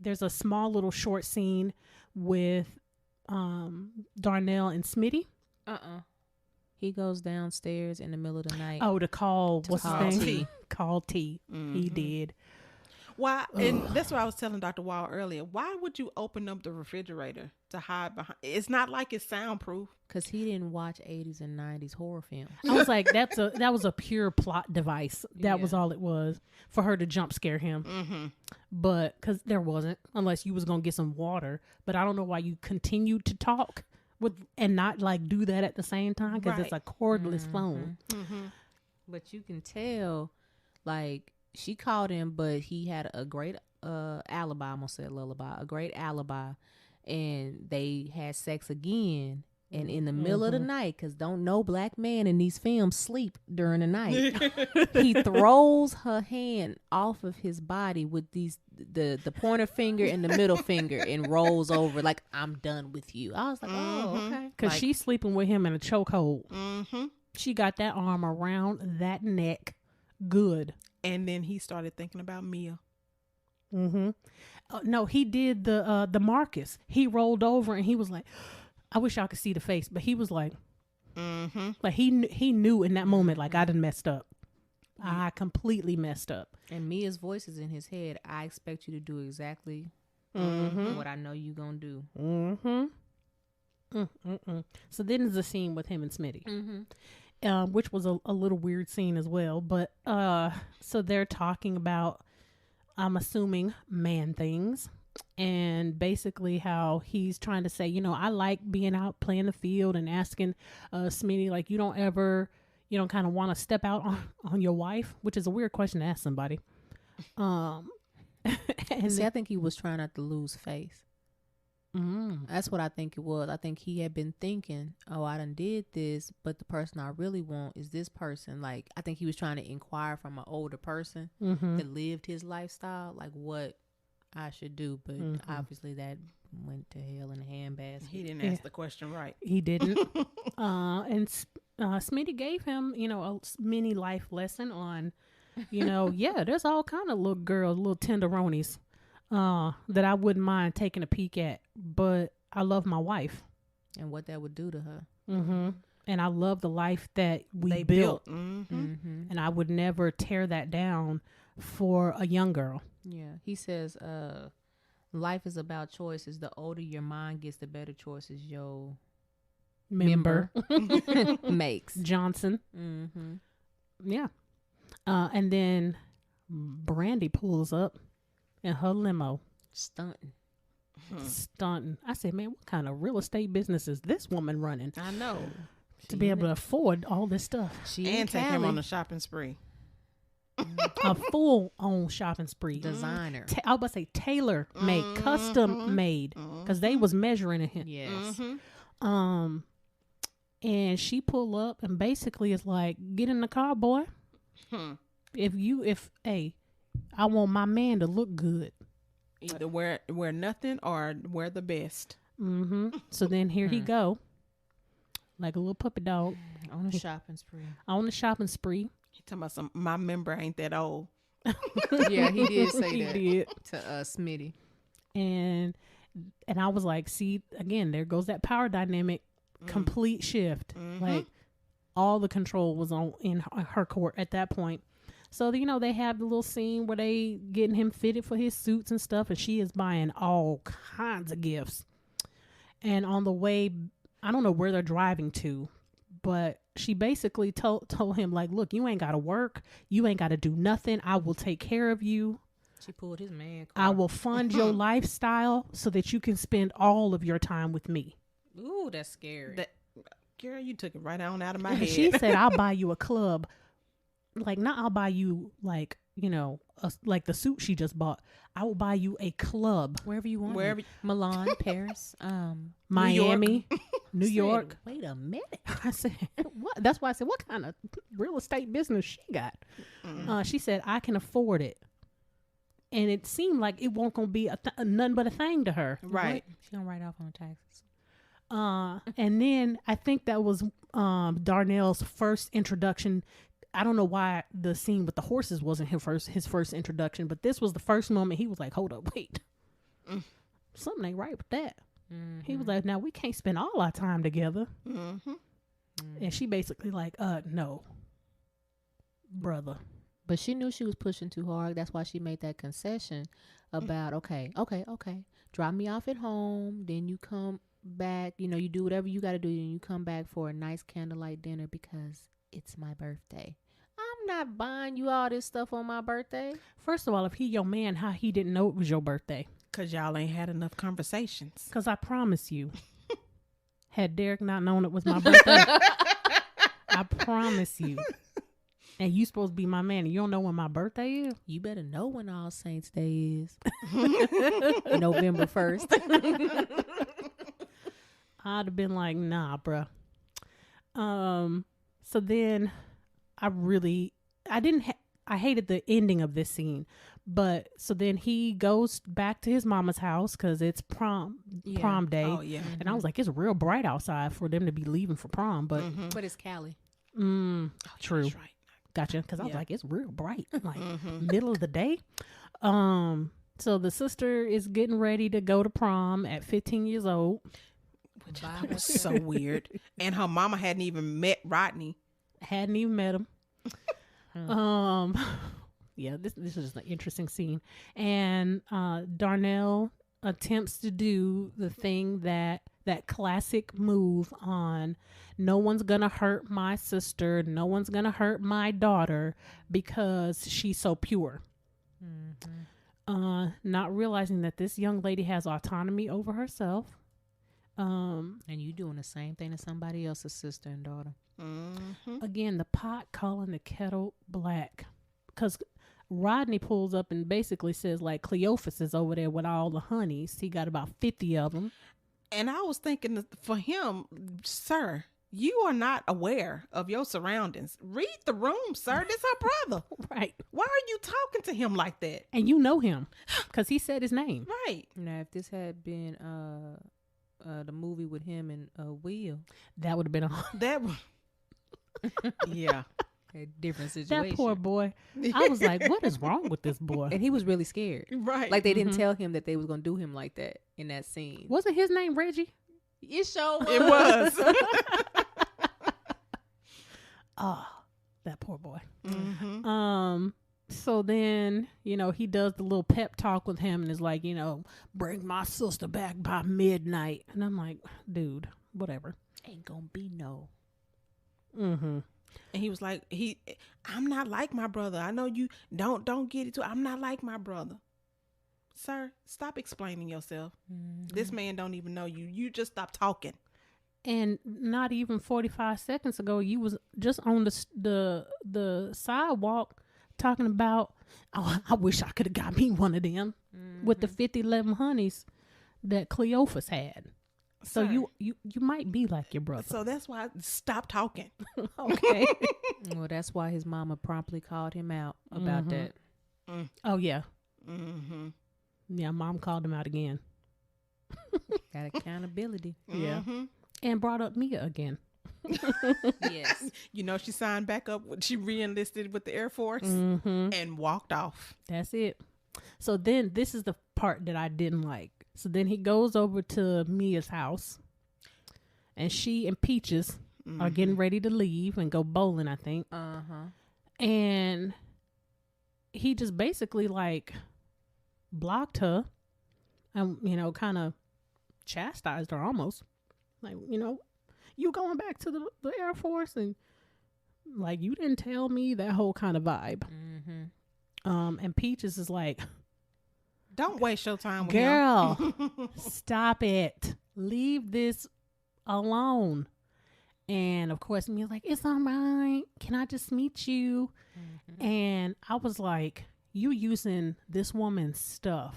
there's a small little short scene with Darnell and Smitty. He goes downstairs in the middle of the night. Oh, to call what's call his name? T. Call T. He did. Why? And that's what I was telling Dr. Wall earlier. Why would you open up the refrigerator to hide behind? It's not like it's soundproof. Because he didn't watch 80s and 90s horror films. I was like, that was a pure plot device. That was all it was for her to jump scare him. But because there wasn't, unless you was gonna get some water. But I don't know why you continued to talk and not like do that at the same time because it's a cordless phone. But you can tell, like, she called him, but he had a great alibi. I almost said lullaby. A great alibi, and they had sex again. And in the middle of the night, because don't no black man in these films sleep during the night, he throws her hand off of his body with the pointer finger and the middle finger and rolls over like, I'm done with you. I was like, oh, okay. Because she's sleeping with him in a chokehold. She got that arm around that neck. Good. And then he started thinking about Mia. No, he did the Marcus. He rolled over and he was like, I wish y'all could see the face, but he was like, like he knew in that moment, like, I done messed up. I completely messed up. And Mia's voice is in his head. I expect you to do exactly what I know you gonna do. So then there's a scene with him and Smitty, which was a little weird scene as well. But so they're talking about, I'm assuming, man things. And basically how he's trying to say, I like being out playing the field and asking Smitty, like, you don't ever, kind of want to step out on your wife, which is a weird question to ask somebody. And I think he was trying not to lose face. That's what I think it was. I think he had been thinking, oh, I done did this, but the person I really want is this person. Like, I think he was trying to inquire from an older person that lived his lifestyle, like what I should do, but obviously that went to hell in a handbasket. He didn't ask the question right. He didn't. And Smitty gave him, a mini life lesson on, there's all kind of little girls, little tenderonis that I wouldn't mind taking a peek at, but I love my wife. And what that would do to her. And I love the life that they built. And I would never tear that down for a young girl. Yeah, he says, life is about choices. The older your mind gets, the better choices your member makes. Johnson. Yeah. And then Brandi pulls up in her limo. Stunting. I said, man, what kind of real estate business is this woman running? I know. To be able to afford all this stuff. And take him on a shopping spree. A full-on shopping spree. Designer. I was about to say tailor made, custom made, because they was measuring him. Yes. And she pull up and basically is like, get in the car, boy. I want my man to look good. Either wear nothing or wear the best. So then here he go, like a little puppy dog on a shopping spree. On the shopping spree. He talking about my member ain't that old. Yeah, he did say he that did. To Smitty. And I was like, see, again, there goes that power dynamic, complete shift. Like all the control was in her court at that point. So, they have the little scene where they getting him fitted for his suits and stuff, and she is buying all kinds of gifts. And on the way, I don't know where they're driving to, but she basically told him, like, look, you ain't got to work. You ain't got to do nothing. I will take care of you. She pulled his man I car. will fund your lifestyle so that you can spend all of your time with me. Ooh, that's scary. Girl, you took it right on out of my head. She said, I'll buy you a club. Like, not I'll buy you, like, like the suit she just bought. I will buy you a club. Wherever you want. Wherever. Milan, Paris, Miami, New Said, York. Wait a minute. I said, what? That's why I said, what kind of real estate business she got? She said, I can afford it. And it seemed like it won't gonna be nothing but a thing to her. Right. What? She gonna write off on taxes. And then I think that was Darnell's first introduction. I don't know why the scene with the horses wasn't his first introduction, but this was the first moment he was like, hold up, wait. Something ain't right with that. Mm-hmm. He was like, now we can't spend all our time together. Mm-hmm. And she basically like, no, brother. But she knew she was pushing too hard. That's why she made that concession about, okay, drop me off at home. Then you come back, you do whatever you got to do. And you come back for a nice candlelight dinner because it's my birthday. I'm not buying you all this stuff on my birthday. First of all, if he your man, how he didn't know it was your birthday? Because y'all ain't had enough conversations. Because I promise you, had Derek not known it was my birthday, I promise you. And you supposed to be my man, and you don't know when my birthday is? You better know when All Saints Day is. November 1st. I'd have been like, nah, bruh. So then I hated the ending of this scene. But so then he goes back to his mama's house because it's prom day. Oh, yeah. And I was like, it's real bright outside for them to be leaving for prom. But But it's Cali. True. That's right. Gotcha. Because I was like, it's real bright. Like middle of the day. So the sister is getting ready to go to prom at 15 years old. Which was so weird. And her mama hadn't even met Rodney. Hadn't even met him. Yeah, this is just an interesting scene. And Darnell attempts to do the thing that classic move on, no one's gonna hurt my sister, no one's gonna hurt my daughter because she's so pure. Not realizing that this young lady has autonomy over herself. And you doing the same thing to somebody else's sister and daughter. Again, the pot calling the kettle black, because Rodney pulls up and basically says like Cleophas is over there with all the honeys. He got about 50 of them. And I was thinking that for him, sir, you are not aware of your surroundings. Read the room, sir. This her brother. Right. Why are you talking to him like that? And you know him because he said his name. Right. Now, if this had been the movie with him and Will, that would have been yeah. A different situation. That poor boy. I was like, what is wrong with this boy? And he was really scared. Right. Like they didn't tell him that they was going to do him like that in that scene. Wasn't his name Reggie? It sure was. It was. Oh, that poor boy. So then, he does the little pep talk with him and is like, bring my sister back by midnight. And I'm like, dude, whatever. Ain't gonna be no. And he was like, I'm not like my brother. I know you don't get it too. I'm not like my brother. Sir, stop explaining yourself. This man don't even know you. You just stop talking. And not even 45 seconds ago, you was just on the sidewalk talking about, oh, I wish I could have got me one of them with the 50-11 honeys that Cleophas had. So you might be like your brother. So that's why stop talking. Okay. Well, that's why his mama promptly called him out about that. Oh, yeah. Yeah, mom called him out again. Got accountability. Yeah. And brought up Mia again. Yes. She signed back up. She re-enlisted with the Air Force and walked off. That's it. So then this is the part that I didn't like. So then he goes over to Mia's house, and she and Peaches are getting ready to leave and go bowling, I think. And he just basically like blocked her and, you know, kind of chastised her almost. Like, you know, you going back to the Air Force and like, you didn't tell me, that whole kind of vibe. And Peaches is like, don't waste your time with girl, him. stop it. Leave this alone. And of course, me was like, it's all right. Can I just meet you? And I was like, you using this woman's stuff.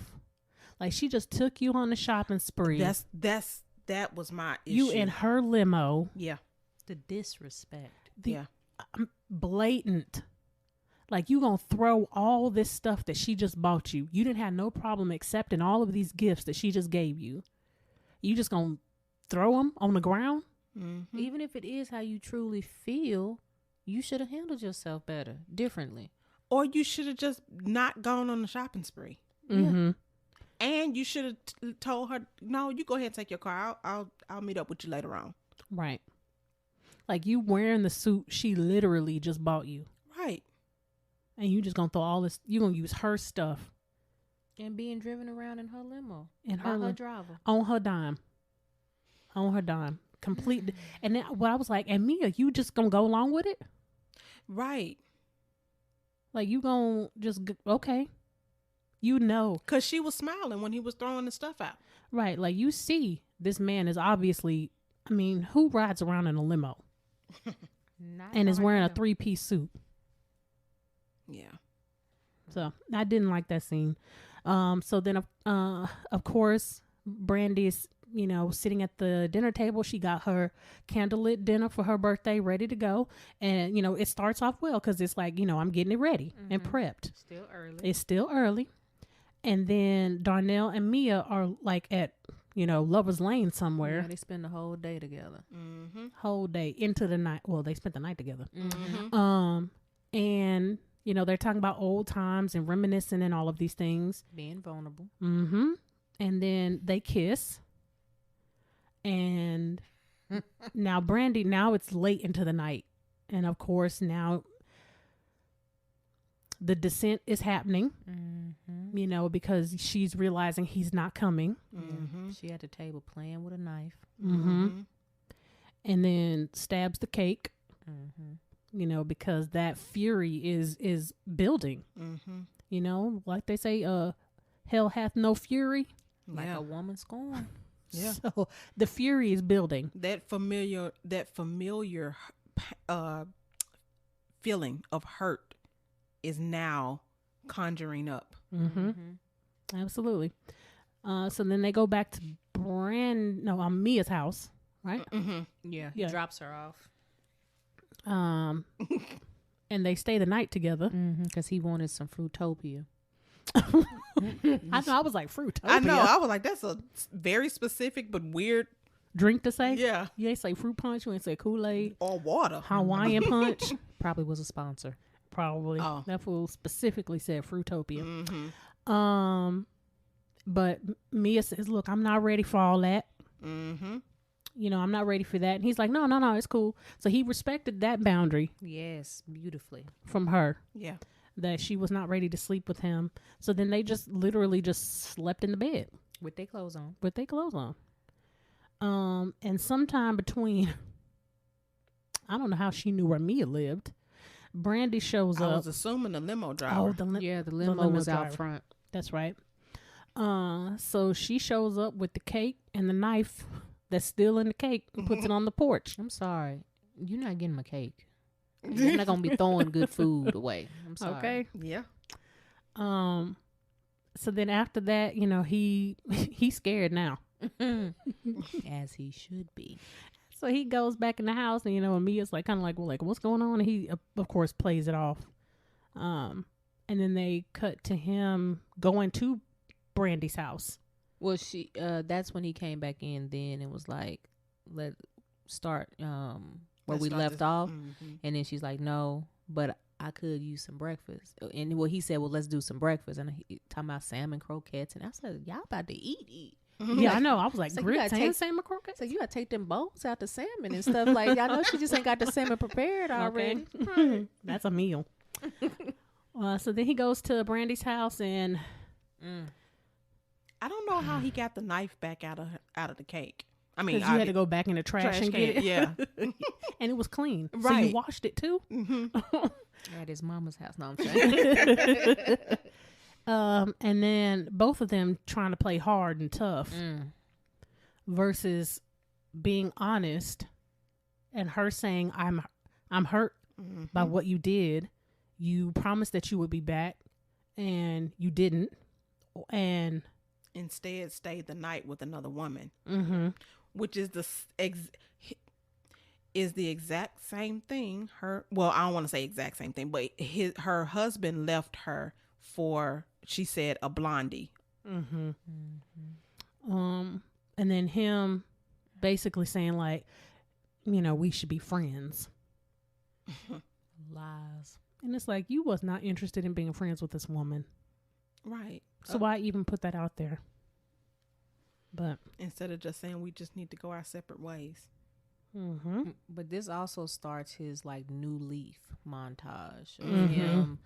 Like, she just took you on the shopping spree. That was my issue. You in her limo. Yeah. The disrespect. Blatant. Like, you gonna throw all this stuff that she just bought you. You didn't have no problem accepting all of these gifts that she just gave you. You just gonna throw them on the ground? Even if it is how you truly feel, you should have handled yourself better, differently. Or you should have just not gone on the shopping spree. Mm-hmm. And you should have told her, no, you go ahead and take your car. I'll meet up with you later on. Right. Like, you wearing the suit she literally just bought you. Right. And you just gonna throw all this, you gonna use her stuff. And being driven around in her limo. In her driver. On her dime. On her dime. Complete. And then what I was like, and Mia, you just gonna go along with it? Right. Like, you gonna just, okay. You know. Because she was smiling when he was throwing the stuff out. Right. Like, you see, this man is obviously, I mean, who rides around in a limo? And is wearing a 3-piece suit. Yeah. So I didn't like that scene. So then, of course, Brandy's, you know, sitting at the dinner table. She got her candlelit dinner for her birthday ready to go. And, you know, it starts off well because it's like, you know, I'm getting it ready and prepped. Still early. It's still early. And then Darnell and Mia are like at, you know, Lover's Lane somewhere. Yeah, they spend the whole day together. Whole day into the night. Well, they spent the night together. And, you know, they're talking about old times and reminiscing and all of these things. Being vulnerable. And then they kiss. And now Brandi, now it's late into the night. And of course, now the descent is happening, you know, because she's realizing he's not coming. She at the table playing with a knife. And then stabs the cake, you know, because that fury is building. You know, like they say, hell hath no fury. Like a woman scorned. Yeah. So the fury is building. That familiar feeling of hurt is now conjuring up. Absolutely. So then they go back to Mia's house, right? Yeah, he drops her off. And they stay the night together because he wanted some Fruitopia. I know. I was like, Fruitopia. I know. I was like, that's a very specific but weird drink to say. Yeah. You ain't say fruit punch. You ain't say Kool-Aid or water. Hawaiian punch. Probably was a sponsor. Probably. Oh. That fool specifically said Fruitopia. But Mia says, look, I'm not ready for all that. You know, I'm not ready for that. And he's like, no, it's cool. So he respected that boundary. Yes, beautifully. From her. Yeah. That she was not ready to sleep with him. So then they just literally just slept in the bed. With their clothes on. And sometime between, I don't know how she knew where Mia lived. Brandi shows up. I was assuming the limo driver. Oh, the limo was driver. out front. That's right. So she shows up with the cake and the knife that's still in the cake and puts it on the porch. I'm sorry. You're not getting my cake. You're not going to be throwing good food away. I'm sorry. Okay. Yeah. So then after that, you know, he's scared now. As he should be. So he goes back in the house and, you know, Mia's like, kind of like, well, like, what's going on? And he, of course, plays it off. And then they cut to him going to Brandi's house. Well, that's when he came back in then and was like, let's start where we left off. And then she's like, no, but I could use some breakfast. And he said, well, let's do some breakfast. And he talking about salmon croquettes. And I said, y'all about to eat. Yeah, I know. I was like, grits and salmon croquettes? So you got to take them bones out the salmon and stuff. Like, I know she just ain't got the salmon prepared already. Okay. That's a meal. So then he goes to Brandi's house and I don't know how he got the knife back out of the cake. I mean, you had to go back in the trash and get it. Yeah. And it was clean. Right. So you washed it too? At his mama's house. No, I'm saying. And then both of them trying to play hard and tough versus being honest, and her saying, I'm hurt by what you did. You promised that you would be back and you didn't. And instead stayed the night with another woman, which is the exact same thing. I don't want to say exact same thing, but her husband left her for, she said, a blondie. And then him basically saying like, we should be friends. Lies. And it's like, you was not interested in being friends with this woman. Right. So why even put that out there? But instead of just saying we just need to go our separate ways. But this also starts his like new leaf montage of him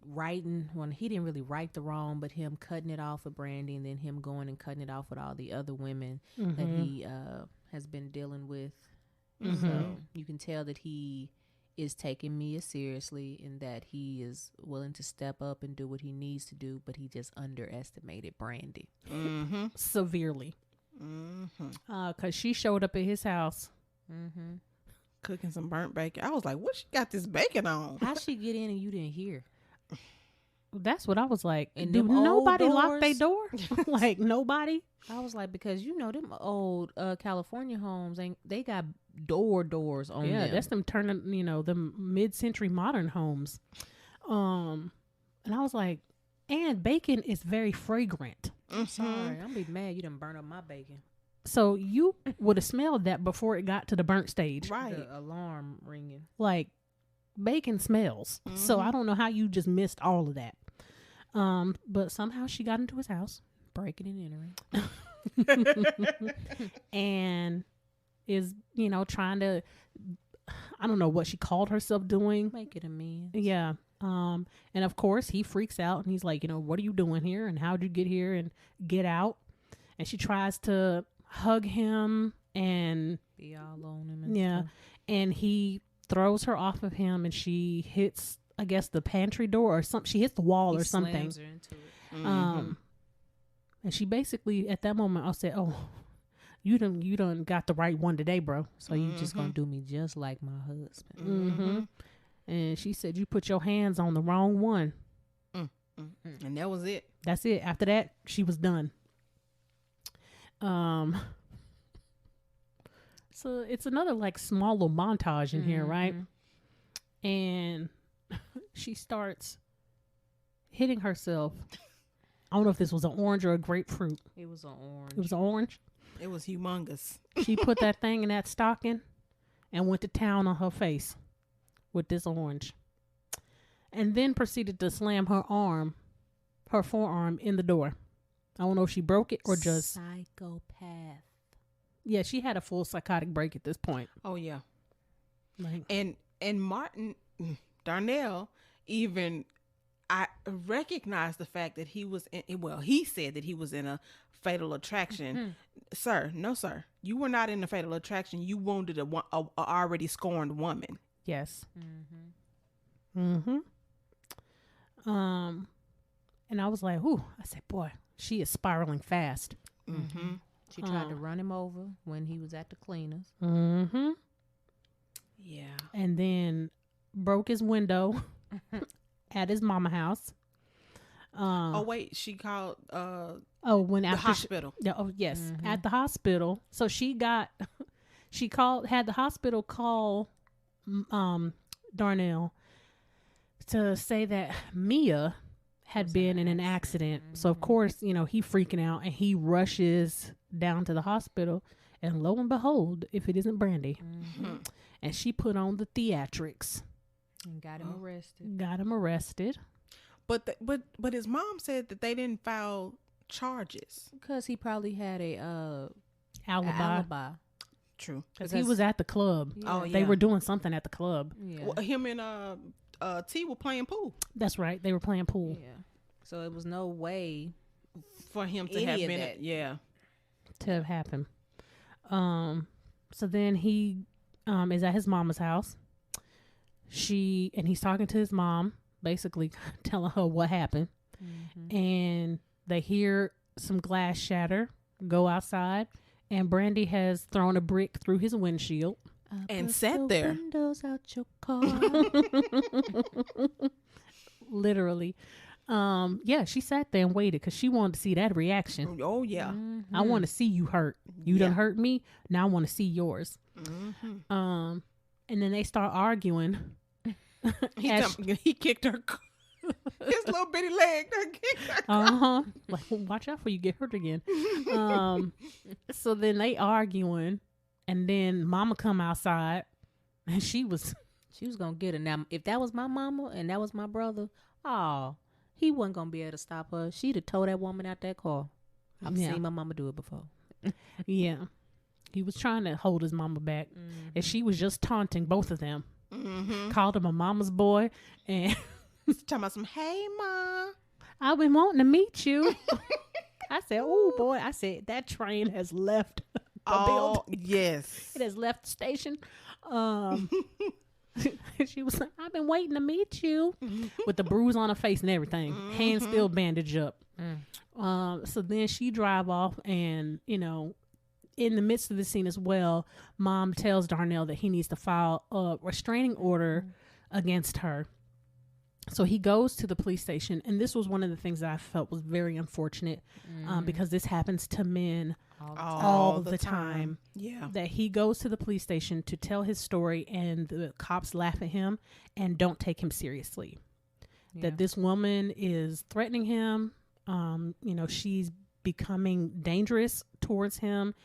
writing, when he didn't really right the wrong, but him cutting it off with Brandi, and then him going and cutting it off with all the other women that he has been dealing with. So you can tell that he is taking Mia seriously and that he is willing to step up and do what he needs to do, but he just underestimated Brandi severely. Because she showed up at his house cooking some burnt bacon. I was like, what she got this bacon on? How'd she get in and you didn't hear? That's what I was like. And do nobody lock their door? Like nobody? I was like, because them old California homes, they got doors on them. Yeah, that's them turning, them mid-century modern homes. And I was like, and bacon is very fragrant. I'm sorry, I'm be mad you done burn up my bacon. So you would have smelled that before it got to the burnt stage. Right. The alarm ringing. Like, bacon smells. So I don't know how you just missed all of that. But somehow she got into his house, breaking and entering, and is, trying to, I don't know what she called herself doing. Make it amends. Yeah. And of course he freaks out and he's like, what are you doing here? And how'd you get here and get out? And she tries to hug him and be all on him. And stuff. And he throws her off of him and she hits, I guess, the pantry door or something. She hits the wall or something. Slams her into it. And she basically, at that moment, I said, "Oh, you done got the right one today, bro. So you just gonna do me just like my husband." And she said, "You put your hands on the wrong one." And that was it. That's it. After that, she was done. So it's another like small little montage in here, right? And she starts hitting herself. I don't know if this was an orange or a grapefruit. It was an orange. It was an orange. It was humongous. She put that thing in that stocking and went to town on her face with this orange. And then proceeded to slam her forearm in the door. I don't know if she broke it or just... Psychopath. Yeah, she had a full psychotic break at this point. Oh, yeah. Like, and Darnell even... I recognized the fact that he was he said that he was in a fatal attraction. Sir, no, sir. You were not in a fatal attraction. You wounded a already scorned woman. Yes. And I was like, ooh, I said, boy, she is spiraling fast. She tried to run him over when he was at the cleaners. Yeah. And then broke his window at his mama house. Oh wait, she called when after the hospital. Yes, at the hospital. So had the hospital call Darnell to say that Mia had been in an accident. So of course, he freaking out and he rushes down to the hospital, and lo and behold, if it isn't Brandi, and she put on the theatrics. And got him arrested. But his mom said that they didn't file charges because he probably had a alibi. True, because he was at the club. Yeah. Oh, yeah. They were doing something at the club. Yeah. Well, him and T were playing pool. That's right. They were playing pool. Yeah. So it was no way For him to have been that. Yeah. To have happened. So then he is at his mama's house. And he's talking to his mom, basically telling her what happened. Mm-hmm. And they hear some glass shatter, go outside, and Brandi has thrown a brick through his windshield. And sat there. Windows out your car. Literally. Yeah, she sat there and waited because she wanted to see that reaction. Oh, yeah. Mm-hmm. I want to see you hurt. You done hurt me. Now I want to see yours. Mm-hmm. And then they start arguing. He kicked her. His little bitty leg. Like, watch out before you get hurt again. So then they arguing, and then Mama come outside, and she was gonna get her. Now, if that was my mama and that was my brother, he wasn't gonna be able to stop her. She'd have towed that woman out that car. I've seen my mama do it before. Yeah, he was trying to hold his mama back, and she was just taunting both of them. Called him a mama's boy, and talking about some, hey, Ma. I've been wanting to meet you. I said, oh, boy. I said, that train has left the building. Yes. It has left the station. She was like, I've been waiting to meet you. With the bruise on her face and everything. Hands still bandaged up. So then she drive off and, in the midst of the scene as well, Mom tells Darnell that he needs to file a restraining order against her. So he goes to the police station, and this was one of the things that I felt was very unfortunate because this happens to men all the time. Yeah. That he goes to the police station to tell his story, and the cops laugh at him and don't take him seriously. Yeah. That this woman is threatening him. She's becoming dangerous towards him,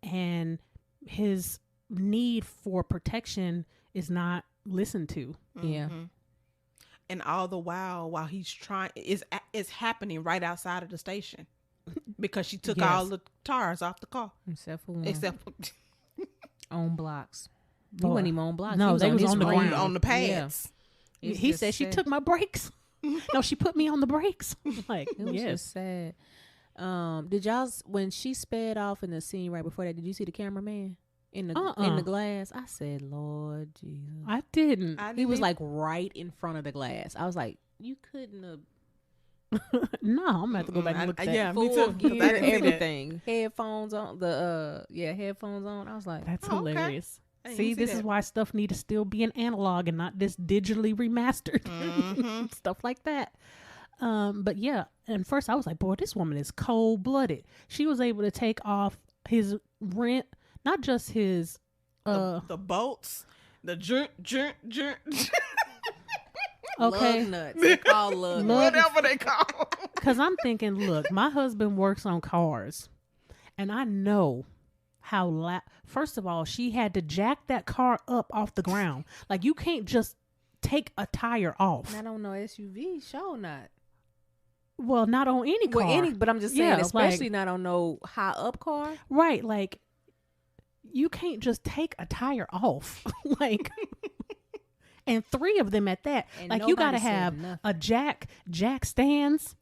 and his need for protection is not listened to. Yeah. And all the while he's trying, is happening right outside of the station because she took all the tires off the car. Except for one. Except for on blocks. He wasn't even on blocks. No, they was on the ground. On the pads. Yeah. He said she took my brakes. No, she put me on the brakes. Like, it was just sad. Did y'all, when she sped off in the scene right before that, did you see the cameraman? In the glass? I said, Lord Jesus. I didn't. He was like right in front of the glass. I was like, you couldn't have. No, I'm gonna have to go back and look at that. Yeah, me too. Gear, everything. Headphones on. Headphones on. I was like, that's hilarious. Okay. See, this is why stuff need to still be an analog and not this digitally remastered. Stuff like that. But yeah, and first I was like, boy, this woman is cold blooded. She was able to take off his rent. Not just his the bolts, the jerk. Okay. Lug nuts. They call lug nuts. Whatever they call. Because I'm thinking, look, my husband works on cars, and I know how first of all, she had to jack that car up off the ground. Like, you can't just take a tire off. Not on no SUV, sure not. Well, not on any car. But I'm just saying, especially not on no high up car. Right, like, you can't just take a tire off. Like, and 3 of them at that. And like, you got to have a jack stands,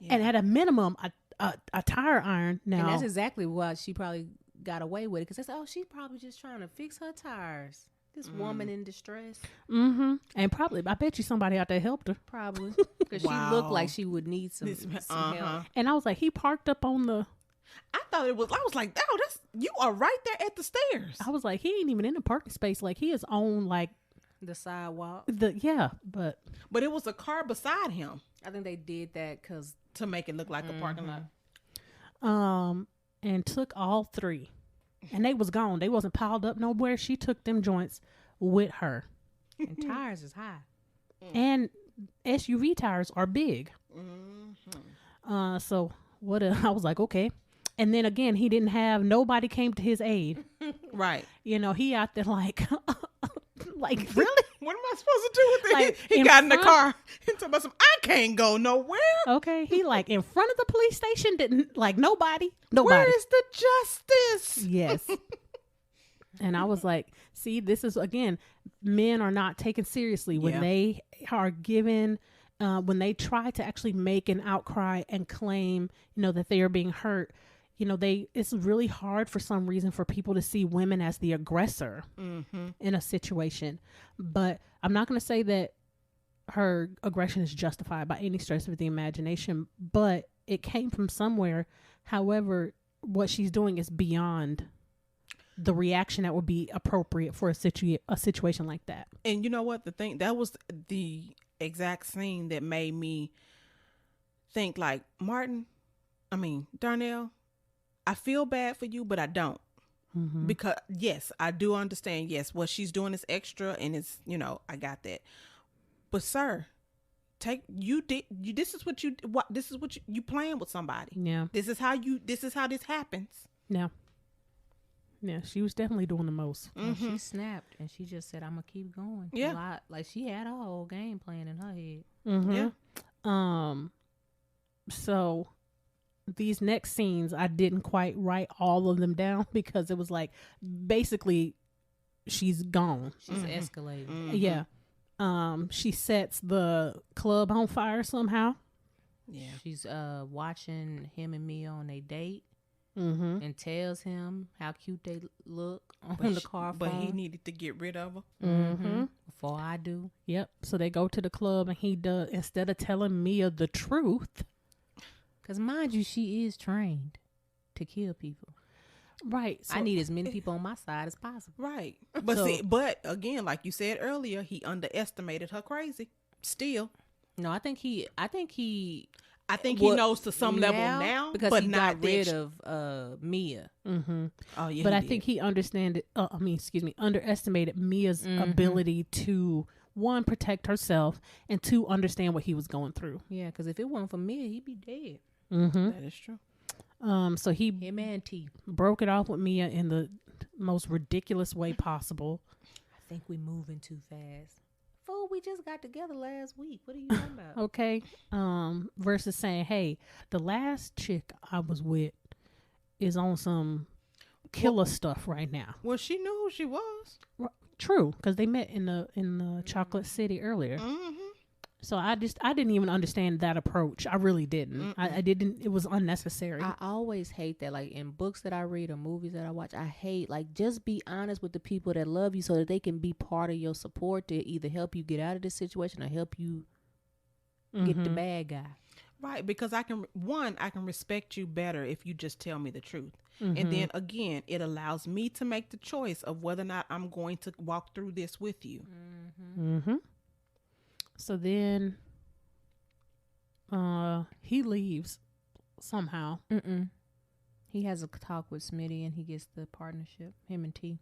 and at a minimum, a tire iron. Now, and that's exactly why she probably got away with it, because they said, she's probably just trying to fix her tires. This woman in distress. And probably, I bet you somebody out there helped her. Probably, because she looked like she would need some help. And I was like, he parked up on the. I was like, oh, you are right there at the stairs. I was like, he ain't even in the parking space. Like, he is on like the sidewalk. But it was a car beside him. I think they did that to make it look like a parking lot. And took all 3, and they was gone. They wasn't piled up nowhere. She took them joints with her. And tires is high, and SUV tires are big. So what? I was like, okay. And then again, he didn't have nobody came to his aid. Right. He out there like, like, really? What am I supposed to do with it? Like, he got in the car and told us, I can't go nowhere. Okay. He like in front of the police station, didn't like nobody. Where is the justice? Yes. And I was like, See, this is, again, men are not taken seriously when they are given, when they try to actually make an outcry and claim, that they are being hurt. It's really hard for some reason for people to see women as the aggressor in a situation. But I'm not going to say that her aggression is justified by any stretch of the imagination, but it came from somewhere. However, what she's doing is beyond the reaction that would be appropriate for a situation like that. And you know what? That was the exact scene that made me think like, Darnell, I feel bad for you, but I don't. Because yes, I do understand. Yes, what she's doing is extra and it's, I got that. But sir, this is what you playing with somebody. Yeah. This is how this happens. Yeah. Yeah, she was definitely doing the most. She snapped and she just said, I'm gonna keep going. Yeah. Like she had a whole game plan in her head. Yeah. So these next scenes, I didn't quite write all of them down because it was like basically she's gone. She's escalating. Yeah. She sets the club on fire somehow. Yeah. She's watching him and Mia on a date and tells him how cute they look on the car phone. But he needed to get rid of her. Before I do. Yep. So they go to the club and he does, instead of telling Mia the truth. Because mind you, she is trained to kill people. Right. So I need as many people on my side as possible. Right. But but again, like you said earlier, he underestimated her crazy. Still. No, I think he he knows to some level now because but he not got rid of Mia. Oh yeah. But I think he underestimated Mia's ability to, one, protect herself, and two, understand what he was going through. Yeah, because if it weren't for Mia, he'd be dead. That is true. So him and T broke it off with Mia in the most ridiculous way possible. I think we moving too fast. Fool, we just got together last week. What are you talking about? Okay. Versus saying, hey, the last chick I was with is on some killer stuff right now. Well, she knew who she was. True, because they met in the Chocolate City earlier. So I didn't even understand that approach. I really didn't. I didn't. It was unnecessary. I always hate that. Like in books that I read or movies that I watch, I hate, like, just be honest with the people that love you so that they can be part of your support to either help you get out of this situation or help you get the bad guy. Right, because I can respect you better if you just tell me the truth. And then again, it allows me to make the choice of whether or not I'm going to walk through this with you. So then he leaves somehow. He has a talk with Smitty and he gets the partnership, him and T.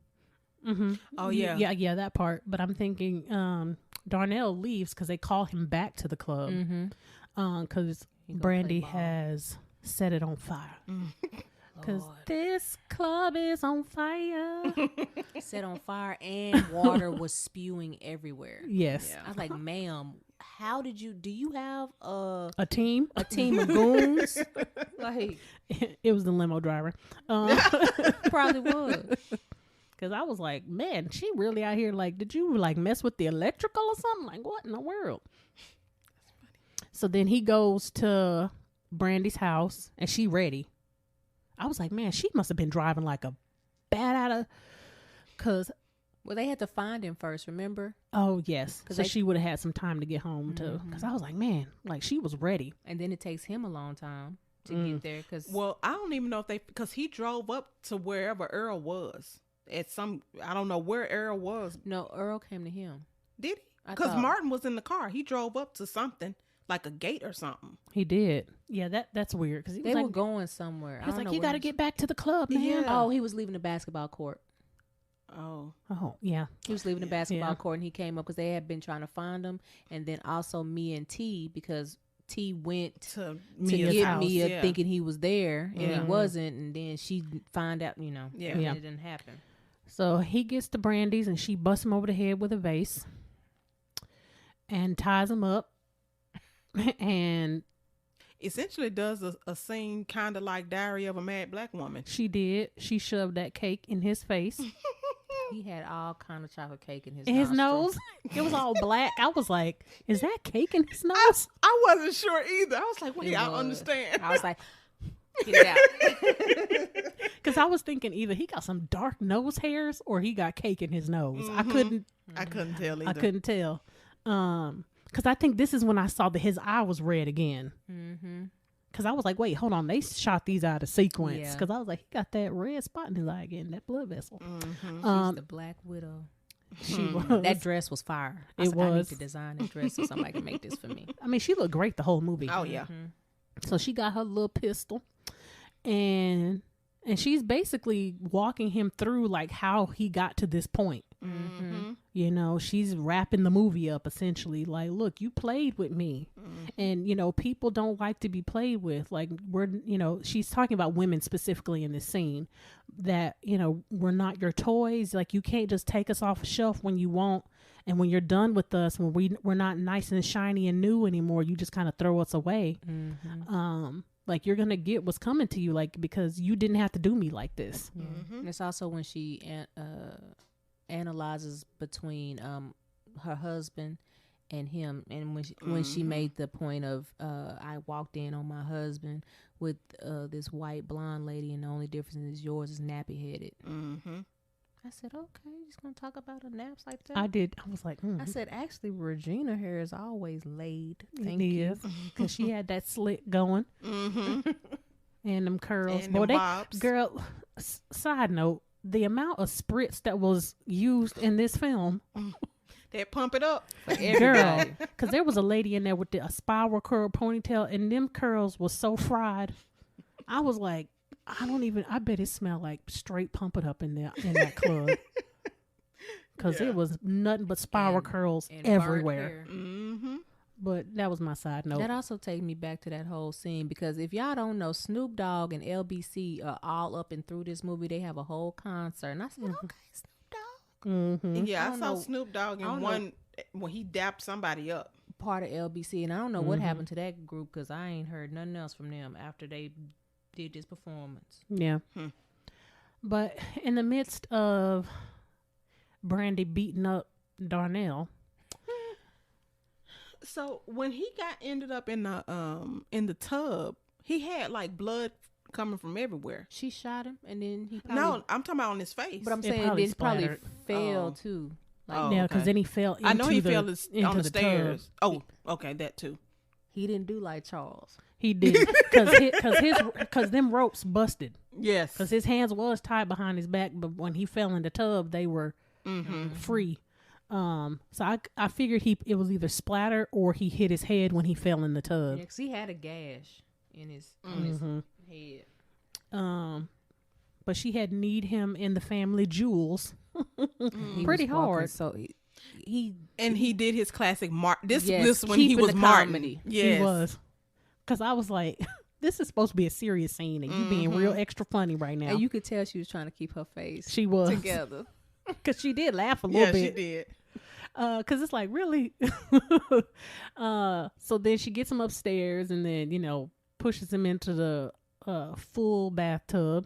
Oh, yeah. Yeah, that part. But I'm thinking Darnell leaves because they call him back to the club because Brandi has set it on fire. Because this club is on fire. Set on fire and water was spewing everywhere. Yes. Yeah. I was like, ma'am, do you have a team? A team of goons? Like, it was the limo driver. Probably was. Because I was like, man, she really out here, like, did you like mess with the electrical or something? Like, what in the world? That's funny. So then he goes to Brandi's house and she ready. I was like, man, she must have been driving like a bat out of, because. Well, they had to find him first, remember? Oh, yes. So she would have had some time to get home, too. Because I was like, man, like, she was ready. And then it takes him a long time to get there. Well, I don't even know if because he drove up to wherever Earl was. I don't know where Earl was. No, Earl came to him. Did he? Because Martin was in the car. He drove up to something. Like a gate or something. He did. Yeah, that's weird. Because they were going somewhere. He's like, you got to get back to the club, man. Yeah. Oh, he was leaving the basketball court. Oh, yeah. He was leaving the basketball court and he came up because they had been trying to find him. And then also me and T, because T went to get house. Mia thinking he was there and he wasn't. And then she find out, it didn't happen. So he gets to Brandi's and she busts him over the head with a vase and ties him up. And essentially does a scene kind of like Diary of a Mad Black Woman. She did. She shoved that cake in his face. He had all kind of chocolate cake in his in his nose. It was all black. I was like, is that cake in his nose? I wasn't sure either. I was like, wait, I don't understand. I was like, get it out. Because I was thinking either he got some dark nose hairs or he got cake in his nose. I couldn't tell either. I couldn't tell. Because I think this is when I saw that his eye was red again. Because I was like, wait, hold on. They shot these out of sequence. Because I was like, he got that red spot in his eye again, that blood vessel. She's the Black Widow. She was. That dress was fire. I need to design a dress so somebody can make this for me. I mean, she looked great the whole movie. Oh, yeah. So she got her little pistol. And she's basically walking him through like how he got to this point. You know, she's wrapping the movie up essentially. Like, look, you played with me. And, you know, people don't like to be played with. Like, she's talking about women specifically in this scene that, you know, we're not your toys. Like, you can't just take us off a shelf when you want. And when you're done with us, when we're not nice and shiny and new anymore, you just kind of throw us away. Like, you're going to get what's coming to you, like, because you didn't have to do me like this. And it's also when she analyzes between her husband and him, and when she made the point of I walked in on my husband with this white blonde lady, and the only difference is yours is nappy headed. I said, okay, just gonna talk about her naps like that. I did. I was like, I said, actually, Regina hair is always laid. Thank you, because she had that slick going, and them curls. And them girl. Side note: the amount of spritz that was used in this film. They pump it up for everybody. Girl, because there was a lady in there with a spiral curl ponytail, and them curls was so fried. I was like, I bet it smelled like straight pump it up in that club. Because it was nothing but spiral curls and everywhere. But that was my side note. That also takes me back to that whole scene, because if y'all don't know, Snoop Dogg and LBC are all up and through this movie. They have a whole concert. And I said, okay, Snoop Dogg. Yeah, I saw Snoop Dogg in one when he dapped somebody up. Part of LBC. And I don't know what happened to that group, because I ain't heard nothing else from them after they did this performance. Yeah. But in the midst of Brandi beating up Darnell. So when he ended up in the tub, he had like blood coming from everywhere. She shot him, and then he probably... No, I'm talking about on his face. But I'm saying it probably fell too. Like, yeah, because then he fell into I know he fell on the stairs. Tub. Oh, okay, that too. He didn't do like Charles. He did, because them ropes busted. Yes. Because his hands was tied behind his back, but when he fell in the tub, they were free. So I figured it was either splatter or he hit his head when he fell in the tub. Yeah, 'cause he had a gash in his head. But she had kneed him in the family jewels. Pretty hard. So he did his classic This when he was Martin. Comedy. Yes. He was. Because I was like, this is supposed to be a serious scene, and you being real extra funny right now. And you could tell she was trying to keep her face. She was together. Because she did laugh a little bit. Yeah, she did. Because it's like, really? So then she gets him upstairs and then, you know, pushes him into the full bathtub.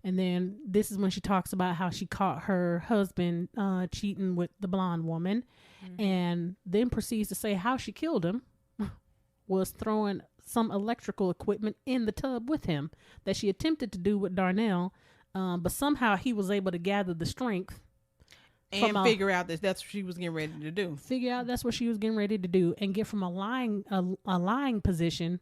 And then this is when she talks about how she caught her husband cheating with the blonde woman. And then proceeds to say how she killed him was throwing some electrical equipment in the tub with him that she attempted to do with Darnell. But somehow he was able to gather the strength and figure out that that's what she was getting ready to do. Figure out that's what she was getting ready to do, and get from a lying position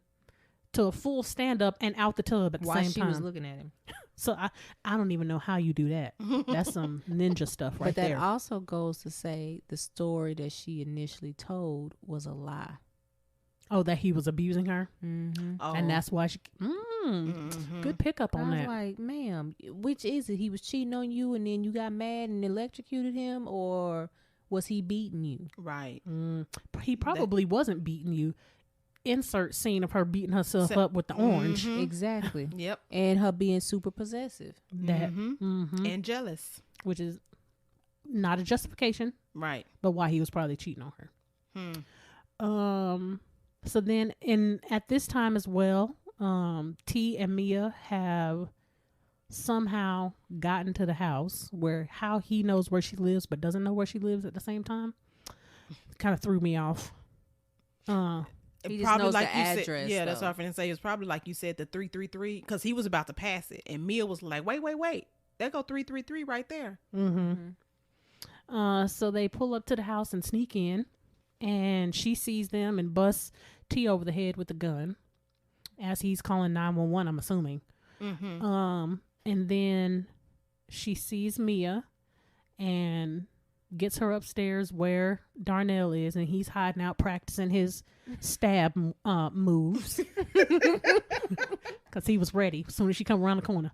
to a full stand up and out the tub at the same time. While she was looking at him. So I don't even know how you do that. That's some ninja stuff right there. But that also goes to say the story that she initially told was a lie. Oh, that he was abusing her? Oh. And that's why she... Good pickup on that. I was like, ma'am, which is it? He was cheating on you and then you got mad and electrocuted him, or was he beating you? Right. He probably wasn't beating you. Insert scene of her beating herself up with the orange. Exactly. Yep. And her being super possessive. That and jealous. Which is not a justification. Right. But why he was probably cheating on her. So then at this time as well, T and Mia have somehow got into the house, where how he knows where she lives but doesn't know where she lives at the same time, kind of threw me off. He just knows like the address. Said, yeah, that's what I was going to say. It was probably like you said, the 333, because he was about to pass it, and Mia was like, wait, there go 333 right there. So they pull up to the house and sneak in, and she sees them and busts T over the head with a gun as he's calling 911, I'm assuming. And then she sees Mia and gets her upstairs where Darnell is, and he's hiding out practicing his stab moves because he was ready as soon as she come around the corner.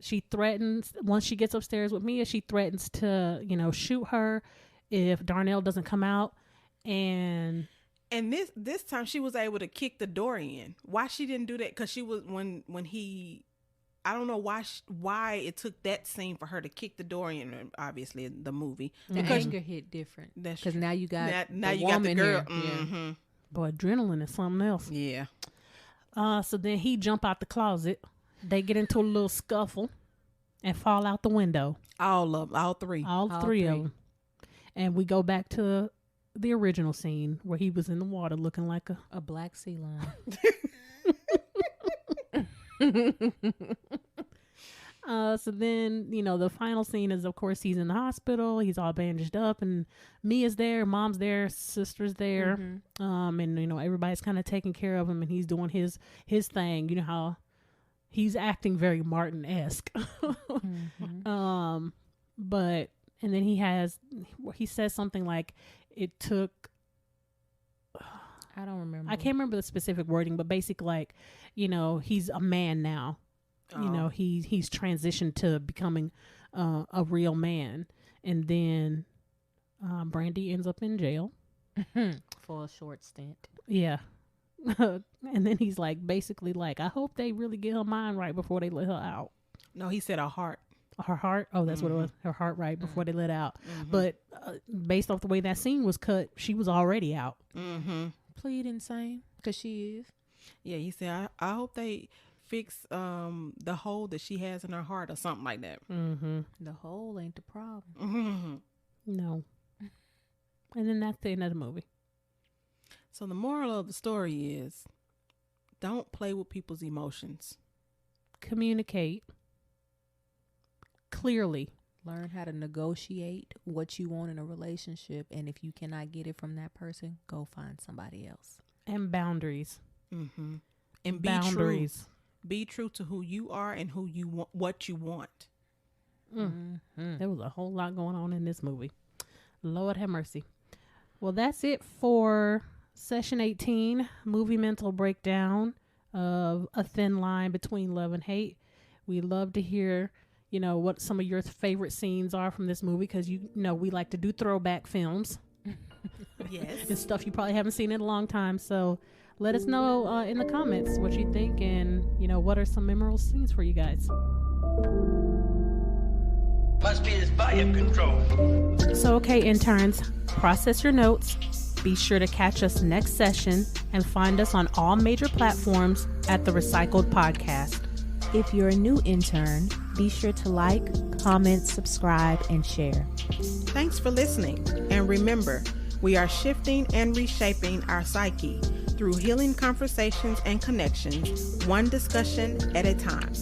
She threatens, once she gets upstairs with Mia, she threatens to, shoot her if Darnell doesn't come out. And this time she was able to kick the door in. Why she didn't do that? Because she was when he, I don't know why it took that scene for her to kick the door in. Obviously, in the movie, the anger hit different because now you got now you got the girl. Yeah. Boy, adrenaline is something else. Yeah. So then he jump out the closet. They get into a little scuffle and fall out the window. All three of them. And we go back to the original scene where he was in the water looking like a black sea lion. So then, the final scene is, of course, he's in the hospital. He's all bandaged up, and Mia's there, mom's there, sister's there. And, everybody's kind of taking care of him, and he's doing his thing. You know how he's acting very Martin-esque. But, and then he says something like, it took, I don't remember. I can't remember the specific wording, but basically like, he's a man now. He's transitioned to becoming a real man. And then Brandi ends up in jail. For a short stint. Yeah. And then he's like, basically like, I hope they really get her mind right before they let her out. No, he said her heart. Her heart? Oh, that's what it was. Her heart right before they let out. But based off the way that scene was cut, she was already out. Plead insane, because she is. Yeah, he said, I hope they fix the hole that she has in her heart or something like that. The hole ain't the problem. No. And then that's the end of the movie. So the moral of the story is, don't play with people's emotions. Communicate clearly. Learn how to negotiate what you want in a relationship, and if you cannot get it from that person, go find somebody else. And boundaries. And be true. Be true to who you are and who you want, what you want. There was a whole lot going on in this movie. Lord have mercy. Well, that's it for session 18, movie mental breakdown of A Thin Line Between Love and Hate. We love to hear, what some of your favorite scenes are from this movie, because we like to do throwback films. Yes. And stuff you probably haven't seen in a long time. So let us know in the comments what you think, and what are some memorable scenes for you guys. Must be this volume control. So, okay, interns, process your notes. Be sure to catch us next session and find us on all major platforms at The Recycled Podcast. If you're a new intern, be sure to like, comment, subscribe, and share. Thanks for listening. And remember, we are shifting and reshaping our psyche through healing conversations and connections, one discussion at a time.